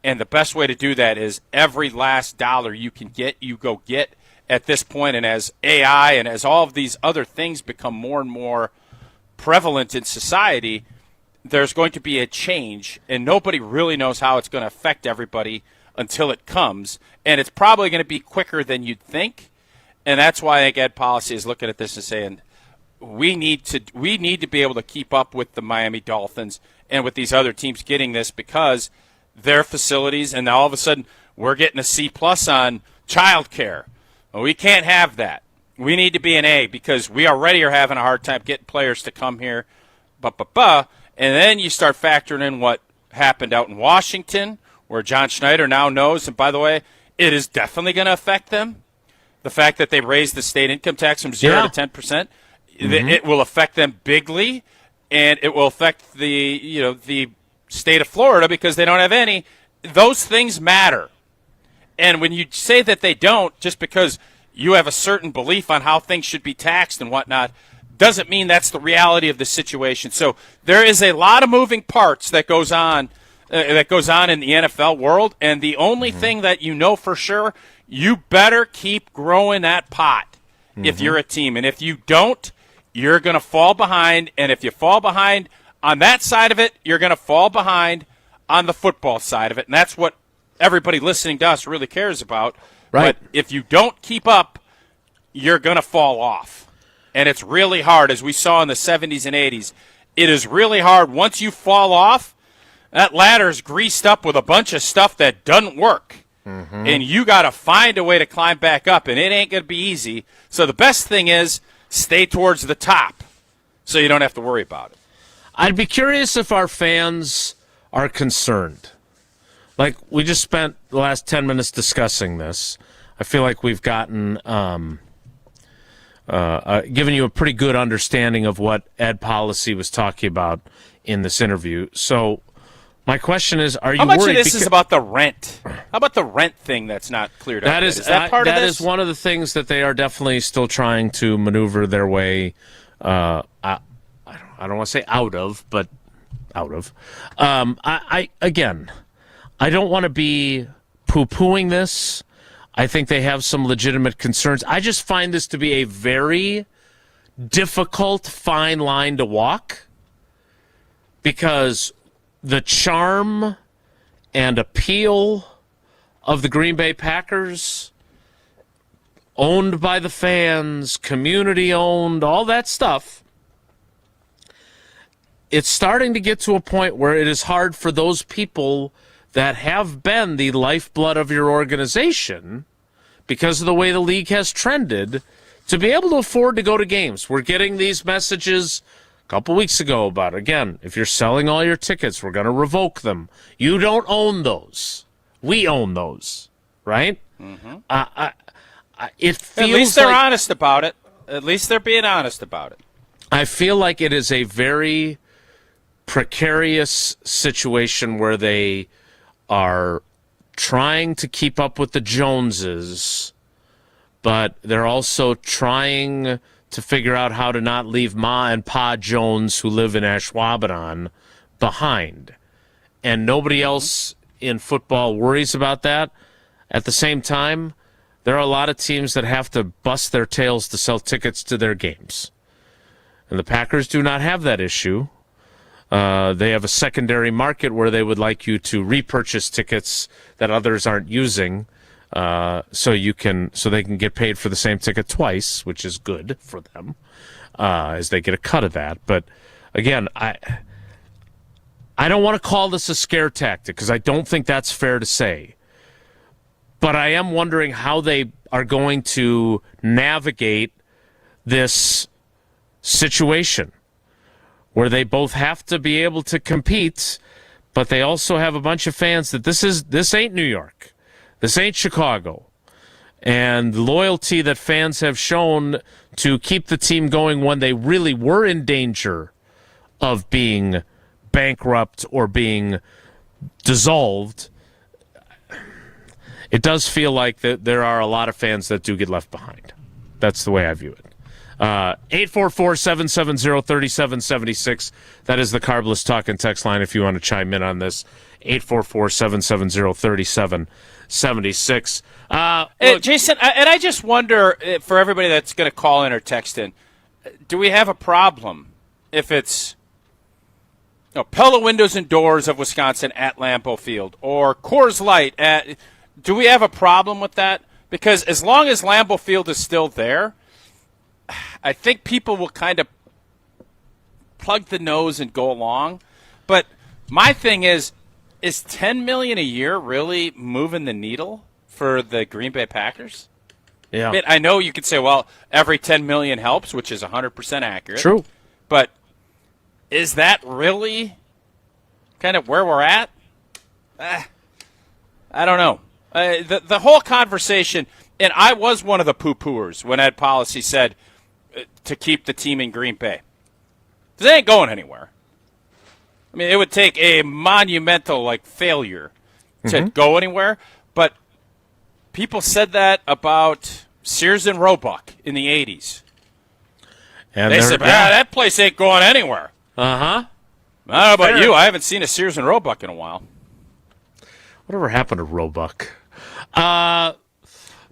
Speaker 3: And the best way to do that is every last dollar you can get, you go get, at this point, and as AI and as all of these other things become more and more prevalent in society, there's going to be a change, and nobody really knows how it's going to affect everybody until it comes, and it's probably going to be quicker than you'd think, and that's why I think Ed Policy is looking at this and saying we need to be able to keep up with the Miami Dolphins and with these other teams getting this, because their facilities, and now all of a sudden we're getting a C+ on child care. Well, we can't have that. We need to be an A, because we already are having a hard time getting players to come here. And then you start factoring in what happened out in Washington, where John Schneider now knows, and by the way, it is definitely going to affect them. The fact that they raised the state income tax from 0 to 10%, it will affect them bigly, and it will affect the state of Florida because they don't have any. Those things matter. And when you say that they don't, just because you have a certain belief on how things should be taxed and whatnot, doesn't mean that's the reality of the situation. So there is a lot of moving parts that goes on in the NFL world, and the only thing that you know for sure, you better keep growing that pot if you're a team. And if you don't, you're going to fall behind. And if you fall behind on that side of it, you're going to fall behind on the football side of it. And that's what everybody listening to us really cares about.
Speaker 1: Right.
Speaker 3: But if you don't keep up, you're going to fall off. And it's really hard, as we saw in the 70s and 80s. It is really hard. Once you fall off, that ladder's greased up with a bunch of stuff that doesn't work. And you got to find a way to climb back up, and it ain't going to be easy. So the best thing is stay towards the top so you don't have to worry about it.
Speaker 1: I'd be curious if our fans are concerned. Like, we just spent the last 10 minutes discussing this. I feel like we've gotten given you a pretty good understanding of what Ed Policy was talking about in this interview. So my question is, are you worried?
Speaker 3: How much of this is about the rent? How about the rent thing that's not cleared up? Is that part of this?
Speaker 1: That is one of the things that they are definitely still trying to maneuver their way, I don't want to say out of, but out of. I don't want to be poo-pooing this. I think they have some legitimate concerns. I just find this to be a very difficult, fine line to walk, because the charm and appeal of the Green Bay Packers, owned by the fans, community-owned, all that stuff, it's starting to get to a point where it is hard for those people that have been the lifeblood of your organization, because of the way the league has trended, to be able to afford to go to games. We're getting these messages a couple weeks ago about, again, if you're selling all your tickets, we're going to revoke them. You don't own those. We own those, right? It feels
Speaker 3: At least they're honest about it. At least they're being honest about it.
Speaker 1: I feel like it is a very precarious situation where they are trying to keep up with the Joneses, but they're also trying to figure out how to not leave Ma and Pa Jones, who live in Ashwaubenon, behind. And nobody else in football worries about that. At the same time, there are a lot of teams that have to bust their tails to sell tickets to their games. And the Packers do not have that issue. They have a secondary market where they would like you to repurchase tickets that others aren't using, so they can get paid for the same ticket twice, which is good for them, as they get a cut of that. But again, I don't want to call this a scare tactic, because I don't think that's fair to say. But I am wondering how they are going to navigate this situation, where they both have to be able to compete, but they also have a bunch of fans that this ain't New York. This ain't Chicago. And the loyalty that fans have shown to keep the team going when they really were in danger of being bankrupt or being dissolved, it does feel like that there are a lot of fans that do get left behind. That's the way I view it. 844-770-3776. That is the Carbless Talk and Text line if you want to chime in on this. 844-770-3776.
Speaker 3: Jason, I just wonder, for everybody that's going to call in or text in, do we have a problem if it's Pella Windows and Doors of Wisconsin at Lambeau Field or Coors Light at? Do we have a problem with that? Because as long as Lambeau Field is still there, I think people will kind of plug the nose and go along. But my thing is $10 million a year really moving the needle for the Green Bay Packers?
Speaker 1: Yeah.
Speaker 3: I mean, I know you could say, well, every $10 million helps, which is 100% accurate.
Speaker 1: True.
Speaker 3: But is that really kind of where we're at? I don't know. The whole conversation, and I was one of the poo-pooers when Ed Policy said to keep the team in Green Bay. They ain't going anywhere. I mean, it would take a monumental failure to go anywhere. But people said that about Sears and Roebuck in the 80s. And they said, that place ain't going anywhere.
Speaker 1: Uh-huh.
Speaker 3: I don't know about you. I haven't seen a Sears and Roebuck in a while.
Speaker 1: Whatever happened to Roebuck?
Speaker 3: I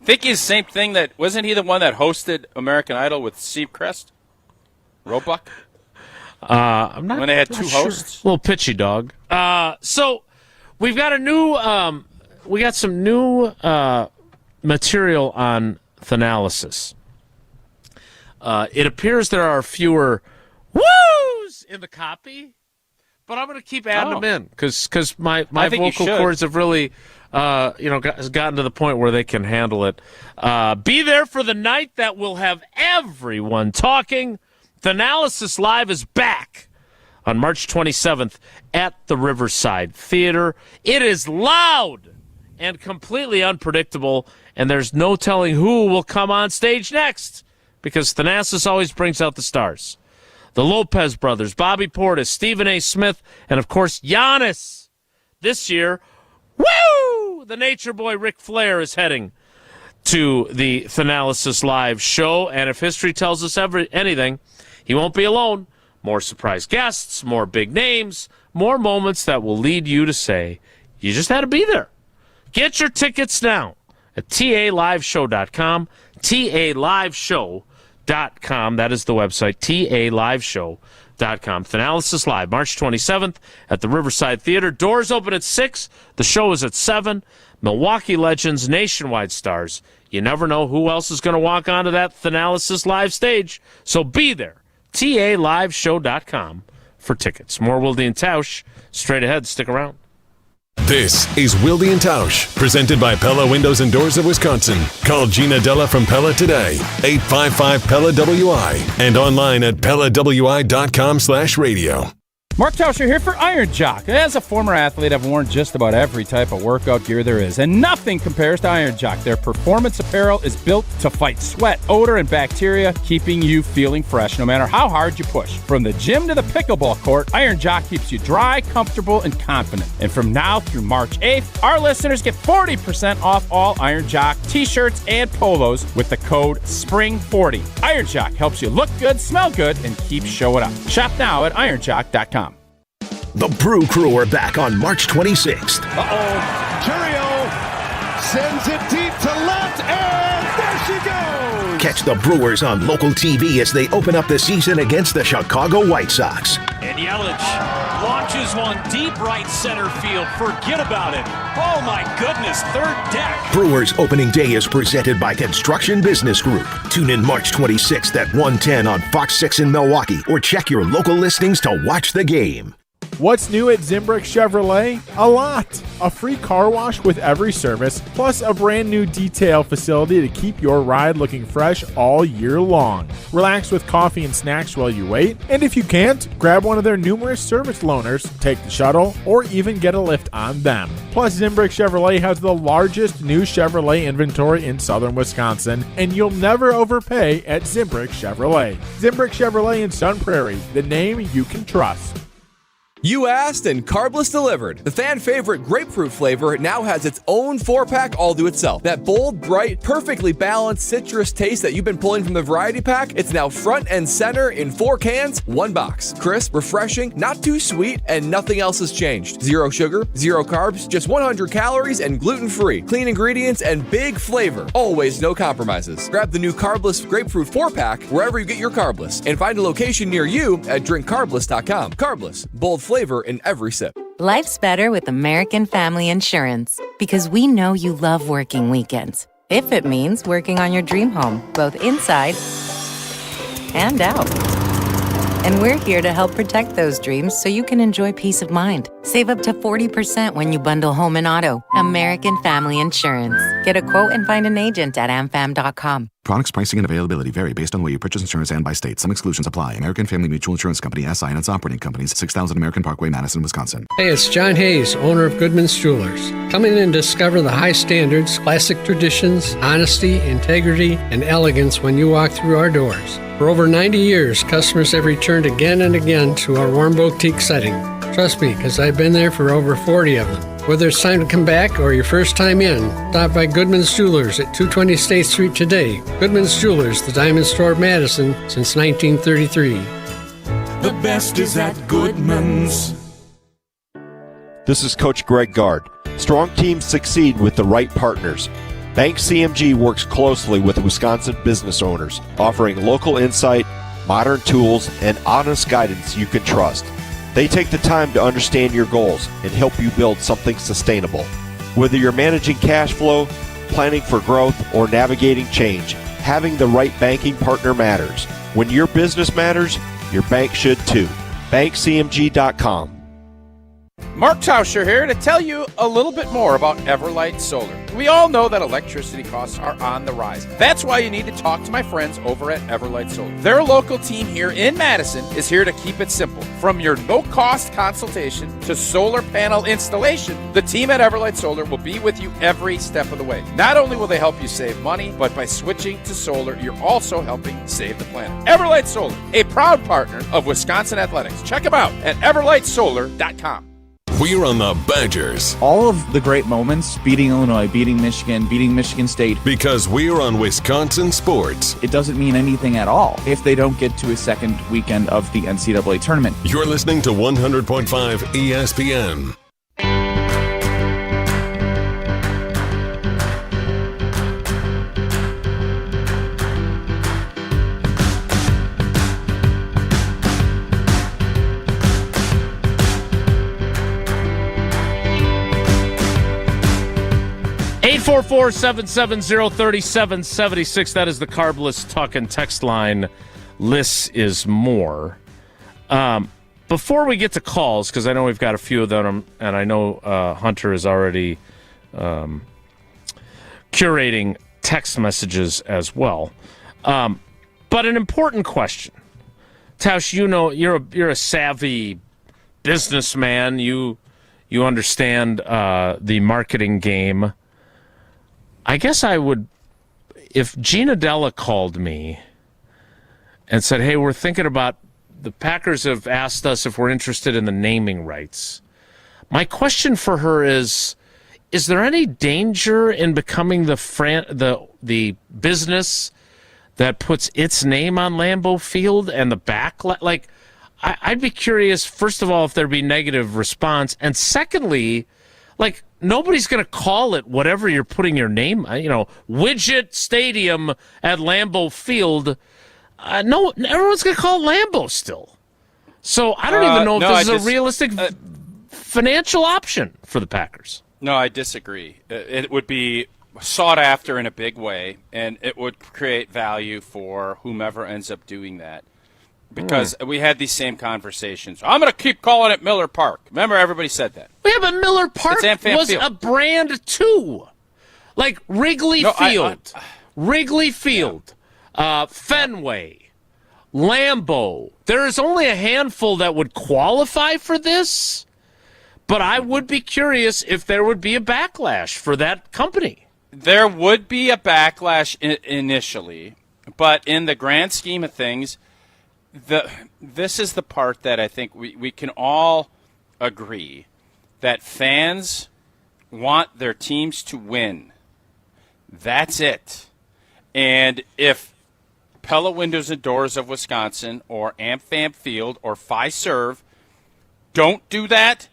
Speaker 3: think he's the same thing wasn't he the one that hosted American Idol with Steve Crest? Roebuck?
Speaker 1: I'm not.
Speaker 3: When they had two hosts?
Speaker 1: A little pitchy dog. So we've got we got some new material on Thanalysis. It appears there are fewer woos in the copy, but I'm going to keep adding them in because my vocal cords have really gotten to the point where they can handle it. Be there for the night that will have everyone talking. Thanalysis Live is back on March 27th at the Riverside Theater. It is loud and completely unpredictable, and there's no telling who will come on stage next because Thanalysis always brings out the stars. The Lopez brothers, Bobby Portis, Stephen A. Smith, and, of course, Giannis. This year, the Nature Boy Ric Flair is heading to the Thanalysis Live show, and if history tells us anything, he won't be alone. More surprise guests, more big names, more moments that will lead you to say, you just had to be there. Get your tickets now at taliveshow.com, taliveshow.com. That is the website, taliveshow.com. Thanalysis Live, March 27th at the Riverside Theater. Doors open at 6. The show is at 7. Milwaukee legends, nationwide stars. You never know who else is going to walk onto that Thanalysis Live stage. So be there. taliveshow.com for tickets. More Wilde and Tausch straight ahead. Stick around.
Speaker 4: This is Wilde and Tausch, presented by Pella Windows and Doors of Wisconsin. Call Gina Della from Pella today, 855-PELLA-WI, and online at PellaWI.com/radio.
Speaker 5: Mark Tauscher here for Iron Jock. As a former athlete, I've worn just about every type of workout gear there is, and nothing compares to Iron Jock. Their performance apparel is built to fight sweat, odor, and bacteria, keeping you feeling fresh no matter how hard you push. From the gym to the pickleball court, Iron Jock keeps you dry, comfortable, and confident. And from now through March 8th, our listeners get 40% off all Iron Jock t-shirts and polos with the code SPRING40. Iron Jock helps you look good, smell good, and keep showing up. Shop now at ironjock.com.
Speaker 25: The Brew Crew are back on March 26th.
Speaker 10: Curio sends it deep to left, and there she goes!
Speaker 25: Catch the Brewers on local TV as they open up the season against the Chicago White Sox.
Speaker 10: And Yelich launches one deep right center field. Forget about it. Oh, my goodness, third deck.
Speaker 25: Brewers opening day is presented by Construction Business Group. Tune in March 26th at 1:10 on Fox 6 in Milwaukee, or check your local listings to watch the game.
Speaker 13: What's new at Zimbrick Chevrolet? A lot. A free car wash with every service, plus a brand new detail facility to keep your ride looking fresh all year long. Relax with coffee and snacks while you wait, and if you can't, grab one of their numerous service loaners, take the shuttle, or even get a lift on them. Plus, Zimbrick Chevrolet has the largest new Chevrolet inventory in southern Wisconsin, and you'll never overpay at Zimbrick Chevrolet. Zimbrick Chevrolet in Sun Prairie, the name you can trust.
Speaker 14: You asked and Carbless delivered. The fan favorite grapefruit flavor now has its own 4-pack all to itself. That bold, bright, perfectly balanced citrus taste that you've been pulling from the variety pack, it's now front and center in 4 cans, 1 box. Crisp, refreshing, not too sweet, and nothing else has changed. 0 sugar, 0 carbs, just 100 calories and gluten-free. Clean ingredients and big flavor. Always no compromises. Grab the new Carbless grapefruit 4-pack wherever you get your Carbless and find a location near you at drinkcarbless.com. Carbless, bold flavor in every sip.
Speaker 16: Life's better with American Family Insurance because we know you love working weekends. If it means working on your dream home, both inside and out. And we're here to help protect those dreams so you can enjoy peace of mind. Save up to 40% when you bundle home and auto. American Family Insurance. Get a quote and find an agent at amfam.com.
Speaker 17: Products, pricing, and availability vary based on where you purchase insurance and by state. Some exclusions apply. American Family Mutual Insurance Company, SI, and its operating companies, 6000 American Parkway, Madison, Wisconsin.
Speaker 18: Hey, it's John Hayes, owner of Goodman's Jewelers. Come in and discover the high standards, classic traditions, honesty, integrity, and elegance when you walk through our doors. For over 90 years, customers have returned again and again to our warm boutique setting. Trust me, because I've been there for over 40 of them. Whether it's time to come back or your first time in, stop by Goodman's Jewelers at 220 State Street today. Goodman's Jewelers, the diamond store of Madison since 1933.
Speaker 20: The best is at Goodman's.
Speaker 21: This is Coach Greg Gard. Strong teams succeed with the right partners. Bank CMG works closely with Wisconsin business owners, offering local insight, modern tools, and honest guidance you can trust. They take the time to understand your goals and help you build something sustainable. Whether you're managing cash flow, planning for growth, or navigating change, having the right banking partner matters. When your business matters, your bank should too. BankCMG.com.
Speaker 3: Mark Tauscher here to tell you a little bit more about Everlight Solar. We all know that electricity costs are on the rise. That's why you need to talk to my friends over at Everlight Solar. Their local team here in Madison is here to keep it simple. From your no-cost consultation to solar panel installation, the team at Everlight Solar will be with you every step of the way. Not only will they help you save money, but by switching to solar, you're also helping save the planet. Everlight Solar, a proud partner of Wisconsin Athletics. Check them out at everlightsolar.com.
Speaker 4: We're on the Badgers.
Speaker 22: All of the great moments, beating Illinois, beating Michigan State.
Speaker 4: Because we're on Wisconsin sports.
Speaker 22: It doesn't mean anything at all if they don't get to a second weekend of the NCAA tournament.
Speaker 4: You're listening to 100.5 ESPN.
Speaker 1: 844-770-3776. That is the Carbless Talk and Text line. Less is more. Before we get to calls, because I know we've got a few of them, and I know Hunter is already curating text messages as well. But an important question. Tausch, you know, you're a savvy businessman. You understand the marketing game. I guess I would, if Gina Della called me and said, hey, we're thinking about, the Packers have asked us if we're interested in the naming rights. My question for her is there any danger in becoming the business that puts its name on Lambeau Field and the back? Like, I'd be curious, first of all, if there'd be negative response, and secondly, like, nobody's going to call it whatever you're putting your name, Widget Stadium at Lambeau Field. No, everyone's going to call it Lambeau still. So I don't even know if this is a realistic financial option for the Packers.
Speaker 3: No, I disagree. It would be sought after in a big way, and it would create value for whomever ends up doing that. Because we had these same conversations. I'm going to keep calling it Miller Park. Remember, everybody said that.
Speaker 1: Yeah, but Miller Park was a brand too. Like Wrigley Field, Wrigley Field, Fenway, Lambeau. There is only a handful that would qualify for this, but I would be curious if there would be a backlash for that company.
Speaker 3: There would be a backlash initially, but in the grand scheme of things, this is the part that I think we can all agree that fans want their teams to win. That's it. And if Pella Windows and Doors of Wisconsin or AmFam Field or Fiserv don't do that,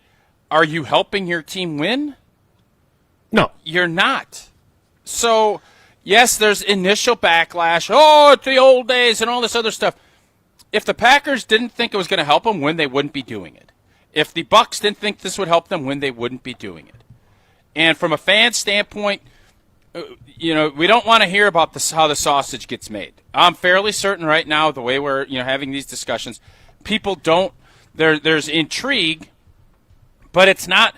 Speaker 3: are you helping your team win?
Speaker 1: No.
Speaker 3: You're not. So, yes, there's initial backlash. Oh, it's the old days and all this other stuff. If the Packers didn't think it was going to help them win, they wouldn't be doing it. If the Bucks didn't think this would help them win, they wouldn't be doing it. And from a fan standpoint, we don't want to hear about how the sausage gets made. I'm fairly certain right now, the way we're having these discussions, people don't. There's intrigue, but it's not.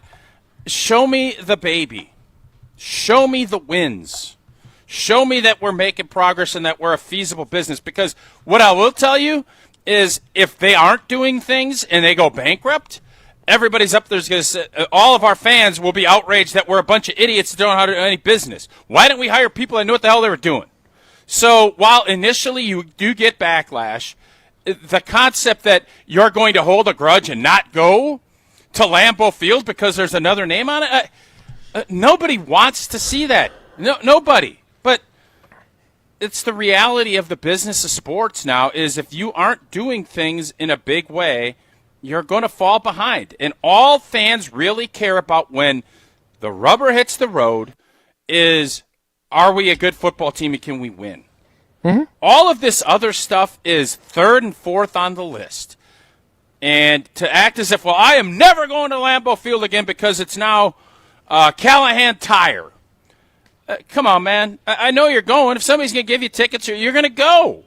Speaker 3: Show me the baby. Show me the wins. Show me that we're making progress and that we're a feasible business. Because what I will tell you is, if they aren't doing things and they go bankrupt, everybody's up there's going to say, all of our fans will be outraged that we're a bunch of idiots that don't know how to do any business. Why didn't we hire people that knew what the hell they were doing? So while initially you do get backlash, the concept that you're going to hold a grudge and not go to Lambeau Field because there's another name on it, nobody wants to see that. No, nobody. But it's the reality of the business of sports now, is if you aren't doing things in a big way, you're going to fall behind. And all fans really care about when the rubber hits the road is, are we a good football team and can we win? Mm-hmm. All of this other stuff is third and fourth on the list. And to act as if, well, I am never going to Lambeau Field again because it's now Callahan Tire. Come on, man. I know you're going. If somebody's going to give you tickets, you're going to go.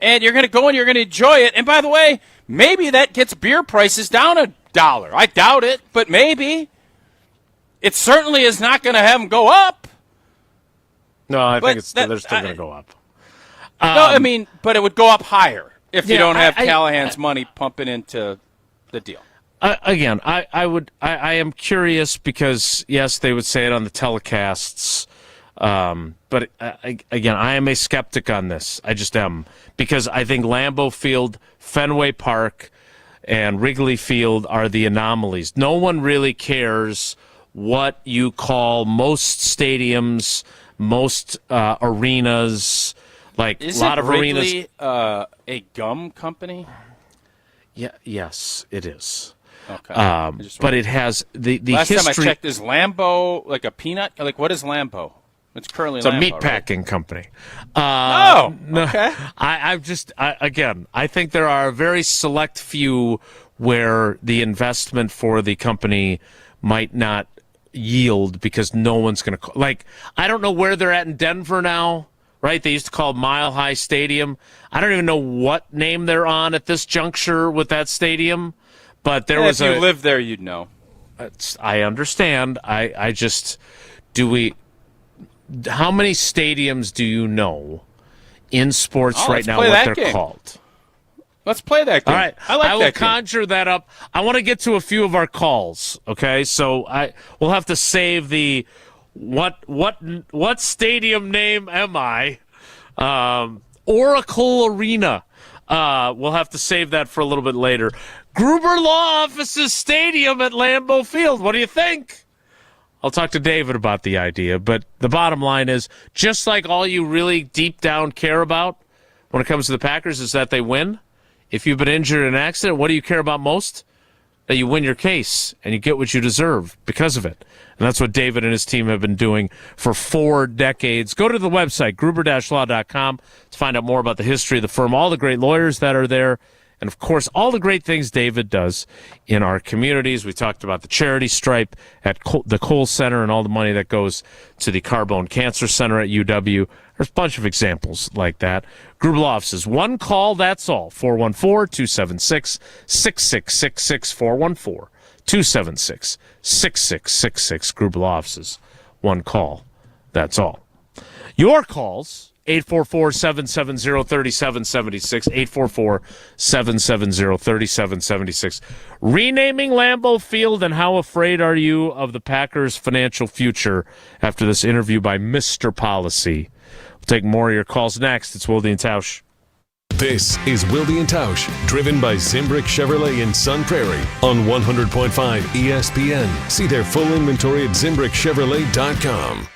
Speaker 3: And you're going to go and you're going to enjoy it. And by the way, maybe that gets beer prices down $1. I doubt it, but maybe. It certainly is not going to have them go up.
Speaker 1: No, I think they're still going to go up.
Speaker 3: No, I mean, but it would go up higher if you don't have Callahan's money pumping into the deal.
Speaker 1: Again, I am curious because, yes, they would say it on the telecasts. But again, I am a skeptic on this. I just am, because I think Lambeau Field, Fenway Park, and Wrigley Field are the anomalies. No one really cares what you call most stadiums, most arenas. Like a lot of
Speaker 3: Wrigley,
Speaker 1: arenas.
Speaker 3: A gum company?
Speaker 1: Yeah. Yes, it is.
Speaker 3: Okay.
Speaker 1: But it has the
Speaker 3: last
Speaker 1: history.
Speaker 3: time I checked, is Lambeau like a peanut? Like, what is Lambeau? It's currently
Speaker 1: It's
Speaker 3: Lambeau,
Speaker 1: a meat
Speaker 3: right?
Speaker 1: packing company.
Speaker 3: Okay.
Speaker 1: I think there are a very select few where the investment for the company might not yield because no one's going to. Like, I don't know where they're at in Denver now, right? They used to call it Mile High Stadium. I don't even know what name they're on at this juncture with that stadium. But there was
Speaker 3: if you lived there, you'd know.
Speaker 1: I understand. I just how many stadiums do you know in sports right now what they're
Speaker 3: game.
Speaker 1: called?
Speaker 3: Let's play that game.
Speaker 1: All right.
Speaker 3: I like that
Speaker 1: will
Speaker 3: game.
Speaker 1: conjure that up. I want to get to a few of our calls, okay? So we'll have to save the what stadium name am I? Oracle Arena. We'll have to save that for a little bit later. Gruber Law Offices Stadium at Lambeau Field. What do you think? I'll talk to David about the idea, but the bottom line is, just like all you really deep down care about when it comes to the Packers is that they win. If you've been injured in an accident, what do you care about most? That you win your case and you get what you deserve because of it. And that's what David and his team have been doing for 4 decades. Go to the website, gruber-law.com, to find out more about the history of the firm, all the great lawyers that are there, and, of course, all the great things David does in our communities. We talked about the charity stripe at the Cole Center and all the money that goes to the Carbone Cancer Center at UW. There's a bunch of examples like that. Gruber Law Offices, one call, that's all. 414-276-6666, 414-276-6666. Gruber Law Offices, one call, that's all. Your calls, 844-770-3776, 844-770-3776. Renaming Lambeau Field, and how afraid are you of the Packers' financial future after this interview by Mr. Policy? We'll take more of your calls next. It's Wilde and Tausch.
Speaker 4: This is Wilde and Tausch, driven by Zimbrick Chevrolet in Sun Prairie on 100.5 ESPN. See their full inventory at ZimbrickChevrolet.com.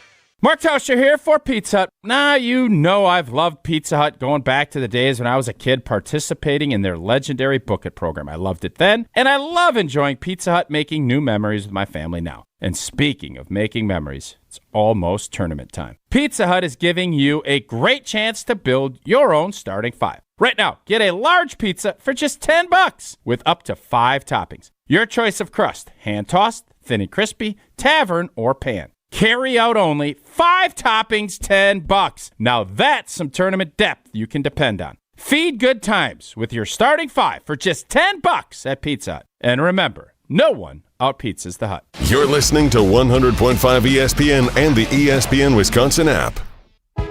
Speaker 5: Mark Tauscher here for Pizza Hut. Now, you know I've loved Pizza Hut going back to the days when I was a kid participating in their legendary Book It program. I loved it then, and I love enjoying Pizza Hut making new memories with my family now. And speaking of making memories, it's almost tournament time. Pizza Hut is giving you a great chance to build your own starting five. Right now, get a large pizza for just $10 with up to 5 toppings. Your choice of crust, hand-tossed, thin and crispy, tavern, or pan. Carry out only, 5 toppings, $10. Now that's some tournament depth you can depend on. Feed good times with your starting 5 for just $10 at Pizza Hut. And remember, no one out-pizzas the Hut.
Speaker 4: You're listening to 100.5 ESPN and the ESPN Wisconsin app.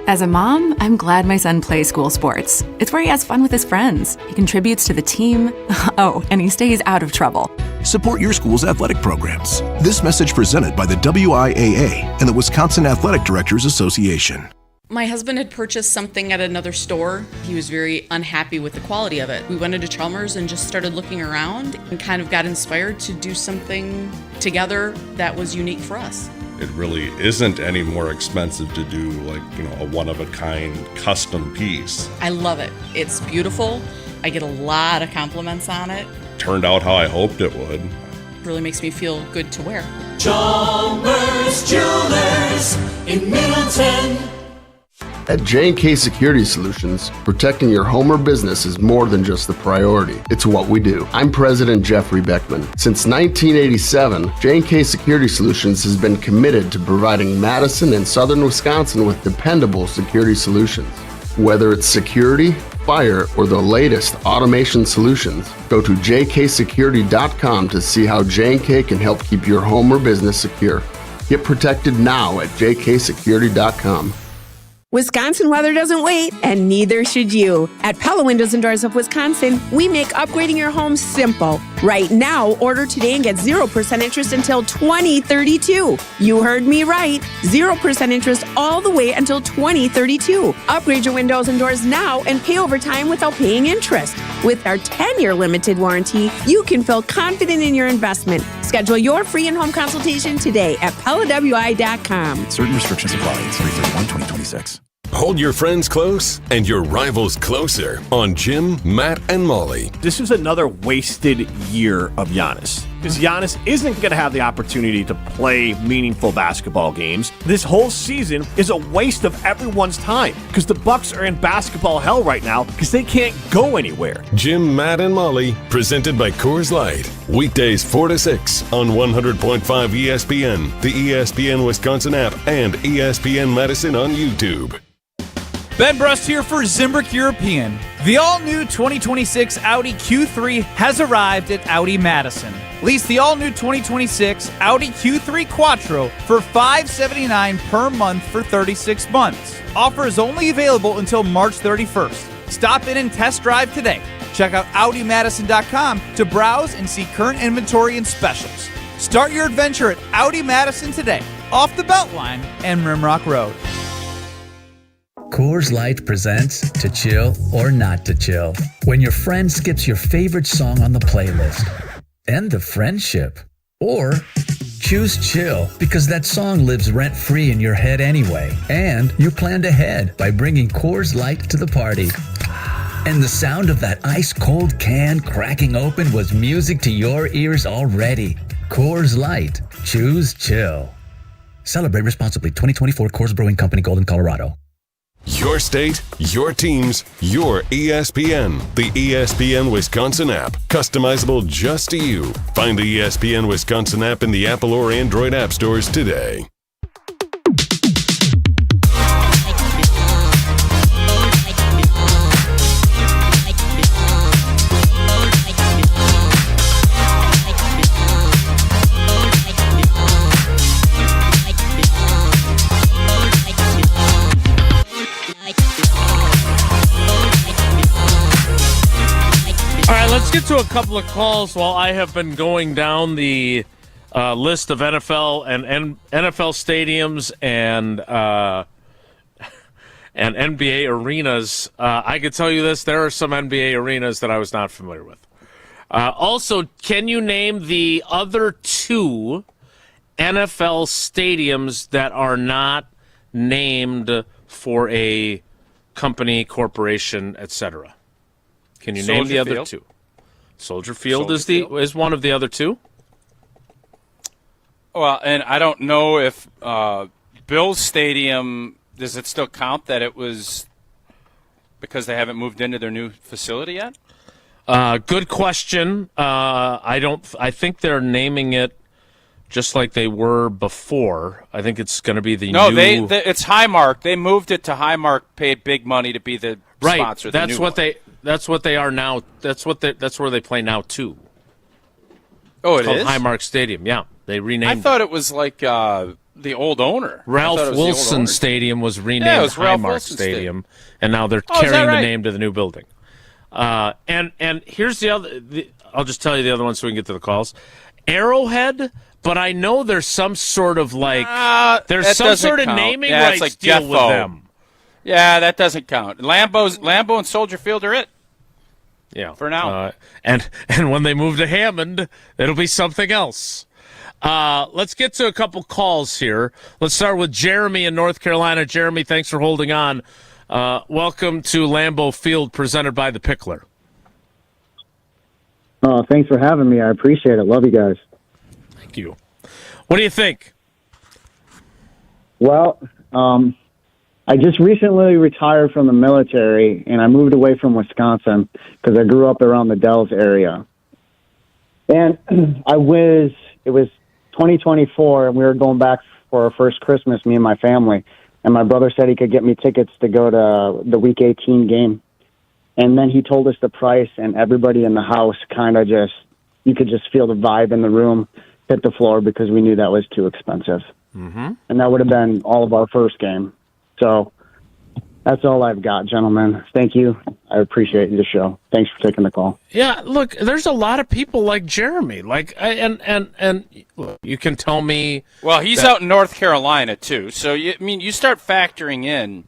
Speaker 6: As a mom, I'm glad my son plays school sports. It's where he has fun with his friends. He contributes to the team. Oh, and he stays out of trouble.
Speaker 25: Support your school's athletic programs. This message presented by the WIAA and the Wisconsin Athletic Directors Association.
Speaker 7: My husband had purchased something at another store. He was very unhappy with the quality of it. We went into Chalmers and just started looking around and kind of got inspired to do something together that was unique for us.
Speaker 8: It really isn't any more expensive to do a one-of-a-kind custom piece.
Speaker 7: I love it. It's beautiful. I get a lot of compliments on it.
Speaker 8: Turned out how I hoped it would.
Speaker 7: It really makes me feel good to wear.
Speaker 20: Chalmers Jewelers in Middleton.
Speaker 11: At J&K Security Solutions, protecting your home or business is more than just the priority. It's what we do. I'm President Jeffrey Beckman. Since 1987, J&K Security Solutions has been committed to providing Madison and southern Wisconsin with dependable security solutions. Whether it's security, fire, or the latest automation solutions, go to jksecurity.com to see how J&K can help keep your home or business secure. Get protected now at jksecurity.com.
Speaker 19: Wisconsin weather doesn't wait, and neither should you. At Pella Windows and Doors of Wisconsin, we make upgrading your home simple. Right now, order today and get 0% interest until 2032. You heard me right. 0% interest all the way until 2032. Upgrade your windows and doors now and pay over time without paying interest. With our 10-year limited warranty, you can feel confident in your investment. Schedule your free in-home consultation today at PellaWI.com.
Speaker 25: Certain restrictions apply. 3/31/2026.
Speaker 4: Hold your friends close and your rivals closer on Jim, Matt, and Molly.
Speaker 23: This is another wasted year of Giannis. Because Giannis isn't going to have the opportunity to play meaningful basketball games. This whole season is a waste of everyone's time. Because the Bucks are in basketball hell right now because they can't go anywhere.
Speaker 4: Jim, Matt, and Molly, presented by Coors Light. Weekdays 4 to 6 on 100.5 ESPN, the ESPN Wisconsin app, and ESPN Madison on YouTube.
Speaker 24: Ben Brust here for Zimbrick European. The all-new 2026 Audi Q3 has arrived at Audi Madison. Lease the all-new 2026 Audi Q3 Quattro for $579 per month for 36 months. Offer is only available until March 31st. Stop in and test drive today. Check out AudiMadison.com to browse and see current inventory and specials. Start your adventure at Audi Madison today, off the Beltline and Rimrock Road.
Speaker 26: Coors Light presents To Chill or Not to Chill. When your friend skips your favorite song on the playlist. End the friendship. Or choose chill because that song lives rent-free in your head anyway. And you planned ahead by bringing Coors Light to the party. And the sound of that ice-cold can cracking open was music to your ears already. Coors Light. Choose chill. Celebrate responsibly. 2024 Coors Brewing Company, Golden, Colorado.
Speaker 4: Your state, your teams, your ESPN. The ESPN Wisconsin app. Customizable just to you. Find the ESPN Wisconsin app in the Apple or Android app stores today.
Speaker 1: Let's get to a couple of calls while I have been going down the list of NFL and NFL stadiums and NBA arenas. I can tell you this, there are some NBA arenas that I was not familiar with. Also, can you name the other 2 NFL stadiums that are not named for a company, corporation, etc.? Can you name the other 2? Soldier Field is one of the other 2?
Speaker 3: Well, and I don't know if Bills Stadium, does it still count that it was because they haven't moved into their new facility yet?
Speaker 1: Good question. I think they're naming it just like they were before. I think it's going to be the new...
Speaker 3: No, it's Highmark. They moved it to Highmark, paid big money to be the sponsor.
Speaker 1: That's what they are now. That's where they play now too.
Speaker 3: Oh,
Speaker 1: it's called
Speaker 3: is
Speaker 1: Highmark Stadium. Yeah, they renamed.
Speaker 3: I thought it was like the old owner.
Speaker 1: Ralph Wilson Stadium was renamed Highmark Stadium, and now they're carrying the name to the new building. And here's the other. I'll just tell you the other one so we can get to the calls. Arrowhead. But I know there's some sort of there's some sort of naming rights deal with them.
Speaker 3: Yeah, that doesn't count. Lambeau and Soldier Field are it.
Speaker 1: Yeah,
Speaker 3: for now.
Speaker 1: And when they move to Hammond, it'll be something else. Let's get to a couple calls here. Let's start with Jeremy in North Carolina. Jeremy, thanks for holding on. Welcome to Lambeau Field, presented by the Pickler.
Speaker 2: Oh, thanks for having me. I appreciate it. Love you guys.
Speaker 1: Thank you. What do you think?
Speaker 2: Well, I just recently retired from the military, and I moved away from Wisconsin because I grew up around the Dells area. And it was 2024, and we were going back for our first Christmas, me and my family. And my brother said he could get me tickets to go to the Week 18 game. And then he told us the price, and everybody in the house kind of you could just feel the vibe in the room hit the floor because we knew that was too expensive.
Speaker 1: Mm-hmm.
Speaker 2: And that would have been all of our first game. So that's all I've got, gentlemen. Thank you. I appreciate the show. Thanks for taking the call.
Speaker 1: Yeah, look, there's a lot of people like Jeremy. And you can tell me.
Speaker 3: Well, he's out in North Carolina too. So you start factoring in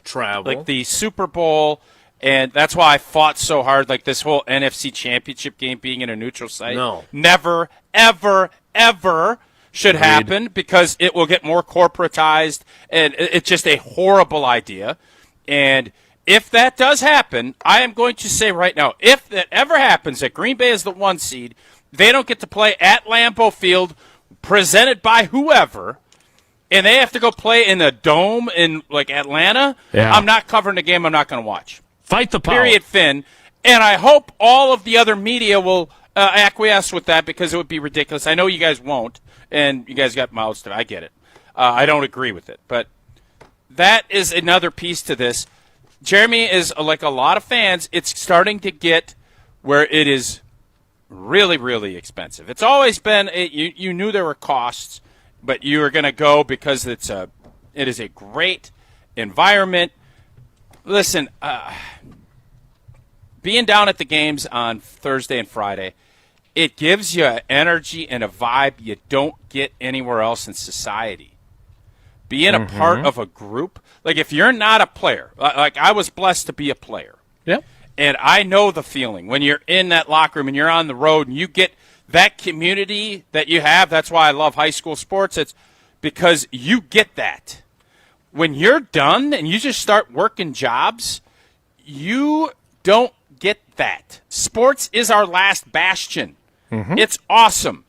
Speaker 1: travel,
Speaker 3: like the Super Bowl. And that's why I fought so hard, like this whole NFC Championship game being in a neutral site.
Speaker 1: No.
Speaker 3: Never, ever, ever should happen because it will get more corporatized, and it's just a horrible idea. And if that does happen, I am going to say right now, if that ever happens, that Green Bay is the 1 seed, they don't get to play at Lambeau Field, presented by whoever, and they have to go play in the Dome in like Atlanta, I'm not covering the game. I'm not going to watch.
Speaker 1: Fight the power.
Speaker 3: Period, Finn. And I hope all of the other media will acquiesce with that because it would be ridiculous. I know you guys won't, and you guys got mouths to. I get it. I don't agree with it. But that is another piece to this. Jeremy is, like a lot of fans, it's starting to get where it is really, really expensive. It's always been, you knew there were costs, but you were going to go because it is a great environment. Listen, being down at the games on Thursday and Friday, it gives you energy and a vibe you don't get anywhere else in society. Being a part of a group, like if you're not a player, like I was blessed to be a player.
Speaker 1: Yeah.
Speaker 3: And I know the feeling when you're in that locker room and you're on the road and you get that community that you have. That's why I love high school sports. It's because you get that. When you're done and you just start working jobs, you don't get that. Sports is our last bastion. It's awesome.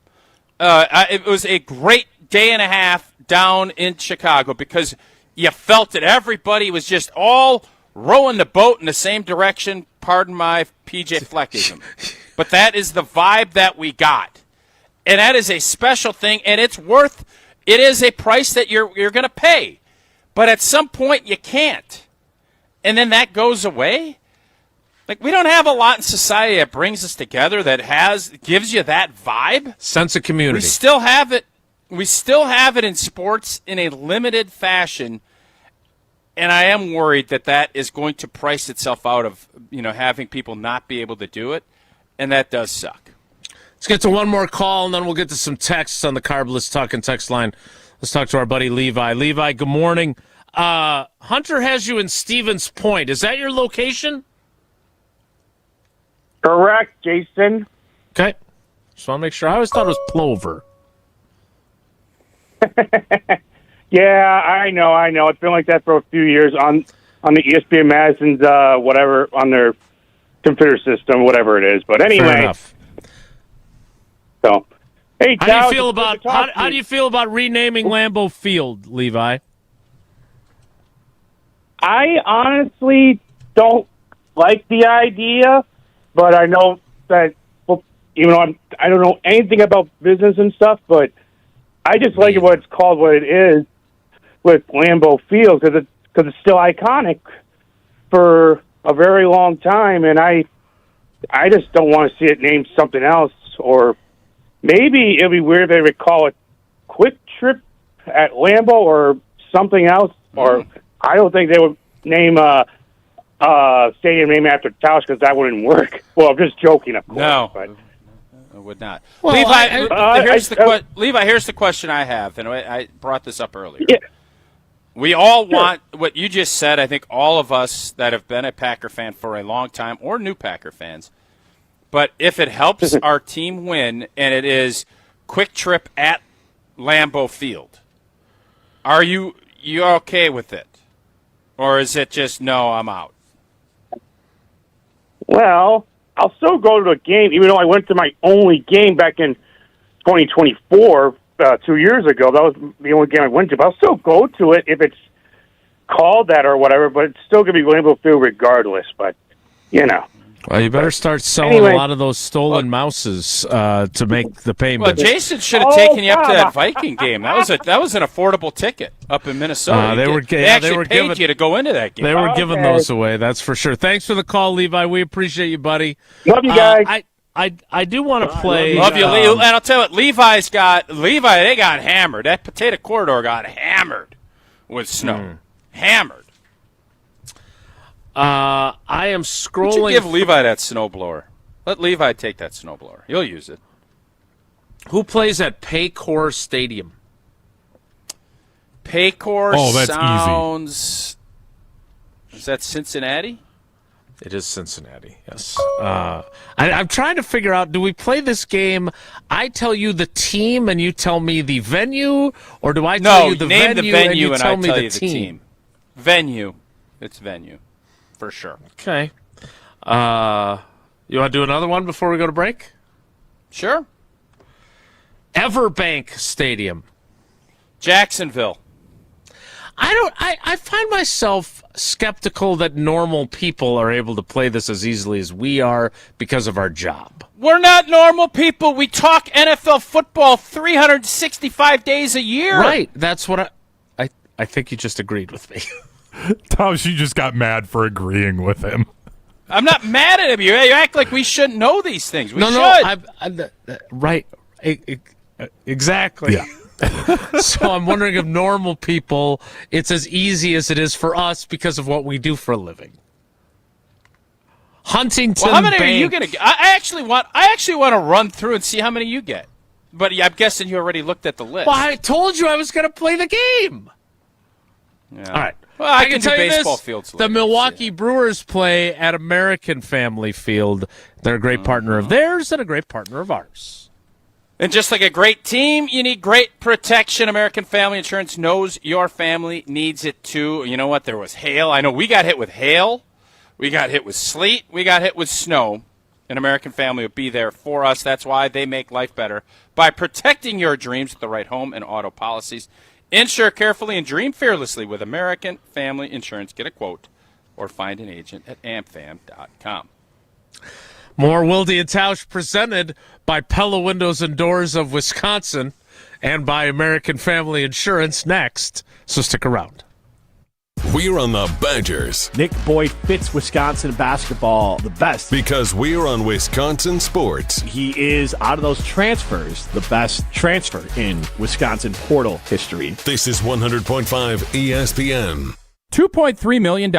Speaker 3: It was a great day and a half down in Chicago because you felt that everybody was just all rowing the boat in the same direction. Pardon my PJ Fleckism. But that is the vibe that we got. And that is a special thing, and it is a price that you're going to pay. But at some point, you can't. And then that goes away. Like, we don't have a lot in society that brings us together that gives you that vibe.
Speaker 1: Sense of community.
Speaker 3: We still have it. We still have it in sports in a limited fashion. And I am worried that is going to price itself out of, having people not be able to do it. And that does suck.
Speaker 1: Let's get to one more call, and then we'll get to some texts on the Carbless Talk and text line. Let's talk to our buddy Levi. Levi, good morning. Hunter has you in Stevens Point. Is that your location?
Speaker 9: Correct, Jason.
Speaker 1: Okay. Just want to make sure. I always thought it was Plover.
Speaker 9: Yeah, I know. It's been like that for a few years on the ESPN Madison's whatever on their computer system, whatever it is. But anyway,
Speaker 1: fair enough.
Speaker 9: So, hey,
Speaker 1: how do you feel about renaming Lambeau Field, Levi?
Speaker 9: I honestly don't like the idea, but I know that even though I don't know anything about business and stuff, but I just like it what it's called, what it is with Lambeau Field because it's still iconic for a very long time, and I just don't want to see it named something else, or maybe it'd be weird if they would call it Quick Trip at Lambeau or something else, or I don't think they would name stadium name after Tausch because that wouldn't work. Well, I'm just joking, of course.
Speaker 3: No,
Speaker 9: but
Speaker 3: it would not.
Speaker 1: Well,
Speaker 3: Levi, here's the question I have, and I brought this up earlier.
Speaker 9: Yeah.
Speaker 3: We all want what you just said. I think all of us that have been a Packer fan for a long time or new Packer fans. But if it helps our team win and it is Quick Trip at Lambeau Field, are you okay with it? Or is it just, no, I'm out?
Speaker 9: Well, I'll still go to a game, even though I went to my only game back in 2024, 2 years ago. That was the only game I went to. But I'll still go to it if it's called that or whatever, but it's still going to be Lambeau Field regardless. But, you know.
Speaker 1: Well, you better start selling a lot of those stolen mouses to make the payment.
Speaker 3: Well, Jason should have taken you up to that Viking game. That was an affordable ticket up in Minnesota. They actually paid you to go into that game.
Speaker 1: They were giving those away, that's for sure. Thanks for the call, Levi. We appreciate you, buddy.
Speaker 9: Love you guys.
Speaker 1: I do want to play.
Speaker 3: Love you, and I'll tell you what, they got hammered. That potato corridor got hammered with snow. Hammered.
Speaker 1: I am scrolling.
Speaker 3: Why don't you give Levi that snowblower? Let Levi take that snowblower. He'll use it.
Speaker 1: Who plays at Paycor Stadium?
Speaker 3: Paycor
Speaker 10: that's
Speaker 3: sounds. Easy. Is that Cincinnati?
Speaker 1: It is Cincinnati, yes. I'm trying to figure out, do we play this game, I tell you the team and you tell me the venue, or do I tell you the venue and you tell me the team?
Speaker 3: Venue. It's venue. For sure.
Speaker 1: Okay. You want to do another one before we go to break?
Speaker 3: Sure.
Speaker 1: Everbank Stadium.
Speaker 3: Jacksonville.
Speaker 1: I find myself skeptical that normal people are able to play this as easily as we are because of our job.
Speaker 3: We're not normal people. We talk NFL football 365 days a year.
Speaker 1: Right. That's what I think you just agreed with me.
Speaker 10: Tausch, you just got mad for agreeing with him.
Speaker 3: I'm not mad at him. You act like we shouldn't know these things. We should.
Speaker 1: No, right. Exactly.
Speaker 10: Yeah.
Speaker 1: So I'm wondering if normal people, it's as easy as it is for us because of what we do for a living. Huntington
Speaker 3: Well, how many
Speaker 1: Bank.
Speaker 3: are you going to get? I actually want to run through and see how many you get. But I'm guessing you already looked at the list.
Speaker 1: Well, I told you I was going to play the game.
Speaker 3: Yeah.
Speaker 1: All right.
Speaker 3: Well, I can
Speaker 1: tell
Speaker 3: do
Speaker 1: you
Speaker 3: baseball
Speaker 1: this,
Speaker 3: fields.
Speaker 1: The Milwaukee Brewers play at American Family Field. They're a great partner of theirs and a great partner of ours.
Speaker 3: And just like a great team, you need great protection. American Family Insurance knows your family needs it too. You know what? There was hail. I know we got hit with hail. We got hit with sleet. We got hit with snow. And American Family will be there for us. That's why they make life better by protecting your dreams with the right home and auto policies. Insure carefully and dream fearlessly with American Family Insurance. Get a quote or find an agent at amfam.com.
Speaker 1: More Wilde and Tausch presented by Pella Windows and Doors of Wisconsin and by American Family Insurance next. So stick around.
Speaker 4: We're on the Badgers.
Speaker 23: Nick Boyd fits Wisconsin basketball the best.
Speaker 4: Because we're on Wisconsin sports.
Speaker 23: He is, out of those transfers, the best transfer in Wisconsin portal history.
Speaker 4: This is 100.5 ESPN.
Speaker 5: $2.3 million.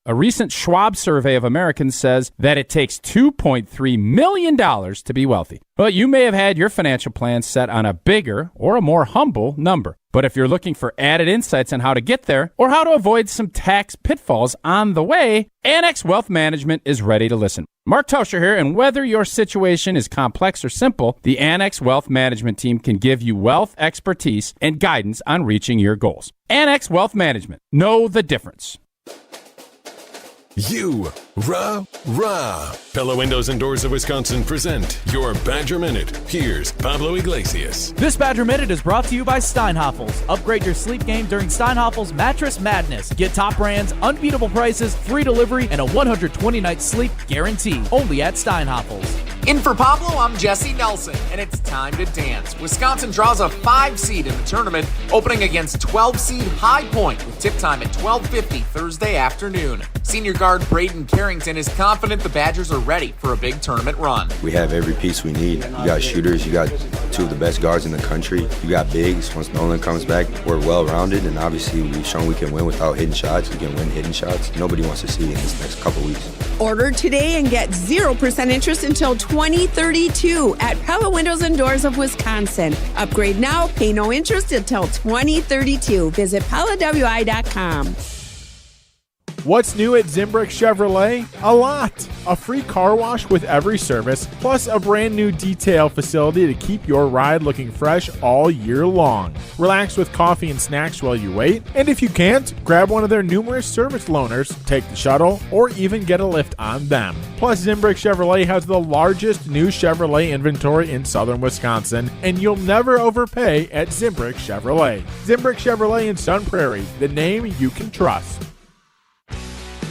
Speaker 5: A recent Schwab survey of Americans says that it takes $2.3 million to be wealthy. Well, you may have had your financial plan set on a bigger or a more humble number. But if you're looking for added insights on how to get there or how to avoid some tax pitfalls on the way, Annex Wealth Management is ready to listen. Mark Tauscher here, and whether your situation is complex or simple, the Annex Wealth Management team can give you wealth expertise and guidance on reaching your goals. Annex Wealth Management. Know the difference.
Speaker 4: Pella Windows and Doors of Wisconsin present your Badger Minute. Here's Pablo Iglesias.
Speaker 24: This Badger Minute is brought to you by Steinhafels. Upgrade your sleep game during Steinhafels Mattress Madness. Get top brands, unbeatable prices, free delivery, and a 120-night sleep guarantee. Only at Steinhafels.
Speaker 12: In for Pablo, I'm Jesse Nelson, and it's time to dance. Wisconsin draws a 5 seed in the tournament, opening against 12 seed High Point with tip time at 12:50 Thursday afternoon. Senior guard Braden Carrington is confident the Badgers are ready for a big tournament run.
Speaker 13: We have every piece we need. You got shooters, you got 2 of the best guards in the country, you got bigs. Once Nolan comes back, we're well-rounded, and obviously we've shown we can win without hitting shots. We can win hitting shots. Nobody wants to see in this next couple weeks.
Speaker 19: Order today and get 0% interest until 2032 at Pella Windows and Doors of Wisconsin. Upgrade now, pay no interest until 2032. Visit PellaWI.com.
Speaker 14: What's new at Zimbrick Chevrolet? A lot. A free car wash with every service, plus a brand new detail facility to keep your ride looking fresh all year long. Relax with coffee and snacks while you wait, and if you can't, grab one of their numerous service loaners, take the shuttle, or even get a lift on them. Plus, Zimbrick Chevrolet has the largest new Chevrolet inventory in southern Wisconsin, and you'll never overpay at Zimbrick Chevrolet. Zimbrick Chevrolet in Sun Prairie, the name you can trust.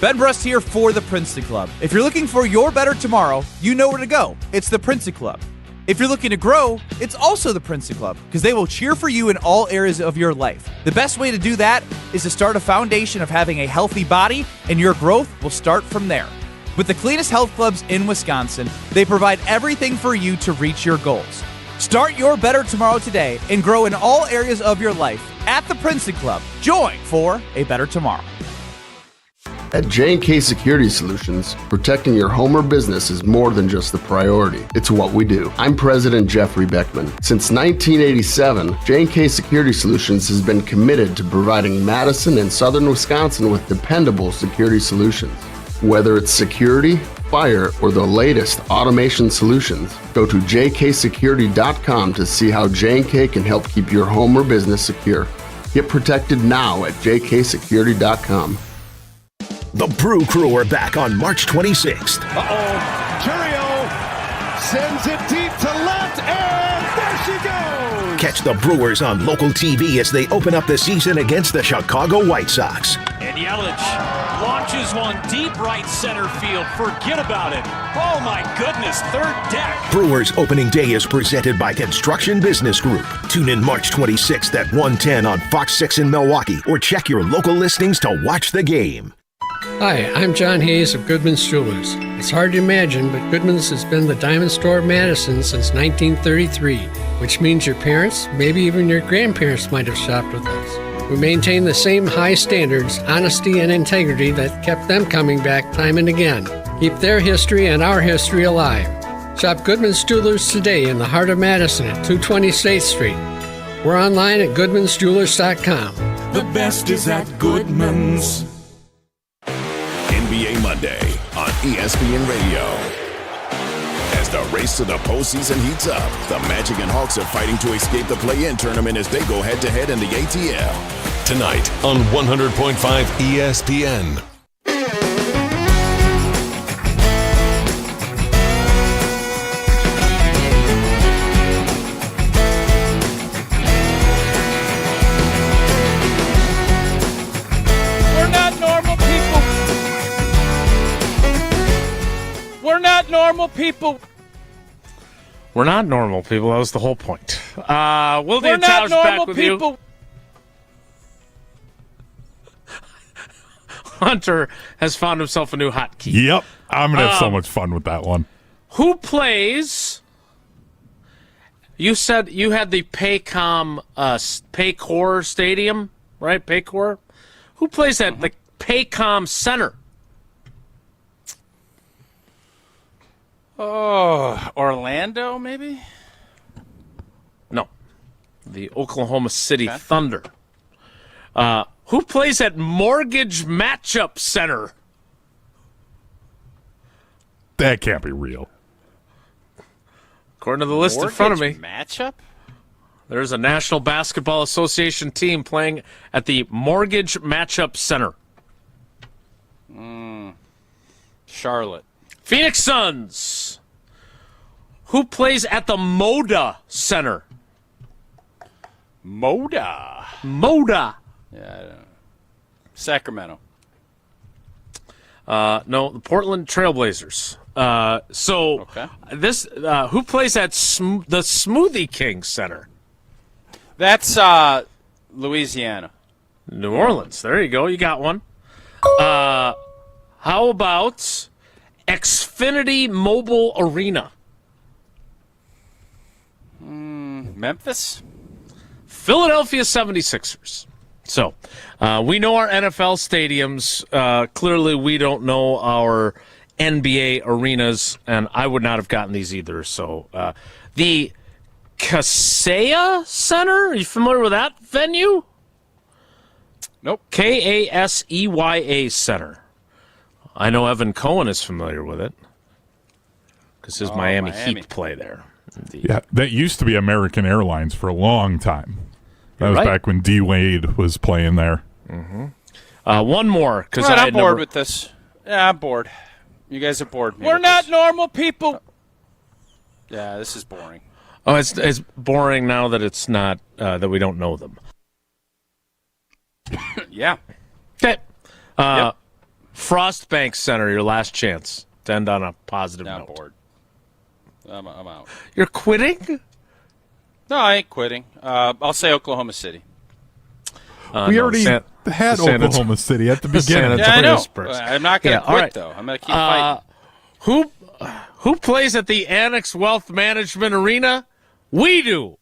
Speaker 24: Ben Brust here for the Princeton Club. If you're looking for your better tomorrow, you know where to go. It's the Princeton Club. If you're looking to grow, it's also the Princeton Club, because they will cheer for you in all areas of your life. The best way to do that is to start a foundation of having a healthy body, and your growth will start from there. With the cleanest health clubs in Wisconsin, they provide everything for you to reach your goals. Start your better tomorrow today and grow in all areas of your life at the Princeton Club. Join for a better tomorrow.
Speaker 11: At J&K Security Solutions, protecting your home or business is more than just the priority. It's what we do. I'm President Jeffrey Beckman. Since 1987, J&K Security Solutions has been committed to providing Madison and southern Wisconsin with dependable security solutions. Whether it's security, fire, or the latest automation solutions, go to jksecurity.com to see how J&K can help keep your home or business secure. Get protected now at jksecurity.com.
Speaker 15: The Brew Crew are back on March 26th.
Speaker 16: Curio sends it deep to left, and there she goes!
Speaker 15: Catch the Brewers on local TV as they open up the season against the Chicago White Sox.
Speaker 17: And Yelich launches one deep right center field. Forget about it. Oh my goodness, third deck.
Speaker 15: Brewers opening day is presented by Construction Business Group. Tune in March 26th at 1:10 on Fox 6 in Milwaukee, or check your local listings to watch the game.
Speaker 18: Hi, I'm John Hayes of Goodman's Jewelers. It's hard to imagine, but Goodman's has been the diamond store of Madison since 1933, which means your parents, maybe even your grandparents might have shopped with us. We maintain the same high standards, honesty, and integrity that kept them coming back time and again. Keep their history and our history alive. Shop Goodman's Jewelers today in the heart of Madison at 220 State Street. We're online at goodmansjewelers.com.
Speaker 20: The best is at Goodman's.
Speaker 16: NBA Monday on ESPN Radio. As the race to the postseason heats up, the Magic and Hawks are fighting to escape the play-in tournament as they go head-to-head in the ATL.
Speaker 4: Tonight on 100.5 ESPN.
Speaker 1: Normal people. We're not normal people. That was the whole point. Wilde and Tausch back with you. Hunter has found himself a new hotkey.
Speaker 10: Yep. I'm going to have so much fun with that one.
Speaker 1: Who plays? You said you had the Paycor Stadium, right? Paycor? Who plays at the Paycom Center?
Speaker 3: Oh, Orlando, maybe?
Speaker 1: No. the Oklahoma City Thunder. Who plays at Mortgage Matchup Center?
Speaker 10: That can't be real.
Speaker 1: According to the list in front of me.
Speaker 3: Matchup?
Speaker 1: There's a National Basketball Association team playing at the Mortgage Matchup Center.
Speaker 3: Charlotte.
Speaker 1: Phoenix Suns. Who plays at the Moda Center?
Speaker 3: Moda.
Speaker 1: Moda.
Speaker 3: Yeah, I don't know. Sacramento.
Speaker 1: No, the Portland Trailblazers. This who plays at the Smoothie King Center?
Speaker 3: That's Louisiana.
Speaker 1: New Orleans. There you go. You got one. How about Xfinity Mobile Arena?
Speaker 3: Memphis?
Speaker 1: Philadelphia 76ers. So, we know our NFL stadiums. Clearly, we don't know our NBA arenas, and I would not have gotten these either. So, the Kaseya Center, are you familiar with that venue?
Speaker 3: Nope.
Speaker 1: Kaseya Center. I know Evan Cohen is familiar with it because his Miami Heat play there. Indeed.
Speaker 10: Yeah, that used to be American Airlines for a long time. That was back when D. Wade was playing there.
Speaker 1: Mm-hmm. One more.
Speaker 3: I'm bored with this. Yeah, I'm bored. You guys are bored. We're not normal people. Yeah, this is boring.
Speaker 1: Oh, it's boring now that it's not, that we don't know them.
Speaker 3: Yeah.
Speaker 1: Okay. Frostbank Center, your last chance to end on a positive note.
Speaker 3: I'm bored. I'm out.
Speaker 1: You're quitting?
Speaker 3: No, I ain't quitting. I'll say Oklahoma City.
Speaker 10: We already had Oklahoma City at the beginning.
Speaker 3: Yeah, I know. I'm not going to quit, though. I'm going to keep fighting.
Speaker 1: Who plays at the Annex Wealth Management Arena? We do.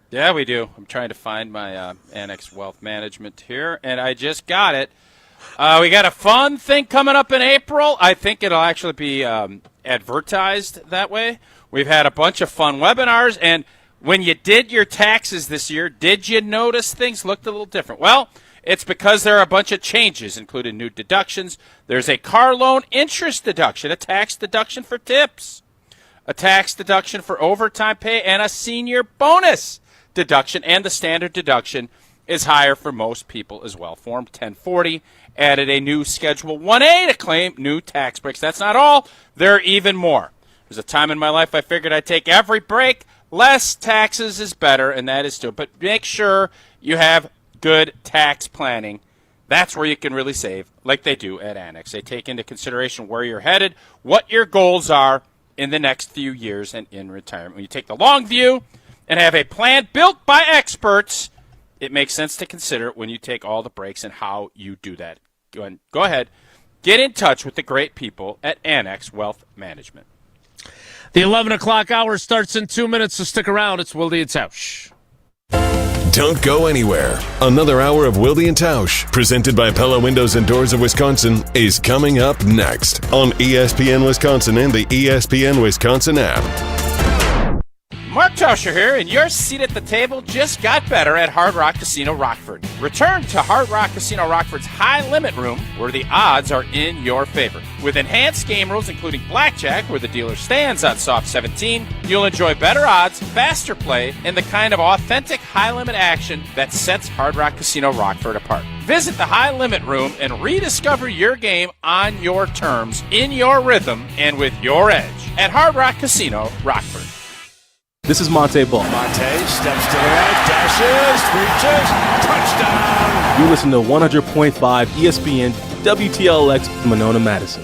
Speaker 3: Yeah, we do. I'm trying to find my Annex Wealth Management here, and I just got it. We got a fun thing coming up in April. I think it'll actually be advertised that way. We've had a bunch of fun webinars, and when you did your taxes this year, did you notice things looked a little different? Well, it's because there are a bunch of changes, including new deductions. There's a car loan interest deduction, a tax deduction for tips, a tax deduction for overtime pay, and a senior bonus deduction, and the standard deduction is higher for most people as well. Form 1040 added a new Schedule 1A to claim new tax breaks. That's not all. There are even more. There's a time in my life I figured I'd take every break. Less taxes is better, and that is true. But make sure you have good tax planning. That's where you can really save, like they do at Annex. They take into consideration where you're headed, what your goals are in the next few years and in retirement. When you take the long view and have a plan built by experts, it makes sense to consider when you take all the breaks and how you do that. Go ahead. Get in touch with the great people at Annex Wealth Management.
Speaker 1: The 11 o'clock hour starts in 2 minutes, so stick around. It's Wilde and Tausch.
Speaker 4: Don't go anywhere. Another hour of Wilde and Tausch, presented by Pella Windows and Doors of Wisconsin, is coming up next on ESPN Wisconsin and the ESPN Wisconsin app.
Speaker 3: Mark Tauscher here, and your seat at the table just got better at Hard Rock Casino Rockford. Return to Hard Rock Casino Rockford's high limit room, where the odds are in your favor. With enhanced game rules, including blackjack, where the dealer stands on soft 17, you'll enjoy better odds, faster play, and the kind of authentic high limit action that sets Hard Rock Casino Rockford apart. Visit the high limit room and rediscover your game on your terms, in your rhythm, and with your edge at Hard Rock Casino Rockford.
Speaker 6: This is Monte Ball.
Speaker 16: Monte steps to the right, dashes, reaches, touchdown.
Speaker 6: You listen to 100.5 ESPN WTLX Monona, Madison.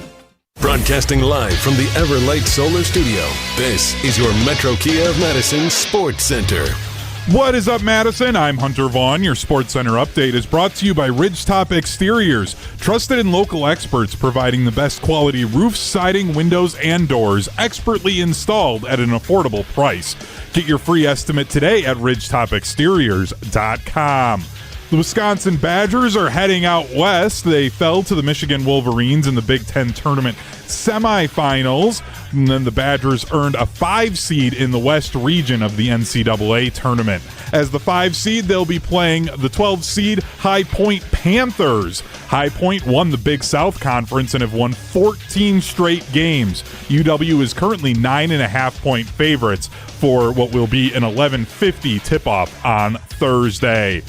Speaker 4: Broadcasting live from the Everlight Solar Studio, this is your Metro Kia of Madison Sports Center.
Speaker 10: What is up, Madison? I'm Hunter Vaughn. Your Sports Center update is brought to you by Ridgetop Exteriors, trusted and local experts providing the best quality roofs, siding, windows, and doors, expertly installed at an affordable price. Get your free estimate today at ridgetopexteriors.com. The Wisconsin Badgers are heading out west. They fell to the Michigan Wolverines in the Big Ten Tournament semifinals. And then the Badgers earned a 5 seed in the West region of the NCAA Tournament. As the 5 seed, they'll be playing the 12 seed High Point Panthers. High Point won the Big South Conference and have won 14 straight games. UW is currently 9.5-point favorites for what will be an 11:50 tip-off on Thursday.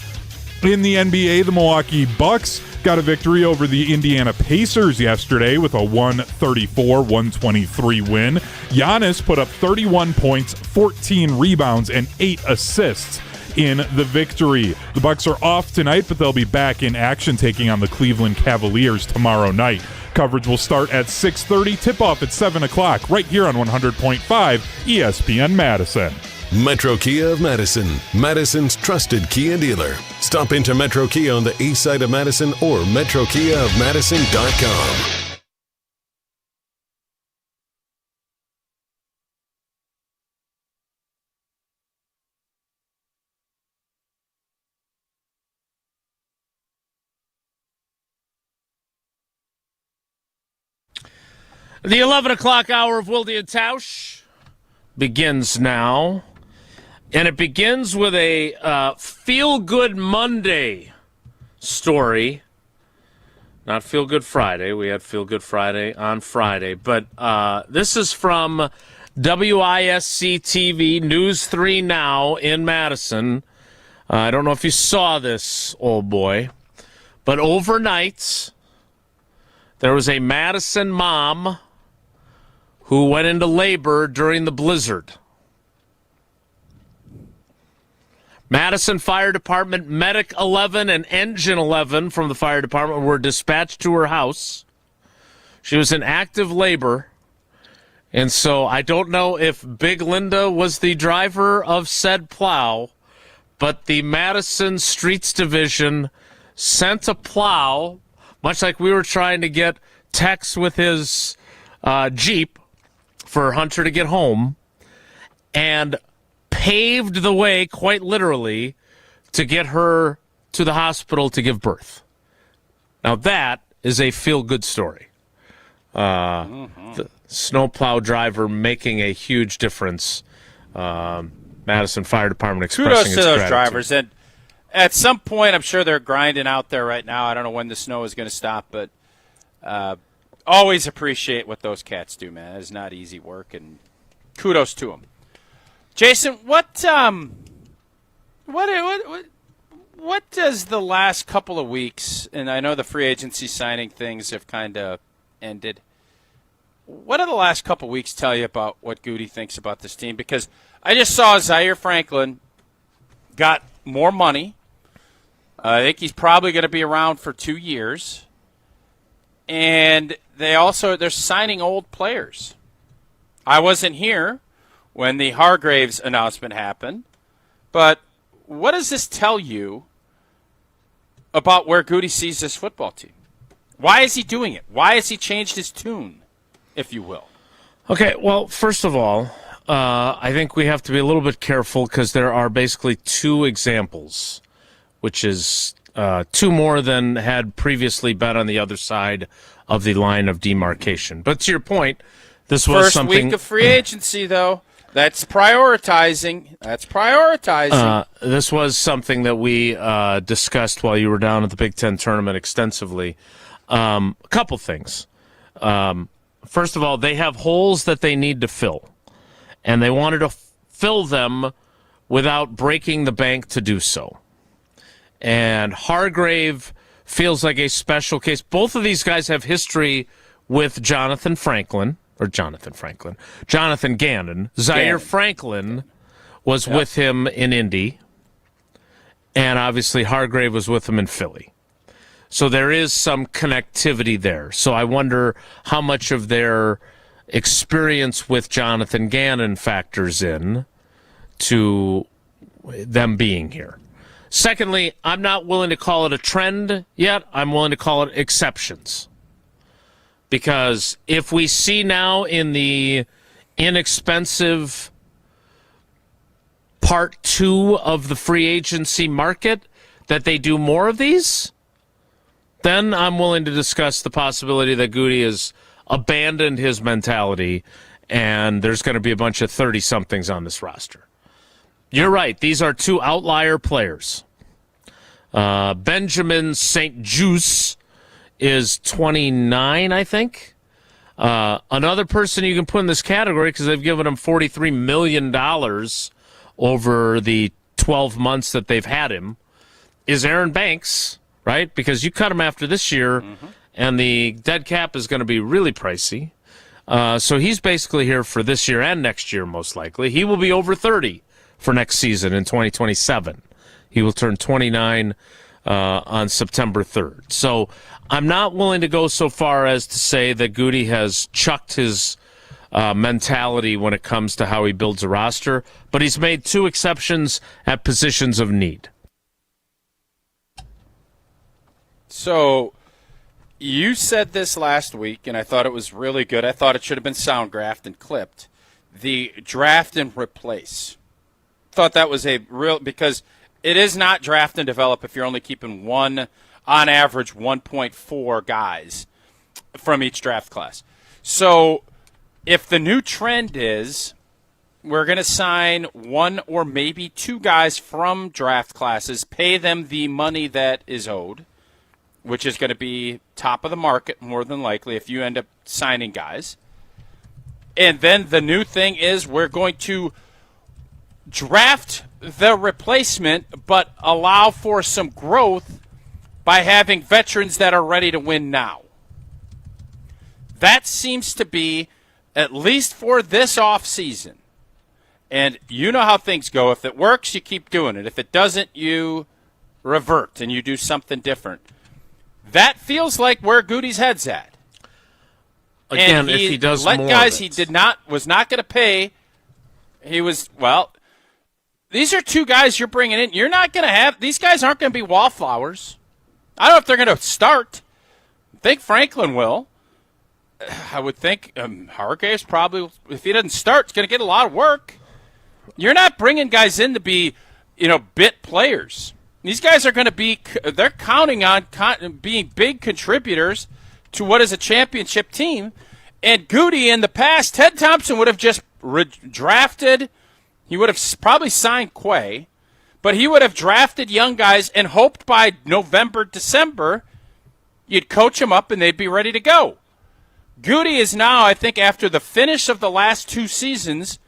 Speaker 10: In the NBA, the Milwaukee Bucks got a victory over the Indiana Pacers yesterday with a 134-123 win. Giannis put up 31 points, 14 rebounds, and 8 assists in the victory. The Bucks are off tonight, but they'll be back in action taking on the Cleveland Cavaliers tomorrow night. Coverage will start at 6:30, tip-off at 7 o'clock, right here on 100.5 ESPN Madison.
Speaker 4: Metro Kia of Madison, Madison's trusted Kia dealer. Stop into Metro Kia on the east side of Madison or metrokiaofmadison.com.
Speaker 1: The 11 o'clock hour of Wilde and Tausch begins now. And it begins with a Feel Good Monday story. Not Feel Good Friday. We had Feel Good Friday on Friday. But this is from WISC TV, News 3 Now in Madison. I don't know if you saw this, old boy. But overnight, there was a Madison mom who went into labor during the blizzard. Madison Fire Department Medic 11 and Engine 11 from the fire department were dispatched to her house. She was in active labor, and so I don't know if Big Linda was the driver of said plow, but the Madison Streets Division sent a plow, much like we were trying to get Tex with his Jeep for Hunter to get home, and paved the way, quite literally, to get her to the hospital to give birth. Now that is a feel-good story. The snowplow driver making a huge difference. Madison Fire Department expressing
Speaker 3: Kudos
Speaker 1: its
Speaker 3: to those
Speaker 1: gratitude.
Speaker 3: drivers. And at some point, I'm sure they're grinding out there right now. I don't know when the snow is going to stop, but always appreciate what those cats do, man. It's not easy work, and kudos to them. Jason, what does the last couple of weeks, and I know the free agency signing things have kind of ended, what do the last couple of weeks tell you about what Goody thinks about this team? Because I just saw Zaire Franklin got more money. I think he's probably going to be around for 2 years. And they're signing old players. I wasn't here when the Hargraves announcement happened, but what does this tell you about where Goody sees this football team? Why is he doing it? Why has he changed his tune, if you will?
Speaker 1: Okay, well, first of all, I think we have to be a little bit careful because there are basically 2 examples, which is 2 more than had previously been on the other side of the line of demarcation. But to your point, this was
Speaker 3: First
Speaker 1: something...
Speaker 3: week of free agency, though. That's prioritizing. This
Speaker 1: was something that we discussed while you were down at the Big Ten Tournament extensively. A couple things. First of all, they have holes that they need to fill, and they wanted to fill them without breaking the bank to do so. And Hargrave feels like a special case. Both of these guys have history with Jonathan Gannon. Zaire Franklin was with him in Indy, and obviously Hargrave was with him in Philly. So there is some connectivity there. So I wonder how much of their experience with Jonathan Gannon factors in to them being here. Secondly, I'm not willing to call it a trend yet. I'm willing to call it exceptions. Because if we see now in the inexpensive part 2 of the free agency market that they do more of these, then I'm willing to discuss the possibility that Goody has abandoned his mentality and there's going to be a bunch of 30-somethings on this roster. You're right. These are two outlier players. Benjamin St-Juste is 29, I think. Another person you can put in this category because they've given him $43 million over the 12 months that they've had him is Aaron Banks, right? Because you cut him after this year, and the dead cap is going to be really pricey. So he's basically here for this year and next year, most likely. He will be over 30 for next season in 2027. He will turn 29 on September 3rd. So I'm not willing to go so far as to say that Goody has chucked his mentality when it comes to how he builds a roster, but he's made two exceptions at positions of need.
Speaker 3: So you said this last week, and I thought it was really good. I thought it should have been soundgraphed and clipped. The draft and replace. Thought that was a real, because it is not draft and develop if you're only keeping one, on average, 1.4 guys from each draft class. So if the new trend is we're going to sign one or maybe two guys from draft classes, pay them the money that is owed, which is going to be top of the market more than likely if you end up signing guys. And then the new thing is we're going to draft the replacement but allow for some growth by having veterans that are ready to win now. That seems to be, at least for this offseason, and you know how things go. If it works, you keep doing it. If it doesn't, you revert and you do something different. That feels like where Goody's head's at.
Speaker 1: Again, if he does
Speaker 3: let
Speaker 1: more
Speaker 3: guys
Speaker 1: of it.
Speaker 3: he was not going to pay. He was, well, these are two guys you're bringing in. You're not going to have, these guys aren't going to be wallflowers. I don't know if they're going to start. I think Franklin will. I would think Hargreaves probably, if he doesn't start, is going to get a lot of work. You're not bringing guys in to be, bit players. These guys are going to be, they're counting on being big contributors to what is a championship team. And Goody in the past, Ted Thompson would have just drafted, he would have probably signed Quay, but he would have drafted young guys and hoped by November, December, you'd coach them up and they'd be ready to go. Goody is now, I think, after the finish of the last two seasons,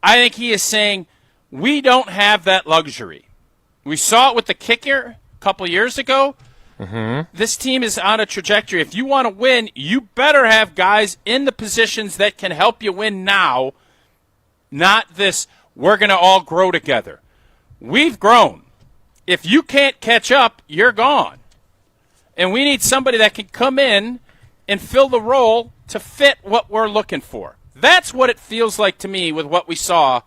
Speaker 3: I think he is saying, we don't have that luxury. We saw it with the kicker a couple years ago. Mm-hmm. This team is on a trajectory. If you want to win, you better have guys in the positions that can help you win now, not this, we're going to all grow together. We've grown. If you can't catch up, you're gone. And we need somebody that can come in and fill the role to fit what we're looking for. That's what it feels like to me with what we saw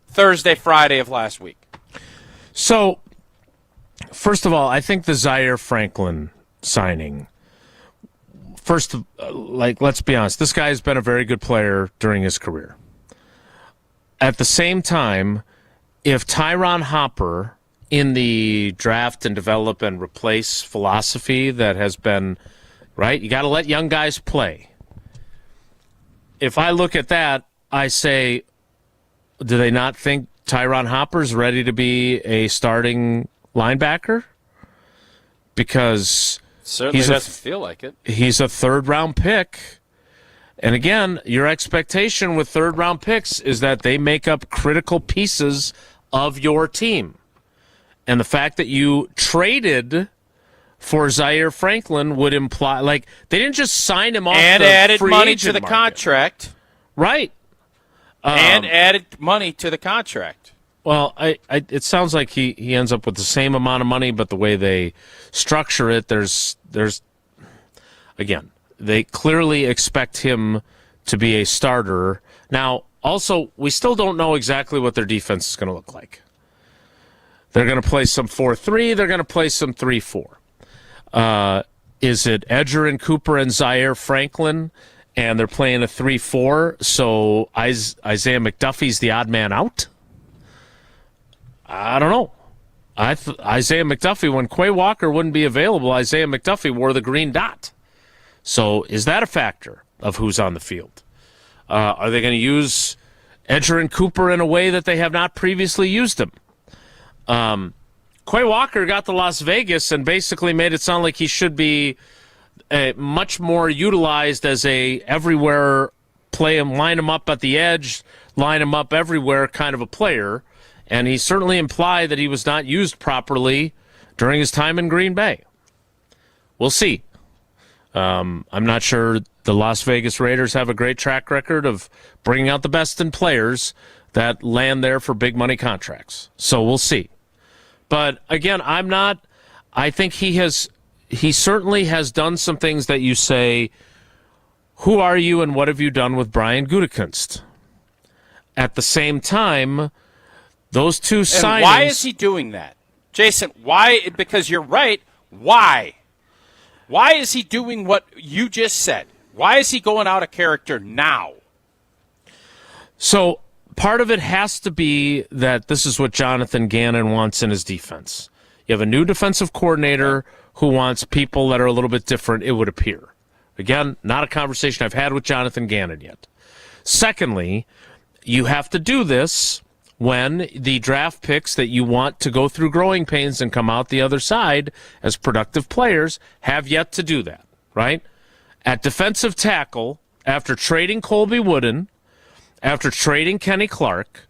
Speaker 3: Thursday, Friday of last week.
Speaker 1: So, first of all, I think the Zaire Franklin signing, let's be honest, this guy has been a very good player during his career. At the same time, if Tyron Hopper, in the draft and develop and replace philosophy that has been, right, you got to let young guys play. If I look at that, I say, do they not think Tyron Hopper's ready to be a starting linebacker? Because
Speaker 3: certainly doesn't feel like it.
Speaker 1: He's a third-round pick. And again, your expectation with third-round picks is that they make up critical pieces of your team. And the fact that you traded for Zaire Franklin would imply, like, they didn't just sign him off
Speaker 3: and
Speaker 1: the
Speaker 3: added
Speaker 1: free
Speaker 3: money
Speaker 1: agent
Speaker 3: to the
Speaker 1: market.
Speaker 3: contract.
Speaker 1: Right.
Speaker 3: And added money to the contract.
Speaker 1: Well, it sounds like he ends up with the same amount of money, but the way they structure it, there's again, they clearly expect him to be a starter. Now, also, we still don't know exactly what their defense is going to look like. They're going to play some 4-3. They're going to play some 3-4. Is it Edger and Cooper and Zaire Franklin, and they're playing a 3-4, so Isaiah McDuffie's the odd man out? I don't know. Isaiah McDuffie, when Quay Walker wouldn't be available, Isaiah McDuffie wore the green dot. So is that a factor of who's on the field? Are they going to use Edgerrin Cooper in a way that they have not previously used him? Quay Walker got to Las Vegas and basically made it sound like he should be much more utilized as a everywhere play him, line him up at the edge, line him up everywhere kind of a player. And he certainly implied that he was not used properly during his time in Green Bay. We'll see. I'm not sure the Las Vegas Raiders have a great track record of bringing out the best in players that land there for big money contracts. So we'll see. But again, I think he certainly has done some things that you say, who are you and what have you done with Brian Gutekunst? At the same time, those two signings.
Speaker 3: And why is he doing that? Jason, why? Because you're right. Why? Why is he doing what you just said? Why is he going out of character now?
Speaker 1: So part of it has to be that this is what Jonathan Gannon wants in his defense. You have a new defensive coordinator who wants people that are a little bit different, it would appear. Again, not a conversation I've had with Jonathan Gannon yet. Secondly, you have to do this when the draft picks that you want to go through growing pains and come out the other side as productive players have yet to do that, right? At defensive tackle, after trading Colby Wooden, after trading Kenny Clark,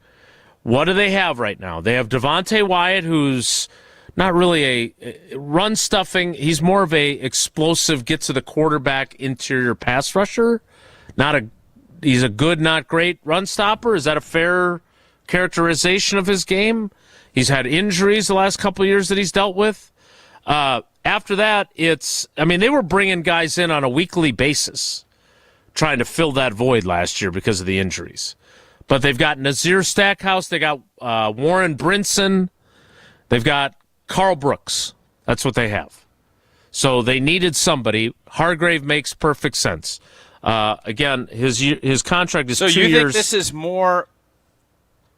Speaker 1: what do they have right now? They have Devontae Wyatt, who's not really a run stuffing. He's more of a explosive, get to the quarterback interior pass rusher. He's a good, not great run stopper. Is that a fair characterization of his game? He's had injuries the last couple of years that he's dealt with. After that, they were bringing guys in on a weekly basis trying to fill that void last year because of the injuries. But they've got Nazir Stackhouse. They got Warren Brinson. They've got Carl Brooks. That's what they have. So they needed somebody. Hargrave makes perfect sense. Again, his contract is 2 years.
Speaker 3: So you think this is more?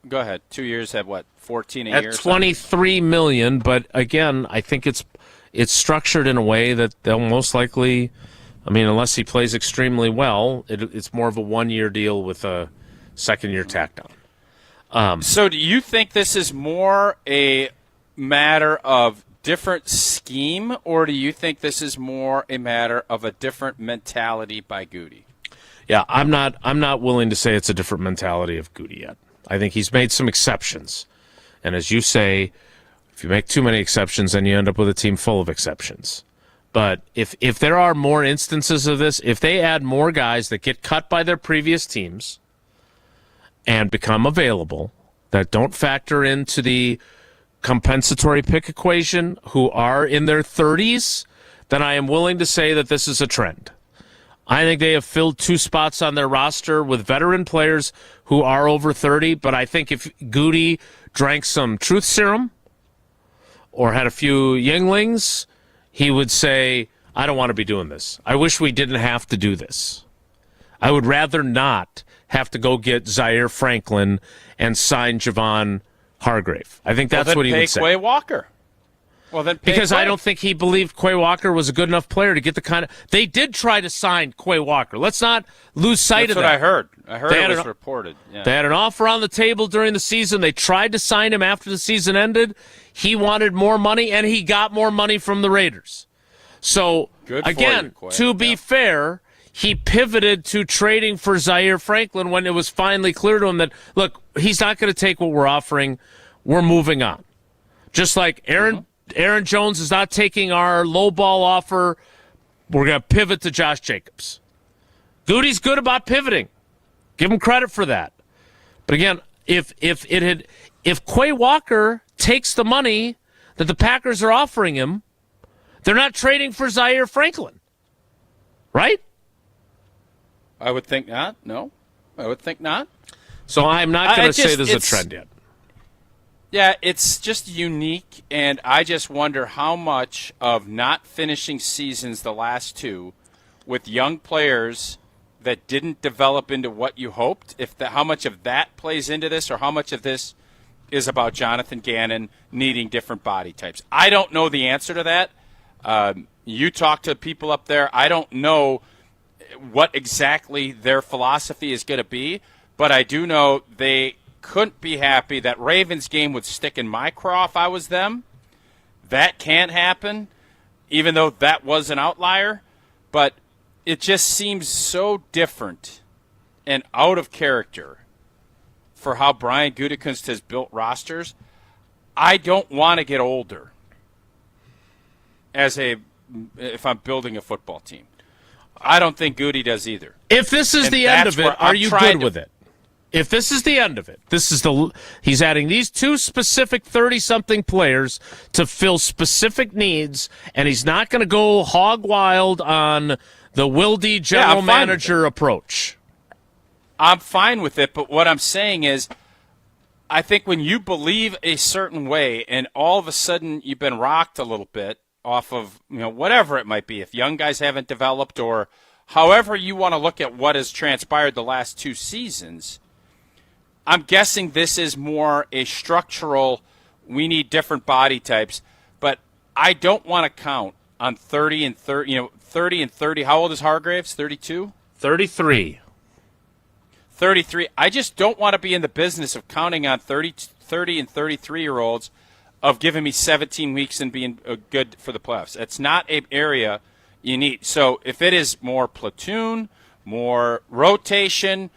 Speaker 3: Go ahead. 2 years at what? 14 a year.
Speaker 1: At $23 million. But again, I think it's structured in a way that they'll most likely. Unless he plays extremely well, it's more of a 1-year deal with a second-year tacked on.
Speaker 3: So do you think this is more a matter of different scheme, or do you think this is more a matter of a different mentality by Goody?
Speaker 1: Yeah, I'm not willing to say it's a different mentality of Goody yet. I think he's made some exceptions. And as you say, if you make too many exceptions, then you end up with a team full of exceptions. But if there are more instances of this, if they add more guys that get cut by their previous teams and become available, that don't factor into the compensatory pick equation, who are in their 30s, then I am willing to say that this is a trend. I think they have filled 2 spots on their roster with veteran players who are over 30, but I think if Goody drank some truth serum or had a few Yinglings, he would say, I don't want to be doing this. I wish we didn't have to do this. I would rather not have to go get Zaire Franklin and sign Javon Hargrave. I think that's what he would say.
Speaker 3: Quay Walker. Well, then
Speaker 1: because I don't think he believed Quay Walker was a good enough player to get the kind of. They did try to sign Quay Walker. Let's not lose sight of that.
Speaker 3: That's what I heard. I heard it was reported. Yeah.
Speaker 1: They had an offer on the table during the season. They tried to sign him after the season ended. He wanted more money, and he got more money from the Raiders. So, again, to be fair, he pivoted to trading for Zaire Franklin when it was finally clear to him that, look, he's not going to take what we're offering. We're moving on. Just like Aaron Jones is not taking our low ball offer, we're going to pivot to Josh Jacobs. Goody's good about pivoting. Give him credit for that. But again, if Quay Walker takes the money that the Packers are offering him, they're not trading for Zaire Franklin. Right?
Speaker 3: I would think not. No. I would think not.
Speaker 1: So I'm not going to say there's a trend yet.
Speaker 3: Yeah, it's just unique, and I just wonder how much of not finishing seasons, the last 2, with young players that didn't develop into what you hoped, how much of that plays into this, or how much of this is about Jonathan Gannon needing different body types. I don't know the answer to that. You talk to people up there. I don't know what exactly their philosophy is going to be, but I do know they couldn't be happy. That Ravens game would stick in my craw if I was them. That can't happen, even though that was an outlier. But it just seems so different and out of character for how Brian Gutekunst has built rosters. I don't want to get older if I'm building a football team. I don't think Goody does either.
Speaker 1: If this is the end of it, are you good with it? If this is the end of it, he's adding these two specific 30-something players to fill specific needs, and he's not going to go hog wild on the Wilde general manager approach.
Speaker 3: I'm fine with it, but what I'm saying is I think when you believe a certain way and all of a sudden you've been rocked a little bit off of, whatever it might be, if young guys haven't developed or however you want to look at what has transpired the last 2 seasons, I'm guessing this is more a structural, we need different body types, but I don't want to count on 30 and 30, 30 and 30. How old is Hargraves? 32?
Speaker 1: 33.
Speaker 3: 33. I just don't want to be in the business of counting on 30 and 33-year-olds of giving me 17 weeks and being good for the playoffs. It's not an area you need. So if it is more platoon, more rotation,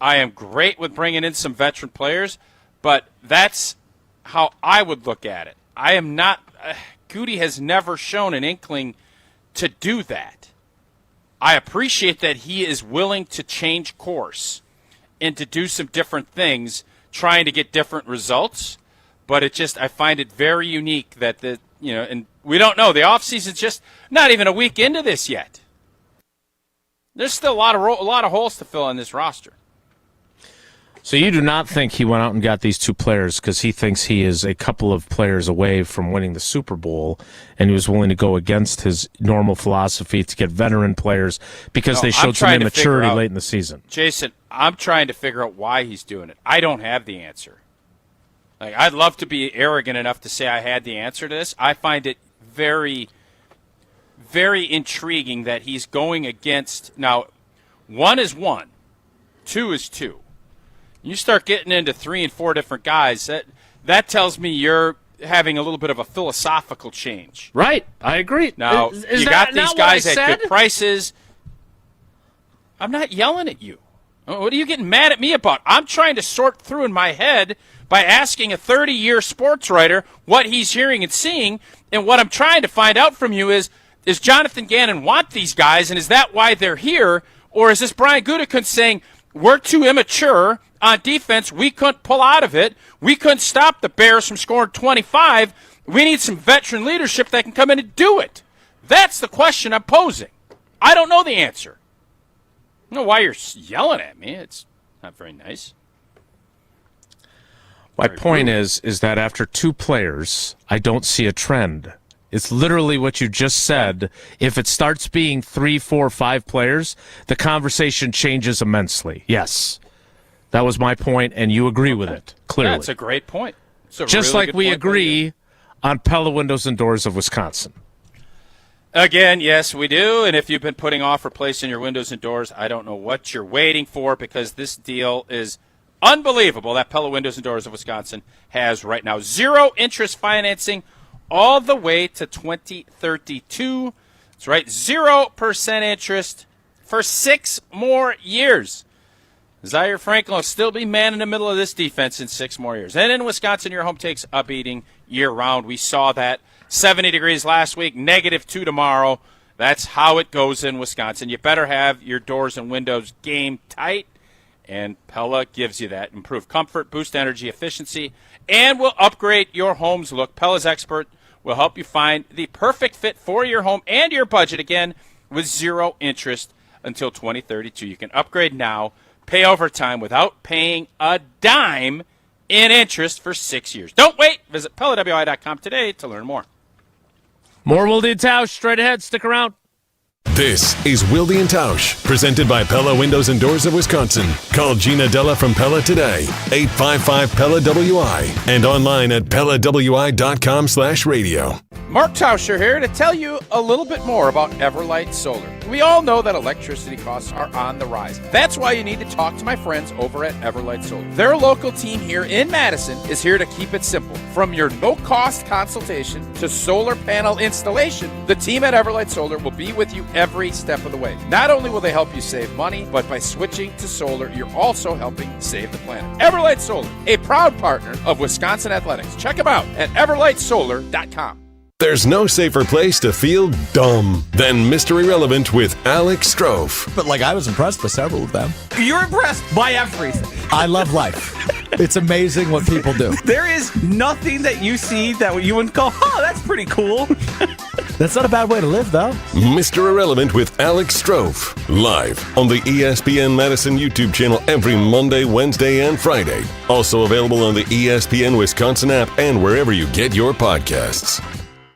Speaker 3: I am great with bringing in some veteran players, but that's how I would look at it. I am not Goody has never shown an inkling to do that. I appreciate that he is willing to change course and to do some different things, trying to get different results. But I find it very unique that and we don't know. The offseason's just not even a week into this yet. There's still a lot of holes to fill in this roster.
Speaker 1: So you do not think he went out and got these two players because he thinks he is a couple of players away from winning the Super Bowl, and he was willing to go against his normal philosophy to get veteran players because they showed some immaturity late in the season.
Speaker 3: Jason, I'm trying to figure out why he's doing it. I don't have the answer. I'd love to be arrogant enough to say I had the answer to this. I find it very, very intriguing that he's going against. Now, 1 is 1, 2 is 2. You start getting into 3 and 4 different guys, that tells me you're having a little bit of a philosophical change.
Speaker 1: Right, I agree.
Speaker 3: Now, you got these guys at good prices. I'm not yelling at you. What are you getting mad at me about? I'm trying to sort through in my head by asking a 30-year sports writer what he's hearing and seeing, and what I'm trying to find out from you is Jonathan Gannon want these guys, and is that why they're here, or is this Brian Gutekunst saying, we're too immature on defense, we couldn't pull out of it, we couldn't stop the Bears from scoring 25, we need some veteran leadership that can come in and do it. That's the question I'm posing. I don't know the answer. I don't know why you're yelling at me. It's not very nice.
Speaker 1: My point is that after 2 players, I don't see a trend. It's literally what you just said. If it starts being 3, 4, 5 players, the conversation changes immensely. Yes. That was my point, and you agree with it, clearly.
Speaker 3: That's a great point.
Speaker 1: Just like we agree on Pella Windows and Doors of Wisconsin.
Speaker 3: Again, yes, we do. And if you've been putting off replacing your windows and doors, I don't know what you're waiting for, because this deal is unbelievable that Pella Windows and Doors of Wisconsin has right now. 0 interest financing all the way to 2032. That's right, 0% interest for 6 more years. Zaire Franklin will still be man in the middle of this defense in 6 more years. And in Wisconsin, your home takes a beating year-round. We saw that. 70 degrees last week, -2 tomorrow. That's how it goes in Wisconsin. You better have your doors and windows game tight, and Pella gives you that. Improved comfort, boost energy efficiency, and will upgrade your home's look. Pella's expert will help you find the perfect fit for your home and your budget, again, with 0 interest until 2032. You can upgrade now, pay over time without paying a dime in interest for 6 years. Don't wait. Visit PellaWI.com today to learn more.
Speaker 1: More Wilde and Tausch straight ahead. Stick around.
Speaker 4: This is Wilde and Tausch, presented by Pella Windows and Doors of Wisconsin. Call Gina Della from Pella today, 855-PELLA-WI, and online at PellaWI.com/radio.
Speaker 3: Mark Tauscher here to tell you a little bit more about Everlight Solar. We all know that electricity costs are on the rise. That's why you need to talk to my friends over at Everlight Solar. Their local team here in Madison is here to keep it simple. From your no-cost consultation to solar panel installation, the team at Everlight Solar will be with you every step of the way. Not only will they help you save money, but by switching to solar, you're also helping save the planet. Everlight Solar, a proud partner of Wisconsin Athletics. Check them out at everlightsolar.com.
Speaker 4: There's no safer place to feel dumb than Mr. Irrelevant with Alex Strofe.
Speaker 7: But I was impressed by several of them.
Speaker 24: You're impressed by everything.
Speaker 7: I love life. It's amazing what people do.
Speaker 24: There is nothing that you see that you wouldn't go, oh, that's pretty cool.
Speaker 7: That's not a bad way to live, though.
Speaker 4: Mr. Irrelevant with Alex Strofe. Live on the ESPN Madison YouTube channel every Monday, Wednesday, and Friday. Also available on the ESPN Wisconsin app and wherever you get your podcasts.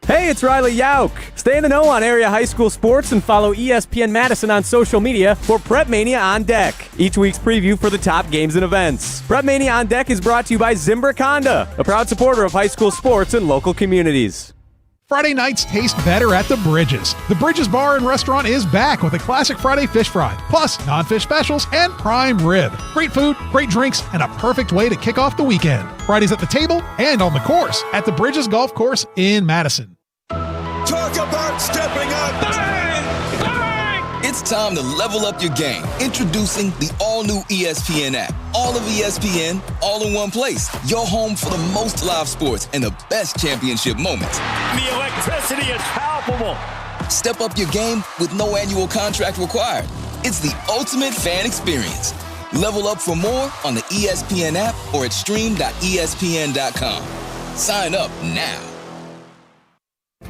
Speaker 6: Hey, it's Riley Yauk. Stay in the know on area high school sports and follow ESPN Madison on social media for Prep Mania on Deck, each week's preview for the top games and events. Prep Mania on Deck is brought to you by Zimbrick Honda, a proud supporter of high school sports and local communities.
Speaker 8: Friday nights taste better at the Bridges. The Bridges Bar and Restaurant is back with a classic Friday fish fry, plus non-fish specials and prime rib. Great food, great drinks, and a perfect way to kick off the weekend. Fridays at the table and on the course at the Bridges Golf Course in Madison.
Speaker 21: Talk about stepping up. Bang! Bang! It's time to level up your game. Introducing the all-new ESPN app. All of ESPN, all in one place. Your home for the most live sports and the best championship moments.
Speaker 17: The electricity is palpable.
Speaker 21: Step up your game with no annual contract required. It's the ultimate fan experience. Level up for more on the ESPN app or at stream.espn.com. Sign up now.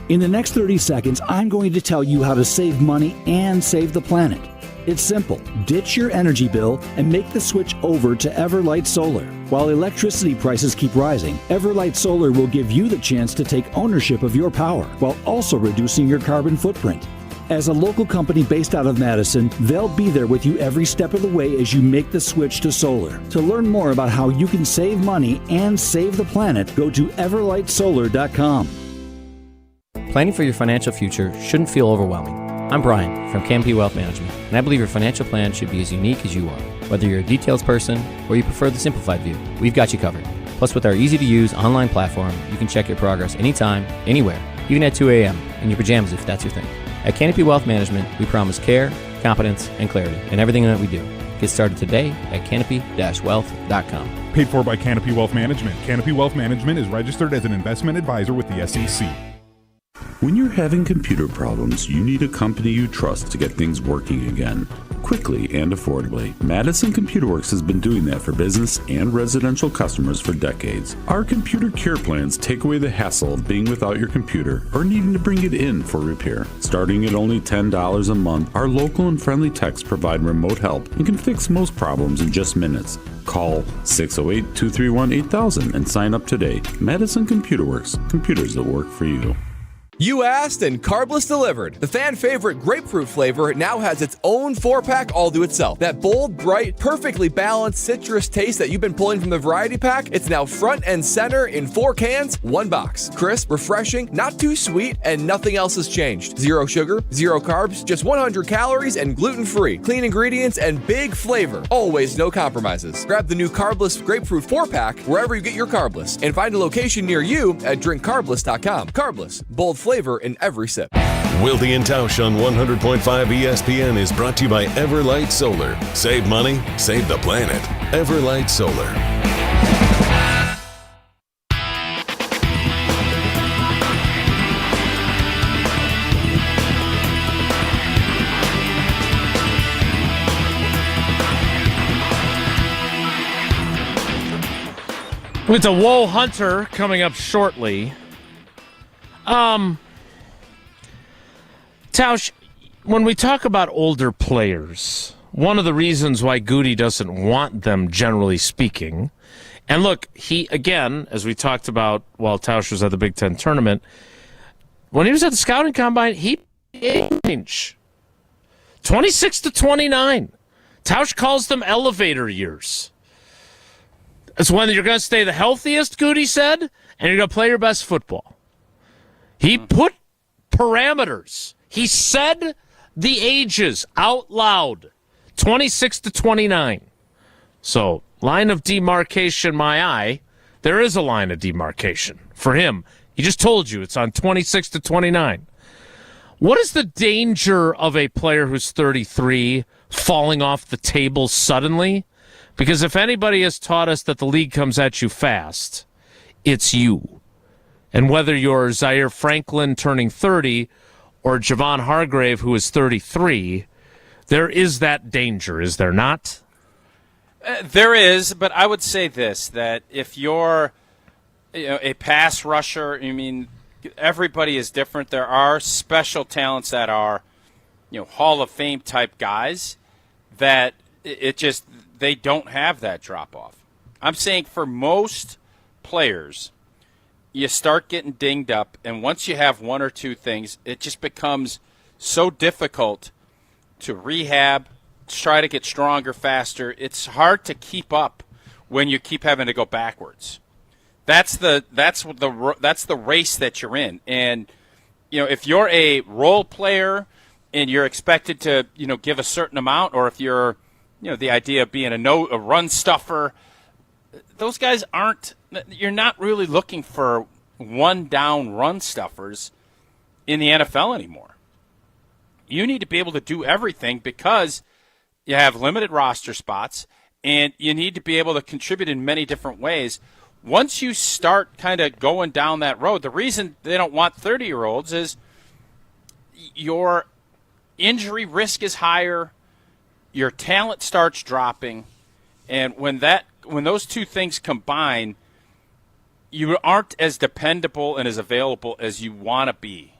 Speaker 22: In the next 30 seconds, I'm going to tell you how to save money and save the planet. It's simple. Ditch your energy bill and make the switch over to Everlight Solar. While electricity prices keep rising, Everlight Solar will give you the chance to take ownership of your power while also reducing your carbon footprint. As a local company based out of Madison, they'll be there with you every step of the way as you make the switch to solar. To learn more about how you can save money and save the planet, go to everlightsolar.com.
Speaker 25: Planning for your financial future shouldn't feel overwhelming. I'm Brian from Canopy Wealth Management, and I believe your financial plan should be as unique as you are. Whether you're a details person or you prefer the simplified view, we've got you covered. Plus, with our easy-to-use online platform, you can check your progress anytime, anywhere, even at 2 a.m. in your pajamas if that's your thing. At Canopy Wealth Management, we promise care, competence, and clarity in everything that we do. Get started today at canopy-wealth.com.
Speaker 10: Paid for by Canopy Wealth Management. Canopy Wealth Management is registered as an investment advisor with the SEC.
Speaker 26: When you're having computer problems, you need a company you trust to get things working again, quickly and affordably. Madison Computer Works has been doing that for business and residential customers for decades. Our computer care plans take away the hassle of being without your computer or needing to bring it in for repair. Starting at only $10 a month, our local and friendly techs provide remote help and can fix most problems in just minutes. Call 608-231-8000 and sign up today. Madison Computer Works, computers that work for you.
Speaker 27: You asked and Carbless delivered. The fan favorite grapefruit flavor now has its own 4-pack all to itself. That bold, bright, perfectly balanced citrus taste that you've been pulling from the variety pack, it's now front and center in 4 cans, 1 box. Crisp, refreshing, not too sweet, and nothing else has changed. 0 sugar, 0 carbs, just 100 calories and gluten-free. Clean ingredients and big flavor. Always no compromises. Grab the new Carbless grapefruit 4-pack wherever you get your Carbless and find a location near you at drinkcarbless.com. Carbless, bold flavor in every sip.
Speaker 4: Wilde and Tausch on 100.5 ESPN is brought to you by Everlight Solar. Save money, save the planet. Everlight Solar.
Speaker 1: With the Woe Hunter coming up shortly. Tausch, when we talk about older players, one of the reasons why Goody doesn't want them, generally speaking, and look, he, again, as we talked about while Tausch was at the Big Ten tournament, when he was at the scouting combine, he changed 26 to 29. Tausch calls them elevator years. It's when you're going to stay the healthiest, Goody said, and you're going to play your best football. He put parameters. He said the ages out loud. 26 to 29. So, line of demarcation, my eye. There is a line of demarcation for him. He just told you it's on 26 to 29. What is the danger of a player who's 33 falling off the table suddenly? Because if anybody has taught us that the league comes at you fast, it's you. And whether you're Zaire Franklin turning 30 or Javon Hargrave, who is 33, there is that danger, is there not?
Speaker 3: There is, but I would say this, that if you're a pass rusher, everybody is different. There are special talents that are, Hall of Fame type guys that they don't have that drop off. I'm saying for most players, you start getting dinged up, and once you have one or two things, it just becomes so difficult to rehab, to try to get stronger faster. It's hard to keep up when you keep having to go backwards. That's the race that you're in. And if you're a role player and you're expected to give a certain amount, or if you're the idea of being a run stuffer, those guys aren't. You're not really looking for one down run stuffers in the NFL anymore. You need to be able to do everything because you have limited roster spots, and you need to be able to contribute in many different ways. Once you start kind of going down that road, the reason they don't want 30-year-olds is your injury risk is higher, your talent starts dropping, and when those two things combine, you aren't as dependable and as available as you want to be.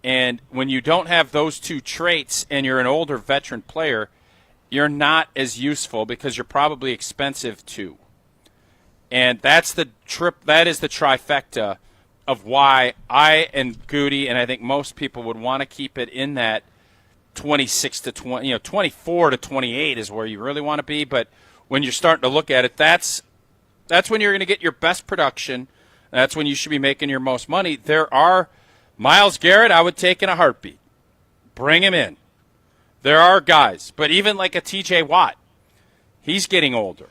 Speaker 3: And when you don't have those two traits and you're an older veteran player, you're not as useful because you're probably expensive too. And that is the trifecta of why I and Goody, and I think most people would want to keep it in that 26 to 20, 24 to 28 is where you really want to be. But when you're starting to look at it, that's when you're going to get your best production. That's when you should be making your most money. There are Myles Garrett, I would take in a heartbeat. Bring him in. There are guys, but even like a TJ Watt, he's getting older.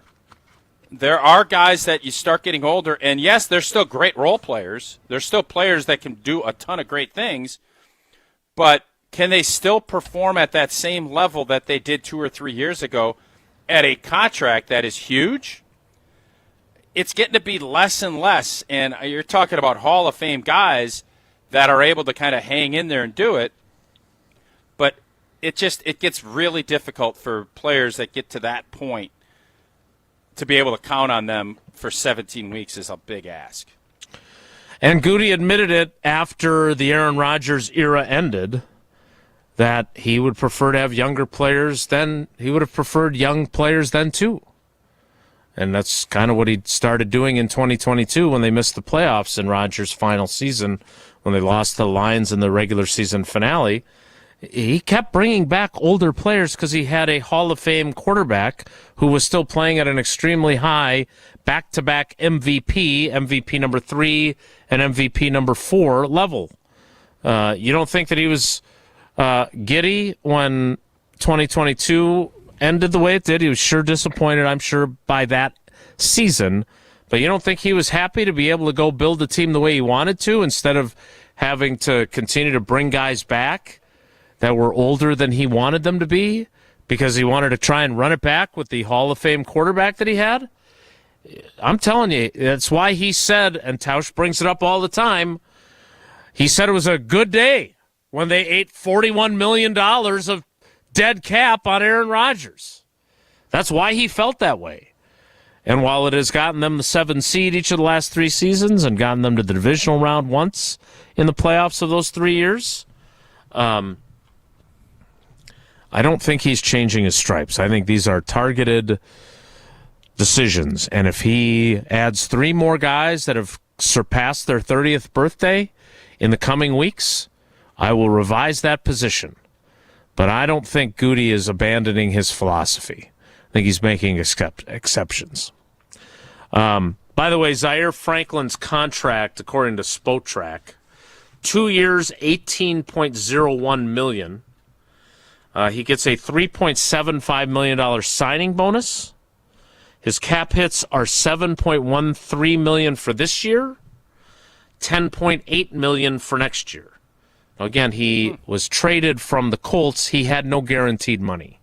Speaker 3: There are guys that you start getting older, and yes, they're still great role players. They're still players that can do a ton of great things, but can they still perform at that same level that they did 2 or 3 years ago at a contract that is huge? It's getting to be less and less, and you're talking about Hall of Fame guys that are able to kind of hang in there and do it, but it gets really difficult for players that get to that point. To be able to count on them for 17 weeks is a big ask.
Speaker 1: And Goody admitted it after the Aaron Rodgers era ended that he would prefer to have younger players then. He would have preferred young players then too. And that's kind of what he started doing in 2022 when they missed the playoffs in Rodgers' final season, when they lost to the Lions in the regular season finale. He kept bringing back older players because he had a Hall of Fame quarterback who was still playing at an extremely high back-to-back MVP number 3 and MVP number 4 level. You don't think that he was giddy when 2022 ended the way it did? He was sure disappointed, I'm sure, by that season. But you don't think he was happy to be able to go build the team the way he wanted to instead of having to continue to bring guys back that were older than he wanted them to be because he wanted to try and run it back with the Hall of Fame quarterback that he had? I'm telling you, that's why he said, and Tausch brings it up all the time, he said it was a good day when they ate $41 million of dead cap on Aaron Rodgers. That's why he felt that way. And while it has gotten them the 7th seed each of the last 3 seasons and gotten them to the divisional round once in the playoffs of those 3 years, I don't think he's changing his stripes. I think these are targeted decisions. And if he adds 3 more guys that have surpassed their 30th birthday in the coming weeks, I will revise that position. But I don't think Goody is abandoning his philosophy. I think he's making exceptions. By the way, Zaire Franklin's contract, according to Spotrac, 2 years, $18.01 million. He gets a $3.75 million signing bonus. His cap hits are $7.13 million for this year, $10.8 million for next year. Now, again, he was traded from the Colts. He had no guaranteed money.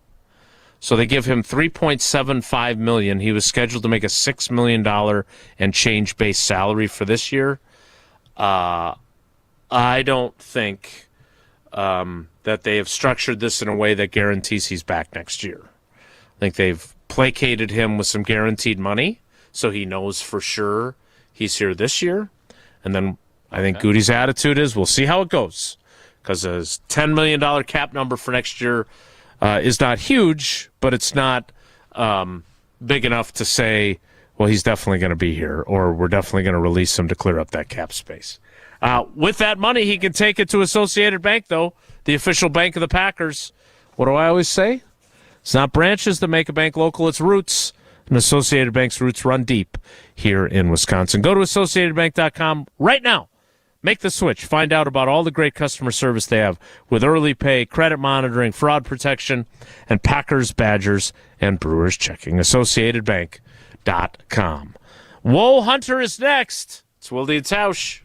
Speaker 1: So they give him $3.75 million. He was scheduled to make a $6 million and change base salary for this year. I don't think that they have structured this in a way that guarantees he's back next year. I think they've placated him with some guaranteed money, so he knows for sure he's here this year. And then I think Goody's attitude is, we'll see how it goes, because his $10 million cap number for next year is not huge, but it's not big enough to say, well, he's definitely going to be here, or we're definitely going to release him to clear up that cap space. With that money, he can take it to Associated Bank, though, the official bank of the Packers. What do I always say? It's not branches that make a bank local, it's roots. And Associated Bank's roots run deep here in Wisconsin. Go to AssociatedBank.com right now. Make the switch. Find out about all the great customer service they have with early pay, credit monitoring, fraud protection, and Packers, Badgers, and Brewers checking. AssociatedBank.com. Whoa, Hunter is next. It's Wilde and Tausch.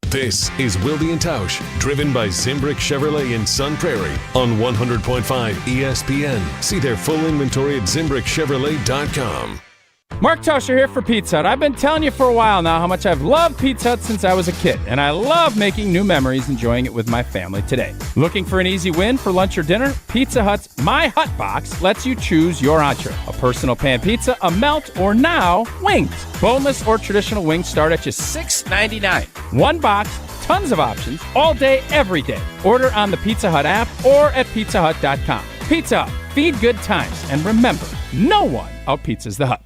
Speaker 4: This is Wilde and Tausch, driven by Zimbrick Chevrolet in Sun Prairie on 100.5 ESPN. See their full inventory at ZimbrickChevrolet.com.
Speaker 2: Mark Tauscher here for Pizza Hut. I've been telling you for a while now how much I've loved Pizza Hut since I was a kid, and I love making new memories enjoying it with my family today. Looking for an easy win for lunch or dinner? Pizza Hut's My Hut Box lets you choose your entree. A personal pan pizza, a melt, or now, wings. Boneless or traditional wings start at just $6.99. One box, tons of options, all day, every day. Order on the Pizza Hut app or at pizzahut.com. Pizza Hut, feed good times, and remember, no one out-pizzas the Hut.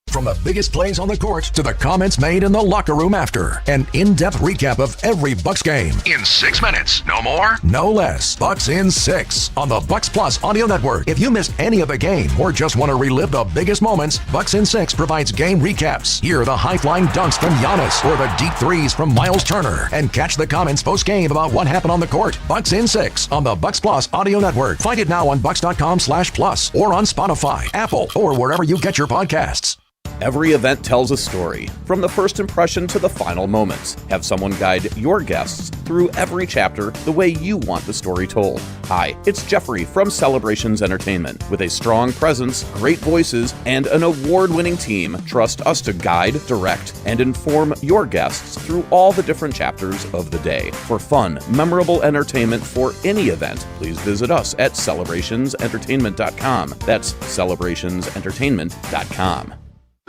Speaker 15: From the biggest plays on the court to the comments made in the locker room after. An in-depth recap of every Bucks game. In 6 minutes. No more? No less. Bucks in 6 on the Bucks Plus audio network. If you missed any of the game or just want to relive the biggest moments, Bucks in 6 provides game recaps. Hear the high-flying dunks from Giannis or the deep threes from Miles Turner. And catch the comments post-game about what happened on the court. Bucks in 6 on the Bucks Plus audio network. Find it now on bucks.com/plus or on Spotify, Apple, or wherever you get your podcasts.
Speaker 5: Every event tells a story, from the first impression to the final moments. Have someone guide your guests through every chapter the way you want the story told. Hi, it's Jeffrey from Celebrations Entertainment. With a strong presence, great voices, and an award-winning team, trust us to guide, direct, and inform your guests through all the different chapters of the day. For fun, memorable entertainment for any event, please visit us at celebrationsentertainment.com. That's celebrationsentertainment.com.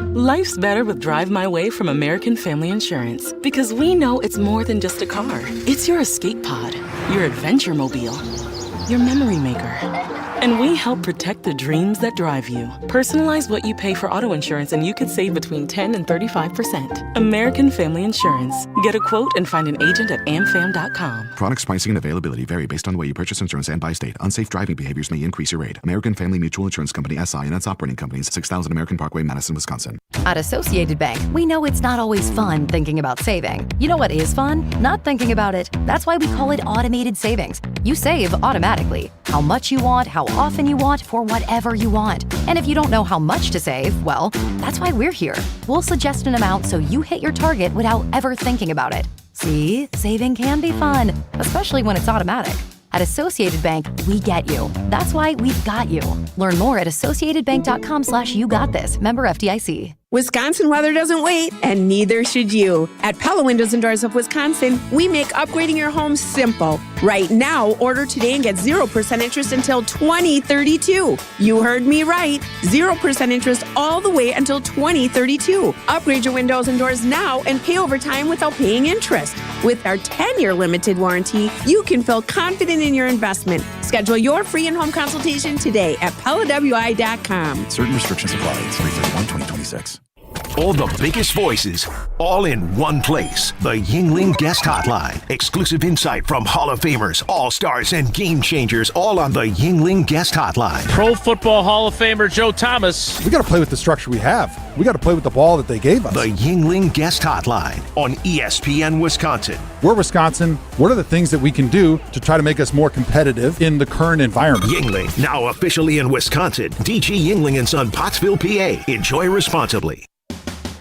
Speaker 9: Life's better with Drive My Way from American Family Insurance, because we know it's more than just a car. It's your escape pod, your adventure mobile, your memory maker. And we help protect the dreams that drive you. Personalize what you pay for auto insurance and you could save between 10 and 35%. American Family Insurance. Get a quote and find an agent at amfam.com.
Speaker 12: Products, pricing, and availability vary based on the way you purchase insurance and by state. Unsafe driving behaviors may increase your rate. American Family Mutual Insurance Company, SI, and its operating companies, 6000 American Parkway, Madison, Wisconsin.
Speaker 13: At Associated Bank, we know it's not always fun thinking about saving. You know what is fun? Not thinking about it. That's why we call it automated savings. You save automatically. How much you want, how often you want, for whatever you want. And if you don't know how much to save, well, that's why we're here. We'll suggest an amount so you hit your target without ever thinking about it. See, saving can be fun, especially when it's automatic. At Associated Bank, we get you. That's why we've got you. Learn more at associatedbank.com/yougotthis. Member FDIC.
Speaker 19: Wisconsin weather doesn't wait, and neither should you. At Pella Windows and Doors of Wisconsin, we make upgrading your home simple. Right now, order today and get 0% interest until 2032. You heard me right. 0% interest all the way until 2032. Upgrade your windows and doors now and pay over time without paying interest. With our 10-year limited warranty, you can feel confident in your investment. Schedule your free in-home consultation today at PellaWI.com.
Speaker 12: Certain restrictions apply. 3/31/2026.
Speaker 11: All the biggest voices, all in one place. The Yingling Guest Hotline. Exclusive insight from Hall of Famers, All-Stars, and Game Changers, all on the Yingling Guest Hotline.
Speaker 1: Pro Football Hall of Famer Joe Thomas.
Speaker 14: We got to play with the structure we have. We got to play with the ball that they gave us.
Speaker 11: The Yingling Guest Hotline on ESPN Wisconsin.
Speaker 14: We're Wisconsin. What are the things that we can do to try to make us more competitive in the current environment?
Speaker 11: Yingling, now officially in Wisconsin. DG Yingling & Son, Pottsville, PA. Enjoy responsibly.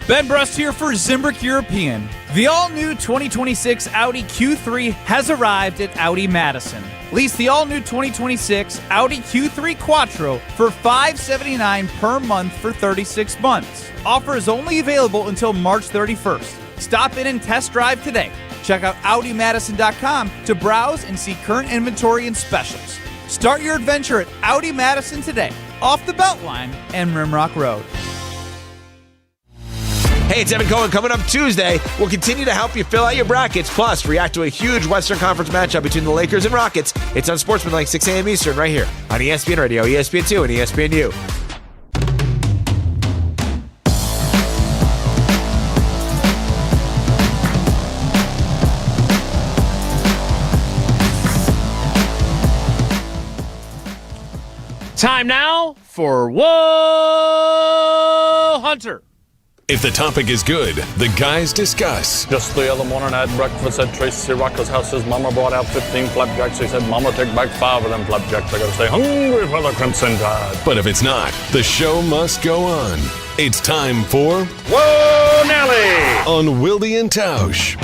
Speaker 16: Ben Brust here for Zimbrick European. The all-new 2026 Audi Q3 has arrived at Audi Madison. Lease the all-new 2026 Audi Q3 Quattro for $579 per month for 36 months. Offer is only available until March 31st. Stop in and test drive today. Check out AudiMadison.com to browse and see current inventory and specials. Start your adventure at Audi Madison today, off the Beltline and Rimrock Road.
Speaker 18: Hey, it's Evan Cohen. Coming up Tuesday, we'll continue to help you fill out your brackets, plus react to a huge Western Conference matchup between the Lakers and Rockets. It's on Sportsmanlike, 6 a.m. Eastern, right here on ESPN Radio, ESPN2, and ESPNU.
Speaker 1: Time now for Whoa Hunter.
Speaker 4: If the topic is good, the guys discuss.
Speaker 20: Just the other morning I had breakfast at Tracy Rocker's house. His mama brought out 15 flapjacks. He said, Mama, take back 5 of them flapjacks. I gotta stay hungry for the Crimson Tide.
Speaker 4: But if it's not, the show must go on. It's time for
Speaker 20: Whoa, Nelly!
Speaker 4: On Wilde and Tausch.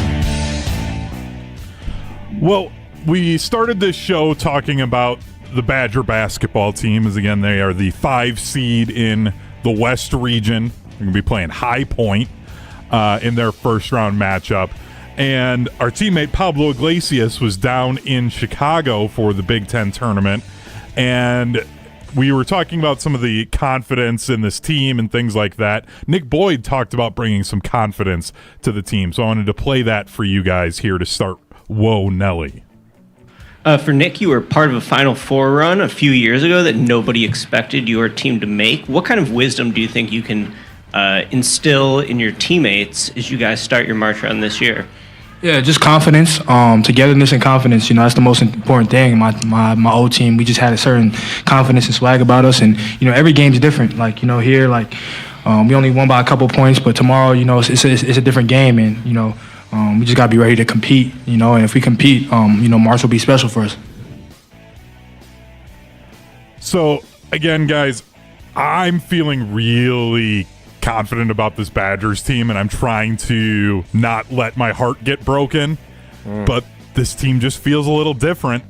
Speaker 10: Well, we started this show talking about the Badger basketball team, as again, they are the 5 seed in the West region. They're going to be playing High Point in their first-round matchup. And our teammate Pablo Iglesias was down in Chicago for the Big Ten tournament. And we were talking about some of the confidence in this team and things like that. Nick Boyd talked about bringing some confidence to the team. So I wanted to play that for you guys here to start Whoa, Nelly.
Speaker 23: For Nick, you were part of a Final Four run a few years ago that nobody expected your team to make. What kind of wisdom do you think you can instill in your teammates as you guys start your march run this year?
Speaker 24: Yeah, just confidence, togetherness and confidence. That's the most important thing. My old team, we just had a certain confidence and swag about us. And, every game's different. Like, here, we only won by a couple points, but tomorrow, it's a different game. And, we just got to be ready to compete, and if we compete, March will be special for us.
Speaker 10: So, again, guys, I'm feeling really confident about this Badgers team, and I'm trying to not let my heart get broken, but this team just feels a little different.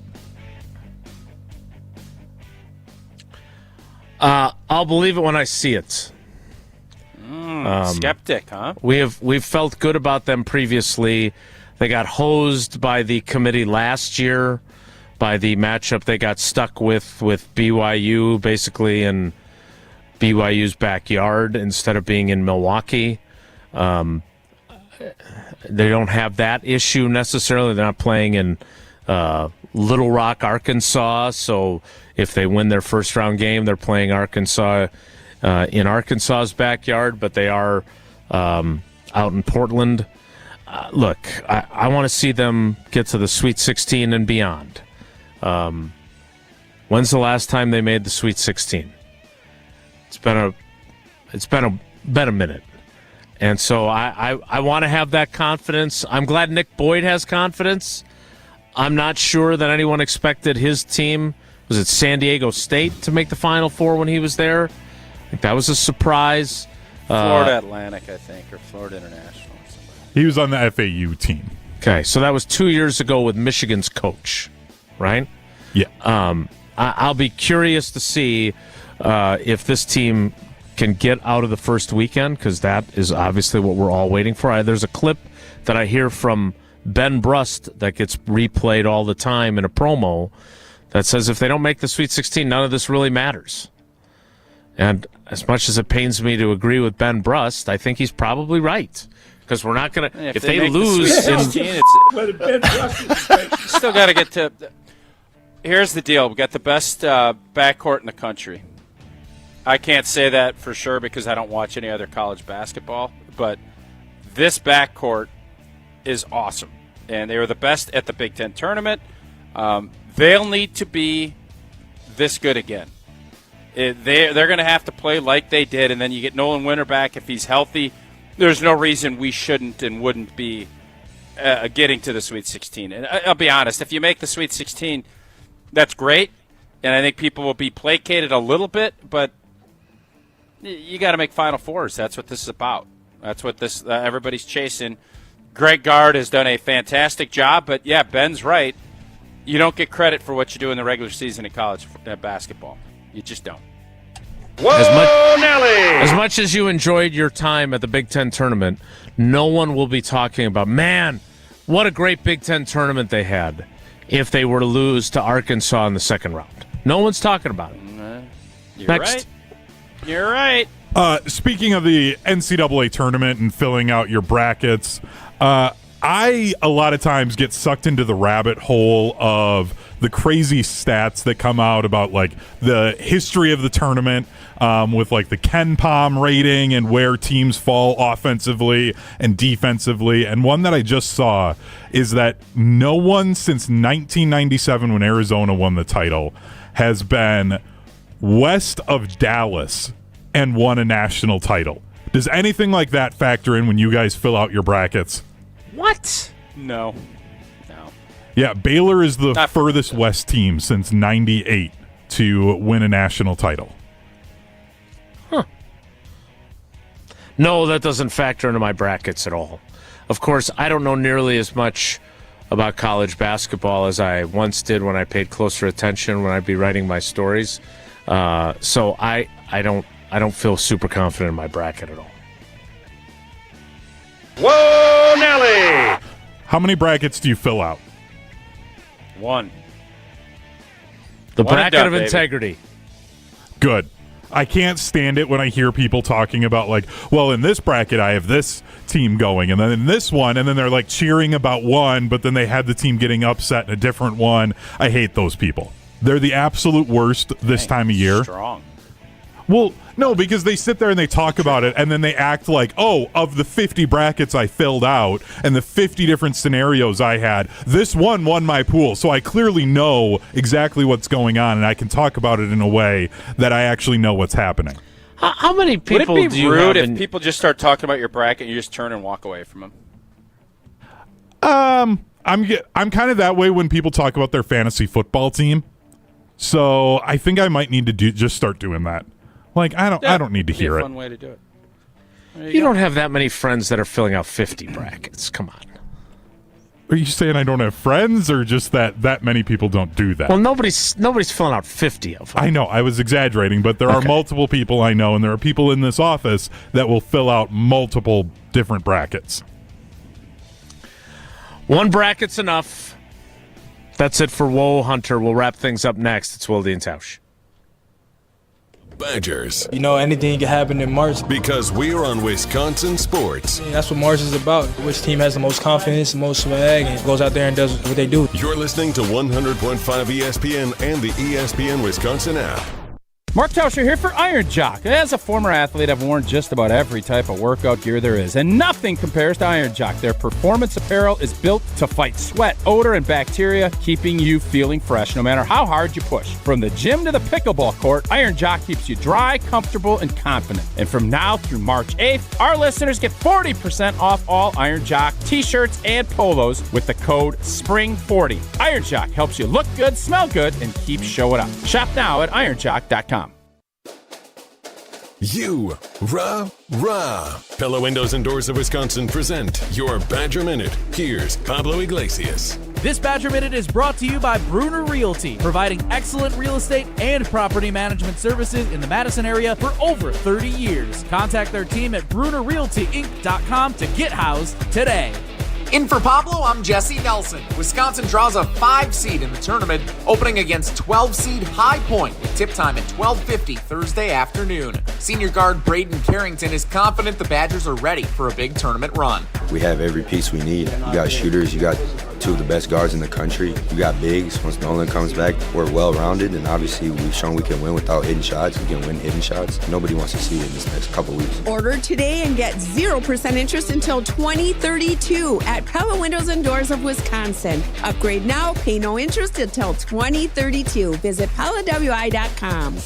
Speaker 1: I'll believe it when I see it.
Speaker 3: Skeptic, huh?
Speaker 1: We've felt good about them previously. They got hosed by the committee last year by the matchup they got stuck with BYU, basically in BYU's backyard instead of being in Milwaukee. They don't have that issue necessarily. They're not playing in Little Rock, Arkansas, so if they win their first-round game, they're playing Arkansas in Arkansas's backyard, but they are out in Portland. Look, I want to see them get to the Sweet 16 and beyond. When's the last time they made the Sweet 16? It's been a minute. And so I want to have that confidence. I'm glad Nick Boyd has confidence. I'm not sure that anyone expected his team, was it San Diego State, to make the Final Four when he was there. I think that was a surprise.
Speaker 3: Florida Atlantic, I think, or Florida International.
Speaker 10: He was on the FAU team.
Speaker 1: Okay, so that was 2 years ago with Michigan's coach, right?
Speaker 10: Yeah.
Speaker 1: I'll be curious to see if this team can get out of the first weekend, because that is obviously what we're all waiting for. There's a clip that I hear from Ben Brust that gets replayed all the time in a promo that says if they don't make the Sweet 16, none of this really matters. And as much as it pains me to agree with Ben Brust, I think he's probably right. Because we're not going to... If they lose...
Speaker 3: Still got to get to... Here's the deal. We got the best backcourt in the country. I can't say that for sure because I don't watch any other college basketball, but this backcourt is awesome. And they were the best at the Big Ten tournament. They'll need to be this good again. They're going to have to play like they did, and then you get Nolan Winter back if he's healthy. There's no reason we shouldn't and wouldn't be getting to the Sweet 16. And I'll be honest, if you make the Sweet 16, that's great, and I think people will be placated a little bit, but you got to make Final Fours. That's what this is about. That's what this everybody's chasing. Greg Gard has done a fantastic job, but, yeah, Ben's right. You don't get credit for what you do in the regular season in college basketball. You just don't.
Speaker 1: As much as you enjoyed your time at the Big Ten tournament, no one will be talking about, man, what a great Big Ten tournament they had if they were to lose to Arkansas in the second round. No one's talking about it.
Speaker 3: You're
Speaker 1: Next.
Speaker 3: right. You're right.
Speaker 10: Speaking of the NCAA tournament and filling out your brackets, I a lot of times get sucked into the rabbit hole of the crazy stats that come out about like the history of the tournament with like the KenPom rating and where teams fall offensively and defensively. And one that I just saw is that no one since 1997 when Arizona won the title has been west of Dallas and won a national title. Does anything like that factor in when you guys fill out your brackets?
Speaker 1: What?
Speaker 3: No.
Speaker 10: Yeah, Baylor is the furthest west team since 98 to win a national title.
Speaker 1: Huh. No, that doesn't factor into my brackets at all. Of course, I don't know nearly as much about college basketball as I once did when I paid closer attention when I'd be writing my stories. So I don't feel super confident in my bracket at all.
Speaker 10: Whoa, Nelly! How many brackets do you fill out?
Speaker 3: One.
Speaker 1: The
Speaker 3: One
Speaker 1: bracket
Speaker 3: and done,
Speaker 1: of
Speaker 3: baby.
Speaker 1: integrity.
Speaker 10: Good. I can't stand it when I hear people talking about like, well, in this bracket I have this team going, and then in this one, and then they're like cheering about one, but then they had the team getting upset in a different one. I hate those people. They're the absolute worst this time of year.
Speaker 3: Strong.
Speaker 10: Well, no, because they sit there and they talk about it, and then they act like, oh, of the 50 brackets I filled out and the 50 different scenarios I had, this one won my pool. So I clearly know exactly what's going on, and I can talk about it in a way that I actually know what's happening.
Speaker 1: How many people
Speaker 3: Would it
Speaker 1: do
Speaker 3: be
Speaker 1: you
Speaker 3: rude
Speaker 1: have
Speaker 3: if people just start talking about your bracket and you just turn and walk away from them?
Speaker 10: I'm kind of that way when people talk about their fantasy football team. So I think I might need to just start doing that. Like I don't need to hear
Speaker 3: a
Speaker 10: it.
Speaker 3: Fun way to do it.
Speaker 1: You don't have that many friends that are filling out 50 brackets. Come on.
Speaker 10: Are you saying I don't have friends, or just that many people don't do that?
Speaker 1: Well, nobody's filling out 50 of them.
Speaker 10: I know I was exaggerating, but there are multiple people I know, and there are people in this office that will fill out multiple different brackets.
Speaker 1: One bracket's enough. That's it for Whoa Hunter. We'll wrap things up next. It's Wilde and Tausch.
Speaker 4: Badgers.
Speaker 24: You know, anything can happen in March.
Speaker 4: Because we're on Wisconsin Sports.
Speaker 24: That's what March is about. Which team has the most confidence, the most swag, and goes out there and does what they do.
Speaker 4: You're listening to 100.5 ESPN and the ESPN Wisconsin app.
Speaker 2: Mark Tauscher here for Iron Jock. As a former athlete, I've worn just about every type of workout gear there is, and nothing compares to Iron Jock. Their performance apparel is built to fight sweat, odor, and bacteria, keeping you feeling fresh no matter how hard you push. From the gym to the pickleball court, Iron Jock keeps you dry, comfortable, and confident. And from now through March 8th, our listeners get 40% off all Iron Jock t-shirts and polos with the code SPRING40. Iron Jock helps you look good, smell good, and keep showing up. Shop now at ironjock.com.
Speaker 4: Pella Windows and Doors of Wisconsin present your Badger Minute. Here's Pablo Iglesias.
Speaker 16: This Badger Minute is brought to you by Bruner Realty, providing excellent real estate and property management services in the Madison area for over 30 years. Contact their team at BrunerRealtyInc.com to get housed today.
Speaker 6: In for Pablo, I'm Jesse Nelson. Wisconsin draws a 5 seed in the tournament, opening against 12 seed High Point with tip time at 12:50 Thursday afternoon. Senior guard Braden Carrington is confident the Badgers are ready for a big tournament run.
Speaker 7: we have every piece we need. You got shooters, you got two of the best guards in the country. You got bigs. Once Nolan comes back, we're well-rounded, and obviously we've shown we can win without hitting shots. We can win hitting shots. Nobody wants to see it in this next couple weeks.
Speaker 19: Order today and get 0% interest until 2032 at Pella Windows and Doors of Wisconsin. Upgrade now, pay no interest until 2032. Visit PellaWI.com.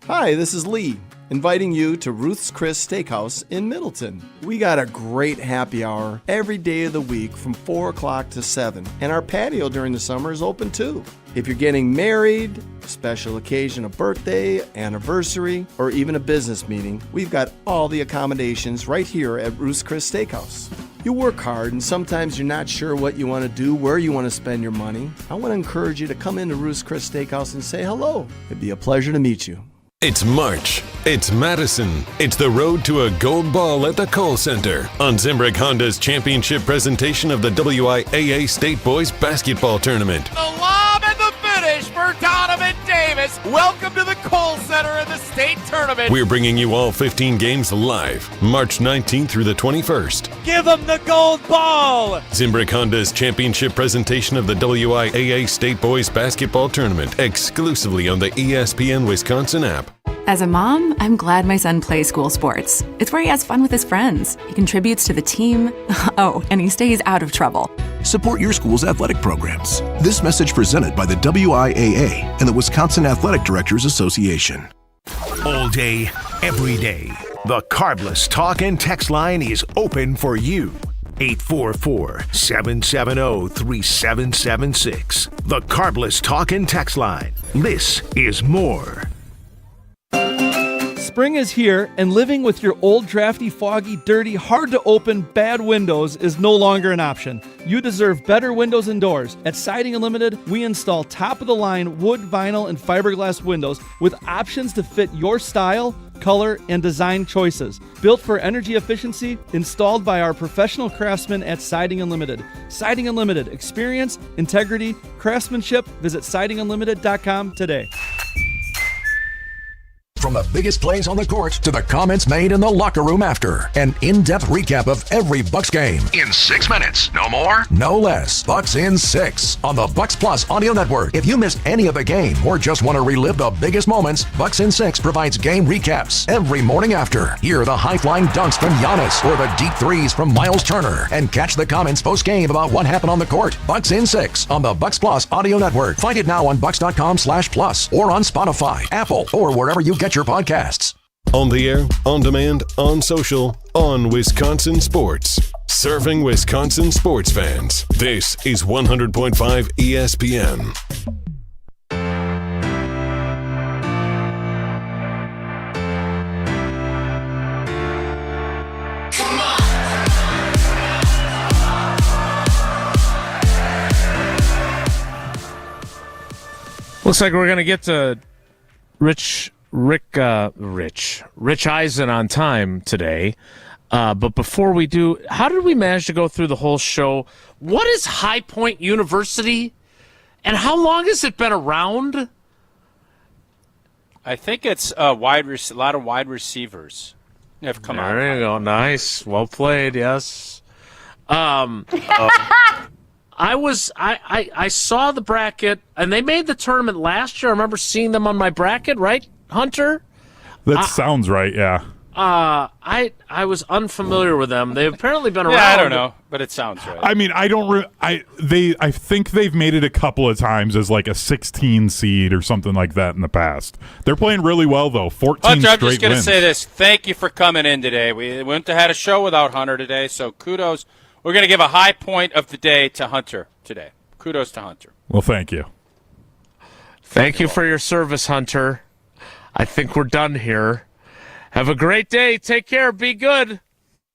Speaker 8: Hi, this is Lee, inviting you to Ruth's Chris Steakhouse in Middleton. We got a great happy hour every day of the week from 4 o'clock to 7, and our patio during the summer is open too. If you're getting married, special occasion, a birthday, anniversary, or even a business meeting, we've got all the accommodations right here at Ruth's Chris Steakhouse. You work hard and sometimes you're not sure what you want to do, where you want to spend your money. I want to encourage you to come into Ruth's Chris Steakhouse and say hello. It'd be a pleasure to meet you.
Speaker 4: It's March. It's Madison. It's the road to a gold ball at the Kohl Center on Zimbrick Honda's championship presentation of the WIAA State Boys Basketball Tournament.
Speaker 6: The lob and the finish for Donovan Davis. Welcome to the Kohl Center in the state tournament.
Speaker 4: We're bringing you all 15 games live, March 19th through the 21st.
Speaker 6: Give them the gold ball.
Speaker 4: Zimbrick Honda's championship presentation of the WIAA State Boys Basketball Tournament exclusively on the ESPN Wisconsin app.
Speaker 17: As a mom, I'm glad my son plays school sports. It's where he has fun with his friends. He contributes to the team. Oh, and he stays out of trouble.
Speaker 15: Support your school's athletic programs. This message presented by the WIAA and the Wisconsin Athletic Directors Association.
Speaker 11: All day, every day, the Carbless Talk and Text line is open for you. 844-770-3776. The Carbless Talk and Text line. This is more.
Speaker 21: Spring is here, and living with your old, drafty, foggy, dirty, hard-to-open, bad windows is no longer an option. You deserve better windows and doors. At Siding Unlimited, we install top-of-the-line wood, vinyl, and fiberglass windows with options to fit your style, color, and design choices. Built for energy efficiency, installed by our professional craftsmen at Siding Unlimited. Siding Unlimited. Experience, integrity, craftsmanship. Visit sidingunlimited.com today.
Speaker 15: From the biggest plays on the court to the comments made in the locker room after. An in-depth recap of every Bucks game. In 6 minutes. No more? No less. Bucks in 6 on the Bucks Plus audio network. If you missed any of the game or just want to relive the biggest moments, Bucks in 6 provides game recaps every morning after. Hear the high-flying dunks from Giannis or the deep threes from Miles Turner. And catch the comments post-game about what happened on the court. Bucks in 6 on the Bucks Plus audio network. Find it now on bucks.com/plus or on Spotify, Apple, or wherever you get your podcasts.
Speaker 4: On the air, on demand, on social, on Wisconsin Sports. Serving Wisconsin sports fans. This is 100.5 ESPN.
Speaker 1: Looks like we're going to get to Rich Eisen on time today. But before we do, how did we manage to go through the whole show? What is High Point University? And how long has it been around?
Speaker 3: I think it's a lot of wide receivers have come out.
Speaker 1: There you go. Nice. Well played. Yes. I saw the bracket, and they made the tournament last year. I remember seeing them on my bracket, right, Hunter?
Speaker 10: That sounds right, yeah.
Speaker 1: I was unfamiliar with them. They've apparently been around.
Speaker 3: Yeah, I don't know, but it sounds right.
Speaker 10: I mean, I think they've made it a couple of times as like a 16 seed or something like that in the past. They're playing really well though. 14
Speaker 3: Hunter,
Speaker 10: straight
Speaker 3: I'm just going to
Speaker 10: wins.
Speaker 3: say this. Thank you for coming in today. We wouldn't have had a show without Hunter today, so kudos. We're going to give a high point of the day to Hunter today. Kudos to Hunter.
Speaker 10: Well, thank you.
Speaker 1: Thank you for your service, Hunter. I think we're done here. Have a great day. Take care. Be good.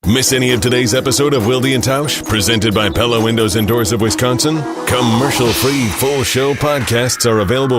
Speaker 4: Miss any of today's episode of Wilde and Tausch, presented by Pella Windows and Doors of Wisconsin? Commercial-free full show podcasts are available